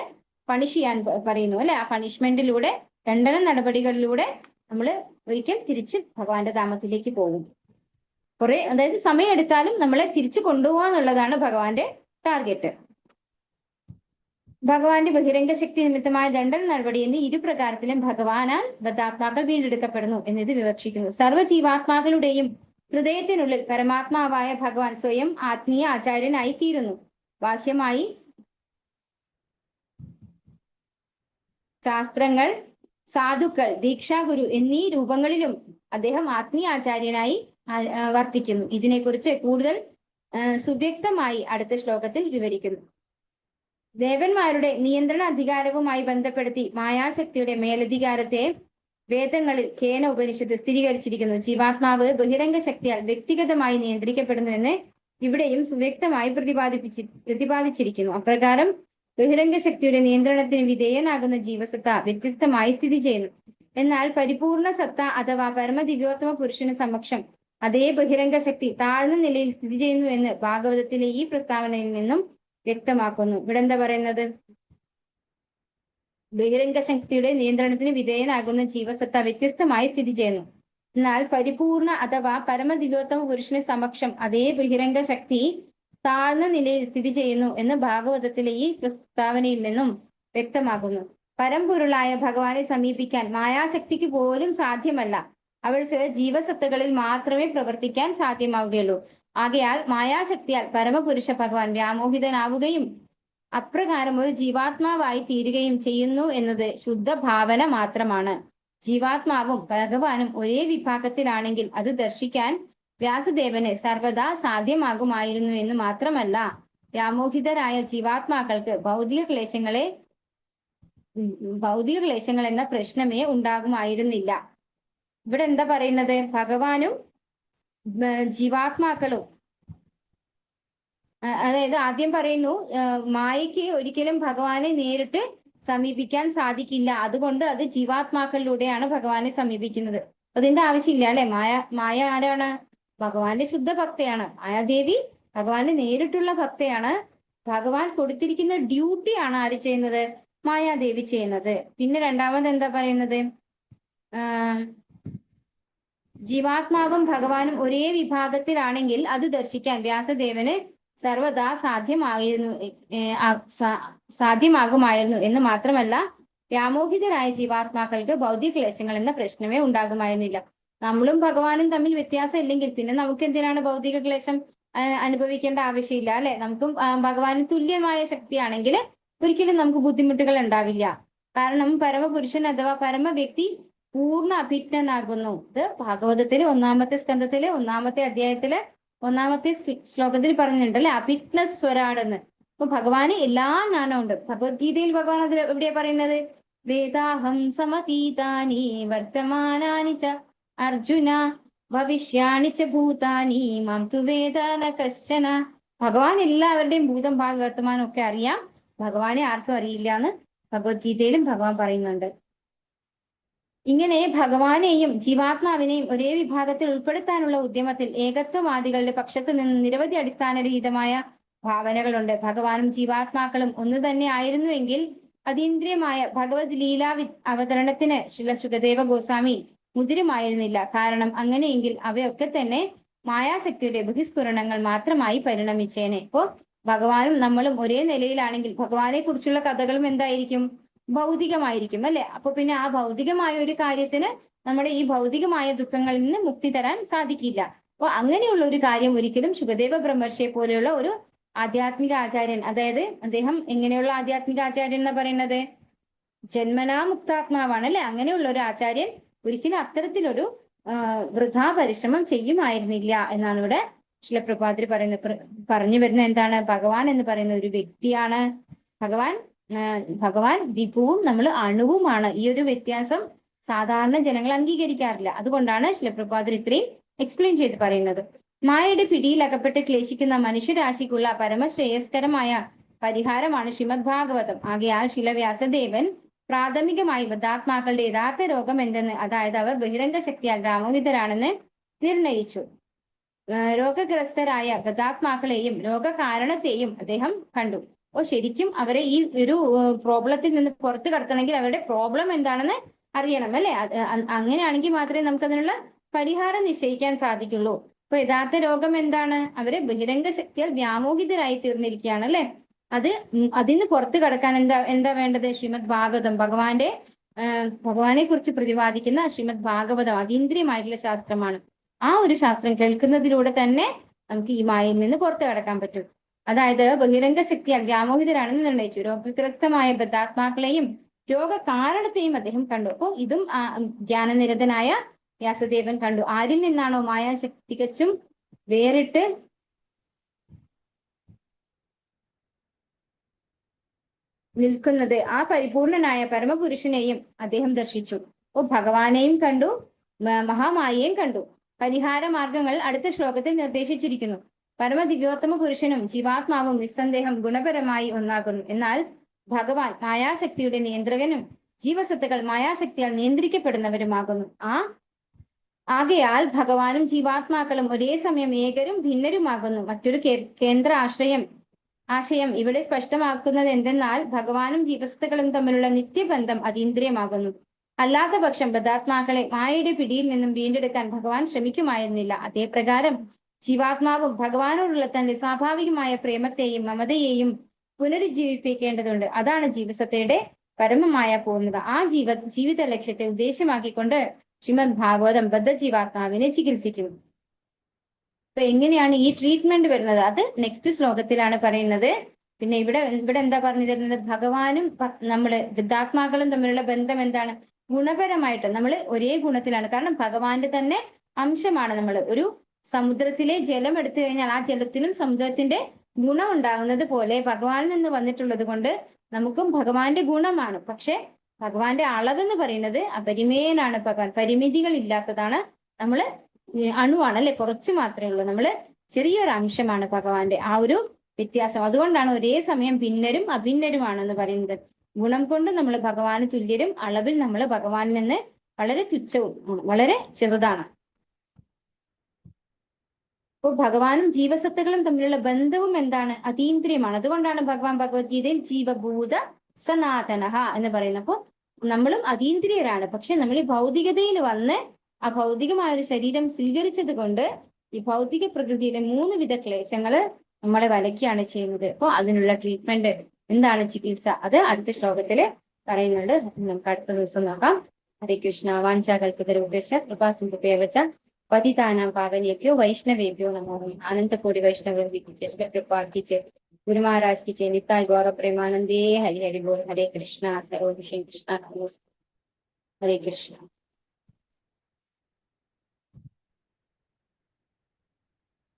പണിഷ് ചെയ്യാൻ പറയുന്നു അല്ലെ. ആ പണിഷ്മെന്റിലൂടെ, ദണ്ഡന നടപടികളിലൂടെ നമ്മൾ ഒരിക്കൽ തിരിച്ച് ഭഗവാന്റെ ധാമത്തിലേക്ക് പോകും. അതായത് സമയം എടുത്താലും നമ്മളെ തിരിച്ചു കൊണ്ടുപോകുക എന്നുള്ളതാണ് ഭഗവാന്റെ ടാർഗറ്റ്. ഭഗവാന്റെ ബഹിരംഗ ശക്തി നിമിത്തമായ ദണ്ഡന നടപടി എന്നീ ഇരു പ്രകാരത്തിലും ഭഗവാനാൽ ബദ്ധാത്മാക്കൾ വീണ്ടെടുക്കപ്പെടുന്നു എന്നിത് വിവക്ഷിക്കുന്നു. സർവ്വ ജീവാത്മാക്കളുടെയും ഹൃദയത്തിനുള്ളിൽ പരമാത്മാവായ ഭഗവാൻ സ്വയം ആത്മീയ ആചാര്യനായി തീരുന്നു. ബാഹ്യമായി ശാസ്ത്രങ്ങൾ, സാധുക്കൾ, ദീക്ഷാഗുരു എന്നീ രൂപങ്ങളിലും അദ്ദേഹം ആത്മീയ ആചാര്യനായി വർത്തിക്കുന്നു. ഇതിനെക്കുറിച്ച് കൂടുതൽ സുവ്യക്തമായി അടുത്ത ശ്ലോകത്തിൽ വിവരിക്കുന്നു. ദേവന്മാരുടെ നിയന്ത്രണ അധികാരവുമായി ബന്ധപ്പെടുത്തി മായാശക്തിയുടെ മേലധികാരത്തെ വേദങ്ങളിൽ കേന ഉപനിഷത്ത് സ്ഥിരീകരിച്ചിരിക്കുന്നു. ജീവാത്മാവ് ബഹിരംഗ ശക്തിയാൽ വ്യക്തിഗതമായി നിയന്ത്രിക്കപ്പെടുന്നു എന്ന് ഇവിടെയും സുവ്യക്തമായി പ്രതിപാദിച്ചിരിക്കുന്നു. അപ്രകാരം ബഹിരംഗ ശക്തിയുടെ നിയന്ത്രണത്തിന് വിധേയനാകുന്ന ജീവസത്ത വ്യത്യസ്തമായി സ്ഥിതി ചെയ്യുന്നു. എന്നാൽ പരിപൂർണ സത്ത അഥവാ പരമദിവ്യോത്തമ പുരുഷന് സമക്ഷം അതേ ബഹിരംഗ ശക്തി താഴ്ന്ന നിലയിൽ സ്ഥിതി ചെയ്യുന്നു എന്ന് ഭാഗവതത്തിലെ ഈ പ്രസ്താവനയിൽ നിന്നും വ്യക്തമാക്കുന്നു. ഇവിടെ എന്താ പറയുന്നത്? ബഹിരംഗ ശക്തിയുടെ നിയന്ത്രണത്തിന് വിധേയനാകുന്ന ജീവസത്ത വ്യത്യസ്തമായി സ്ഥിതി ചെയ്യുന്നു. എന്നാൽ പരിപൂർണ അഥവാ പരമദിവ്യോത്തമ പുരുഷന് സമക്ഷം അതേ ബഹിരംഗ ശക്തി താഴ്ന്ന നിലയിൽ സ്ഥിതി ചെയ്യുന്നു എന്ന് ഭാഗവതത്തിലെ ഈ പ്രസ്താവനയിൽ നിന്നും വ്യക്തമാകുന്നു. പരമ്പൊരുളായ ഭഗവാനെ സമീപിക്കാൻ മായാശക്തിക്ക് പോലും സാധ്യമല്ല. അവൾക്ക് ജീവസത്തകളിൽ മാത്രമേ പ്രവർത്തിക്കാൻ സാധ്യമാവുകയുള്ളൂ. ആകയാൽ മായാശക്തിയാൽ പരമപുരുഷ ഭഗവാൻ വ്യാമോഹിതനാവുകയും അപ്രകാരം ഒരു ജീവാത്മാവായി തീരുകയും ചെയ്യുന്നു എന്നത് ശുദ്ധ ഭാവന മാത്രമാണ്. ജീവാത്മാവും ഭഗവാനും ഒരേ വിഭാഗത്തിലാണെങ്കിൽ അത് ദർശിക്കാൻ വ്യാസദേവന് സർവദാ സാധ്യമാകുമായിരുന്നു എന്ന് മാത്രമല്ല, വ്യാമോഹിതരായ ജീവാത്മാക്കൾക്ക് ഭൗതിക ക്ലേശങ്ങൾ എന്ന പ്രശ്നമേ ഉണ്ടാകുമായിരുന്നില്ല. ഇവിടെ എന്താ പറയുന്നത്? ഭഗവാനും ജീവാത്മാക്കളും, അതായത് ആദ്യം പറയുന്നു മായയ്ക്ക് ഒരിക്കലും ഭഗവാനെ നേരിട്ട് സമീപിക്കാൻ സാധിക്കില്ല. അതുകൊണ്ട് അത് ജീവാത്മാക്കളിലൂടെയാണ് ഭഗവാനെ സമീപിക്കുന്നത്. അതിന്റെ ആവശ്യമില്ല അല്ലെ. മായ ആരാണ്? ഭഗവാന്റെ ശുദ്ധ ഭക്തയാണ്. മായാദേവി ഭഗവാന്റെ നേരിട്ടുള്ള ഭക്തയാണ്. ഭഗവാൻ കൊടുത്തിരിക്കുന്ന ഡ്യൂട്ടിയാണ് ആര് ചെയ്യുന്നത്? മായാദേവി ചെയ്യുന്നത്. പിന്നെ രണ്ടാമത് എന്താ പറയുന്നത്? ജീവാത്മാവും ഭഗവാനും ഒരേ വിഭാഗത്തിലാണെങ്കിൽ അത് ദർശിക്കാൻ വ്യാസദേവന് സർവദാ സാധ്യമാകുമായിരുന്നു എന്ന് മാത്രമല്ല, വ്യാമോഹിതരായ ജീവാത്മാക്കൾക്ക് ഭൗതിക ക്ലേശങ്ങൾ എന്ന പ്രശ്നമേ ഉണ്ടാകുമായിരുന്നില്ല. നമ്മളും ഭഗവാനും തമ്മിൽ വ്യത്യാസം ഇല്ലെങ്കിൽ പിന്നെ നമുക്ക് എന്തിനാണ് ഭൗതിക ക്ലേശം അനുഭവിക്കേണ്ട ആവശ്യമില്ല അല്ലെ. നമുക്കും ഭഗവാന് തുല്യമായ ശക്തിയാണെങ്കിൽ ഒരിക്കലും നമുക്ക് ബുദ്ധിമുട്ടുകൾ ഉണ്ടാവില്ല. കാരണം പരമപുരുഷൻ അഥവാ പരമ വ്യക്തി പൂർണ്ണ അഭിജ്ഞനാകുന്നു. ഇത് ഭാഗവതത്തിലെ 1-ാമത്തെ സ്കന്ധത്തിലെ 1-ാമത്തെ അധ്യായത്തിലെ 1-ാമത്തെ ശ്ലോകത്തിൽ പറഞ്ഞിട്ടുണ്ട് അല്ലെ, അഭിജ്ഞസ്വരാടെന്ന്. അപ്പൊ ഭഗവാന് എല്ലാ ജ്ഞാനവും ഉണ്ട്. ഭഗവത്ഗീതയിൽ ഭഗവാൻ അത് എവിടെയാ പറയുന്നത്? വേദാഹം സമതീതാനി വർത്തമാനാനി ച അർജുന ഭവിഷ്യാണി ച ഭൂതാനി മാം തു വേദ ന കശ്ചന. ഭഗവാൻ എല്ലാവരുടെയും ഭൂതം ഭാവി വർത്തമാനം ഒക്കെ അറിയാം. ഭഗവാനെ ആർക്കും അറിയില്ല എന്ന് ഭഗവത്ഗീതയിലും ഭഗവാൻ പറയുന്നുണ്ട്. ഇങ്ങനെ ഭഗവാനെയും ജീവാത്മാവിനെയും ഒരേ വിഭാഗത്തിൽ ഉൾപ്പെടുത്താനുള്ള ഉദ്യമത്തിൽ ഏകത്വവാദികളുടെ പക്ഷത്തു നിന്ന് നിരവധി അടിസ്ഥാനരഹിതമായ ഭാവനകളുണ്ട്. ഭഗവാനും ജീവാത്മാക്കളും ഒന്നു തന്നെ ആയിരുന്നുവെങ്കിൽ അതീന്ദ്രിയമായ ഭഗവത് ലീലാ അവതരണത്തിന് ശ്രീല സുഖദേവ ഗോസ്വാമി മുതിരുമായിരുന്നില്ല. കാരണം അങ്ങനെയെങ്കിൽ അവയൊക്കെ തന്നെ മായാശക്തിയുടെ ബഹിസ്ഫുരണങ്ങൾ മാത്രമായി പരിണമിച്ചേനെ. ഇപ്പോ ഭഗവാനും നമ്മളും ഒരേ നിലയിലാണെങ്കിൽ ഭഗവാനെ കുറിച്ചുള്ള കഥകളും എന്തായിരിക്കും? ഭൗതികമായിരിക്കും അല്ലെ? അപ്പൊ പിന്നെ ആ ഭൗതികമായ ഒരു കാര്യത്തിന് നമ്മുടെ ഈ ഭൗതികമായ ദുഃഖങ്ങളിൽ നിന്ന് മുക്തി തരാൻ സാധിക്കില്ല. അപ്പൊ അങ്ങനെയുള്ള ഒരു കാര്യം ഒരിക്കലും ശുകദേവ ബ്രഹ്മർഷിയെ പോലെയുള്ള ഒരു ആധ്യാത്മിക ആചാര്യൻ, അതായത് അദ്ദേഹം എങ്ങനെയുള്ള ആധ്യാത്മിക ആചാര്യൻ എന്ന് പറയുന്നത് ജന്മനാ മുക്താത്മാവാണ് അല്ലെ? അങ്ങനെയുള്ള ഒരു ആചാര്യൻ ഒരിക്കലും അത്തരത്തിലൊരു വൃഥാ പരിശ്രമം ചെയ്യുമായിരുന്നില്ല എന്നാണ് ഇവിടെ ശിലപ്രഭാതിരി പറഞ്ഞു വരുന്ന എന്താണ്? ഭഗവാൻ എന്ന് പറയുന്ന ഒരു വ്യക്തിയാണ്. ഭഗവാൻ വിഭുവും നമ്മൾ അണുവുമാണ്. ഈ ഒരു വ്യത്യാസം സാധാരണ ജനങ്ങൾ അംഗീകരിക്കാറില്ല. അതുകൊണ്ടാണ് ശിലപ്രഭാതിരി ഇത്രയും എക്സ്പ്ലെയിൻ ചെയ്ത് പറയുന്നത്. മായയുടെ പിടിയിൽ അകപ്പെട്ട് ക്ലേശിക്കുന്ന മനുഷ്യരാശിക്കുള്ള പരമശ്രേയസ്കരമായ പരിഹാരമാണ് ശ്രീമദ് ഭാഗവതം. ആകയാൽ ശിലവ്യാസദേവൻ പ്രാഥമികമായി ബദ്ധാത്മാക്കളുടെ യഥാർത്ഥ രോഗം എന്തെന്ന്, അതായത് അവർ ബഹിരംഗ ശക്തിയാൽ വ്യാമോഹിതരാണെന്ന് നിർണയിച്ചു. രോഗഗ്രസ്തരായ ബദ്ധാത്മാക്കളെയും രോഗകാരണത്തെയും അദ്ദേഹം കണ്ടു. അപ്പോൾ ശരിക്കും അവരെ ഈ ഒരു പ്രോബ്ലത്തിൽ നിന്ന് പുറത്തു കടത്തണമെങ്കിൽ അവരുടെ പ്രോബ്ലം എന്താണെന്ന് അറിയണം അല്ലെ? അങ്ങനെയാണെങ്കിൽ മാത്രമേ നമുക്ക് അതിനുള്ള പരിഹാരം നിശ്ചയിക്കാൻ സാധിക്കുള്ളൂ. അപ്പൊ യഥാർത്ഥ രോഗം എന്താണ്? അവരെ ബഹിരംഗ ശക്തിയാൽ വ്യാമോഹിതരായി തീർന്നിരിക്കുകയാണ് അല്ലെ? അതിന് പുറത്തു കടക്കാൻ എന്താ വേണ്ടത്? ശ്രീമദ് ഭാഗവതം, ഭഗവാനെ കുറിച്ച് പ്രതിപാദിക്കുന്ന ശ്രീമദ് ഭാഗവതം അതീന്ദ്രിയമായിട്ടുള്ള ശാസ്ത്രമാണ്. ആ ഒരു ശാസ്ത്രം കേൾക്കുന്നതിലൂടെ തന്നെ നമുക്ക് ഈ മായയിൽ നിന്ന് പുറത്തു കടക്കാൻ പറ്റും. അതായത് ബഹിരംഗ ശക്തിയാൽ വ്യാമോഹിതരാണെന്ന് നിർണയിച്ചു. രോഗഗ്രസ്തമായ ബദ്ധാത്മാക്കളെയും രോഗകാരണത്തെയും അദ്ദേഹം കണ്ടു. അപ്പോൾ ഇതും ധ്യാനനിരതനായ വ്യാസദേവൻ കണ്ടു. ആരിൽ നിന്നാണോ മായാശക്തി തികച്ചും വേറിട്ട് നിൽക്കുന്നത്, ആ പരിപൂർണനായ പരമപുരുഷനെയും അദ്ദേഹം ദർശിച്ചു. അപ്പോൾ ഭഗവാനെയും കണ്ടു, മഹാമായയെയും കണ്ടു. പരിഹാര മാർഗങ്ങൾ അടുത്ത ശ്ലോകത്തിൽ നിർദ്ദേശിച്ചിരിക്കുന്നു. പരമദിവ്യോത്തമ പുരുഷനും ജീവാത്മാവും നിസ്സന്ദേഹം ഗുണപരമായി ഒന്നാകുന്നു. എന്നാൽ ഭഗവാൻ മായാശക്തിയുടെ നിയന്ത്രകനും ജീവസത്തുക്കൾ മായാശക്തിയാൽ നിയന്ത്രിക്കപ്പെടുന്നവരുമാകുന്നു. ആകയാൽ ഭഗവാനും ജീവാത്മാക്കളും ഒരേ സമയം ഏകരും ഭിന്നരുമാകുന്നു. മറ്റൊരു കേന്ദ്ര ആശയം ഇവിടെ സ്പഷ്ടമാക്കുന്നത് എന്തെന്നാൽ ഭഗവാനും ജീവസത്തുക്കളും തമ്മിലുള്ള നിത്യബന്ധം അതീന്ദ്രിയമാകുന്നു. അല്ലാത്ത പക്ഷം ബദ്ധാത്മാക്കളെ മായയുടെ പിടിയിൽ നിന്നും വീണ്ടെടുക്കാൻ ഭഗവാൻ ശ്രമിക്കുമായിരുന്നില്ല. അതേപ്രകാരം ജീവാത്മാവും ഭഗവാനോടുള്ള തന്റെ സ്വാഭാവികമായ പ്രേമത്തെയും മമതയെയും പുനരുജ്ജീവിപ്പിക്കേണ്ടതുണ്ട്. അതാണ് ജീവസത്തയുടെ പരമമായ പൂർണ്ണത. ആ ജീവിത ലക്ഷ്യത്തെ ഉദ്ദേശമാക്കിക്കൊണ്ട് ശ്രീമദ് ഭാഗവതം ബദ്ധജീവാത്മാവിനെ ചികിത്സിക്കുന്നു. അപ്പൊ എങ്ങനെയാണ് ഈ ട്രീറ്റ്മെന്റ് വരുന്നത്? അത് നെക്സ്റ്റ് ശ്ലോകത്തിലാണ് പറയുന്നത്. പിന്നെ ഇവിടെ എന്താ പറഞ്ഞു തരുന്നത്? ഭഗവാനും നമ്മള് ബദ്ധാത്മാക്കളും തമ്മിലുള്ള ബന്ധം എന്താണ്? ഗുണപരമായിട്ട് നമ്മൾ ഒരേ ഗുണത്തിലാണ്. കാരണം ഭഗവാന്റെ തന്നെ അംശമാണ് നമ്മൾ. ഒരു സമുദ്രത്തിലെ ജലം എടുത്തു കഴിഞ്ഞാൽ ആ ജലത്തിനും സമുദ്രത്തിന്റെ ഗുണം ഉണ്ടാകുന്നത് പോലെ ഭഗവാനിൽ നിന്ന് വന്നിട്ടുള്ളത് കൊണ്ട് നമുക്കും ഭഗവാന്റെ ഗുണമാണ്. പക്ഷെ ഭഗവാന്റെ അളവെന്ന് പറയുന്നത് അപരിമേയനാണ്. ഭഗവാൻ പരിമിതികൾ ഇല്ലാത്തതാണ്. നമ്മള് അണുവാണ് അല്ലെ? കുറച്ച് മാത്രമേ ഉള്ളൂ. നമ്മള് ചെറിയൊരു അംശമാണ് ഭഗവാന്റെ. ആ ഒരു വ്യത്യാസം. അതുകൊണ്ടാണ് ഒരേ സമയം ഭിന്നരും അഭിന്നരുമാണെന്ന് പറയുന്നത്. ഗുണം കൊണ്ട് നമ്മൾ ഭഗവാന് തുല്യരും, അളവിൽ നമ്മൾ ഭഗവാനിൽ നിന്ന് വളരെ തുച്ഛവും വളരെ ചെറുതാണ്. അപ്പോൾ ഭഗവാനും ജീവസത്തുക്കളും തമ്മിലുള്ള ബന്ധവും എന്താണ്? അതീന്ദ്രിയമാണ്. അതുകൊണ്ടാണ് ഭഗവാൻ ഭഗവത്ഗീതയിൽ ജീവഭൂത സനാതനഃ എന്ന് പറയുന്നത്. അപ്പോൾ നമ്മളും അതീന്ദ്രിയരാണ്. പക്ഷെ നമ്മൾ ഈ ഭൗതികതയിൽ വന്ന് ആ ഭൗതികമായ ഒരു ശരീരം സ്വീകരിച്ചത് കൊണ്ട് ഈ ഭൗതിക പ്രകൃതിയിലെ 3 വിധ ക്ലേശങ്ങള് നമ്മളെ വലയ്ക്കുകയാണ് ചെയ്യുന്നത്. അപ്പോൾ അതിനുള്ള ട്രീറ്റ്മെന്റ് എന്താണ്? ചികിത്സ. അത് അടുത്ത ശ്ലോകത്തില് പറയുന്നുണ്ട്. നമുക്ക് അടുത്ത ദിവസം നോക്കാം. ഹരേ കൃഷ്ണ. വാഞ്ചാകൽപതരൂപേശ കൃപാസിന്ധുഭ്യവച പതിതാനാം പാവനേഭ്യോ വൈഷ്ണവേഭ്യോ നമോ. अनंत कोटि वैष्णव कृपा कीजिए। गुरु महाराज की जय। निताय गौर प्रेमानंदे। हरि हरि बोल। हरे कृष्णा। सर्व श्री कृष्णा। हरे कृष्णा।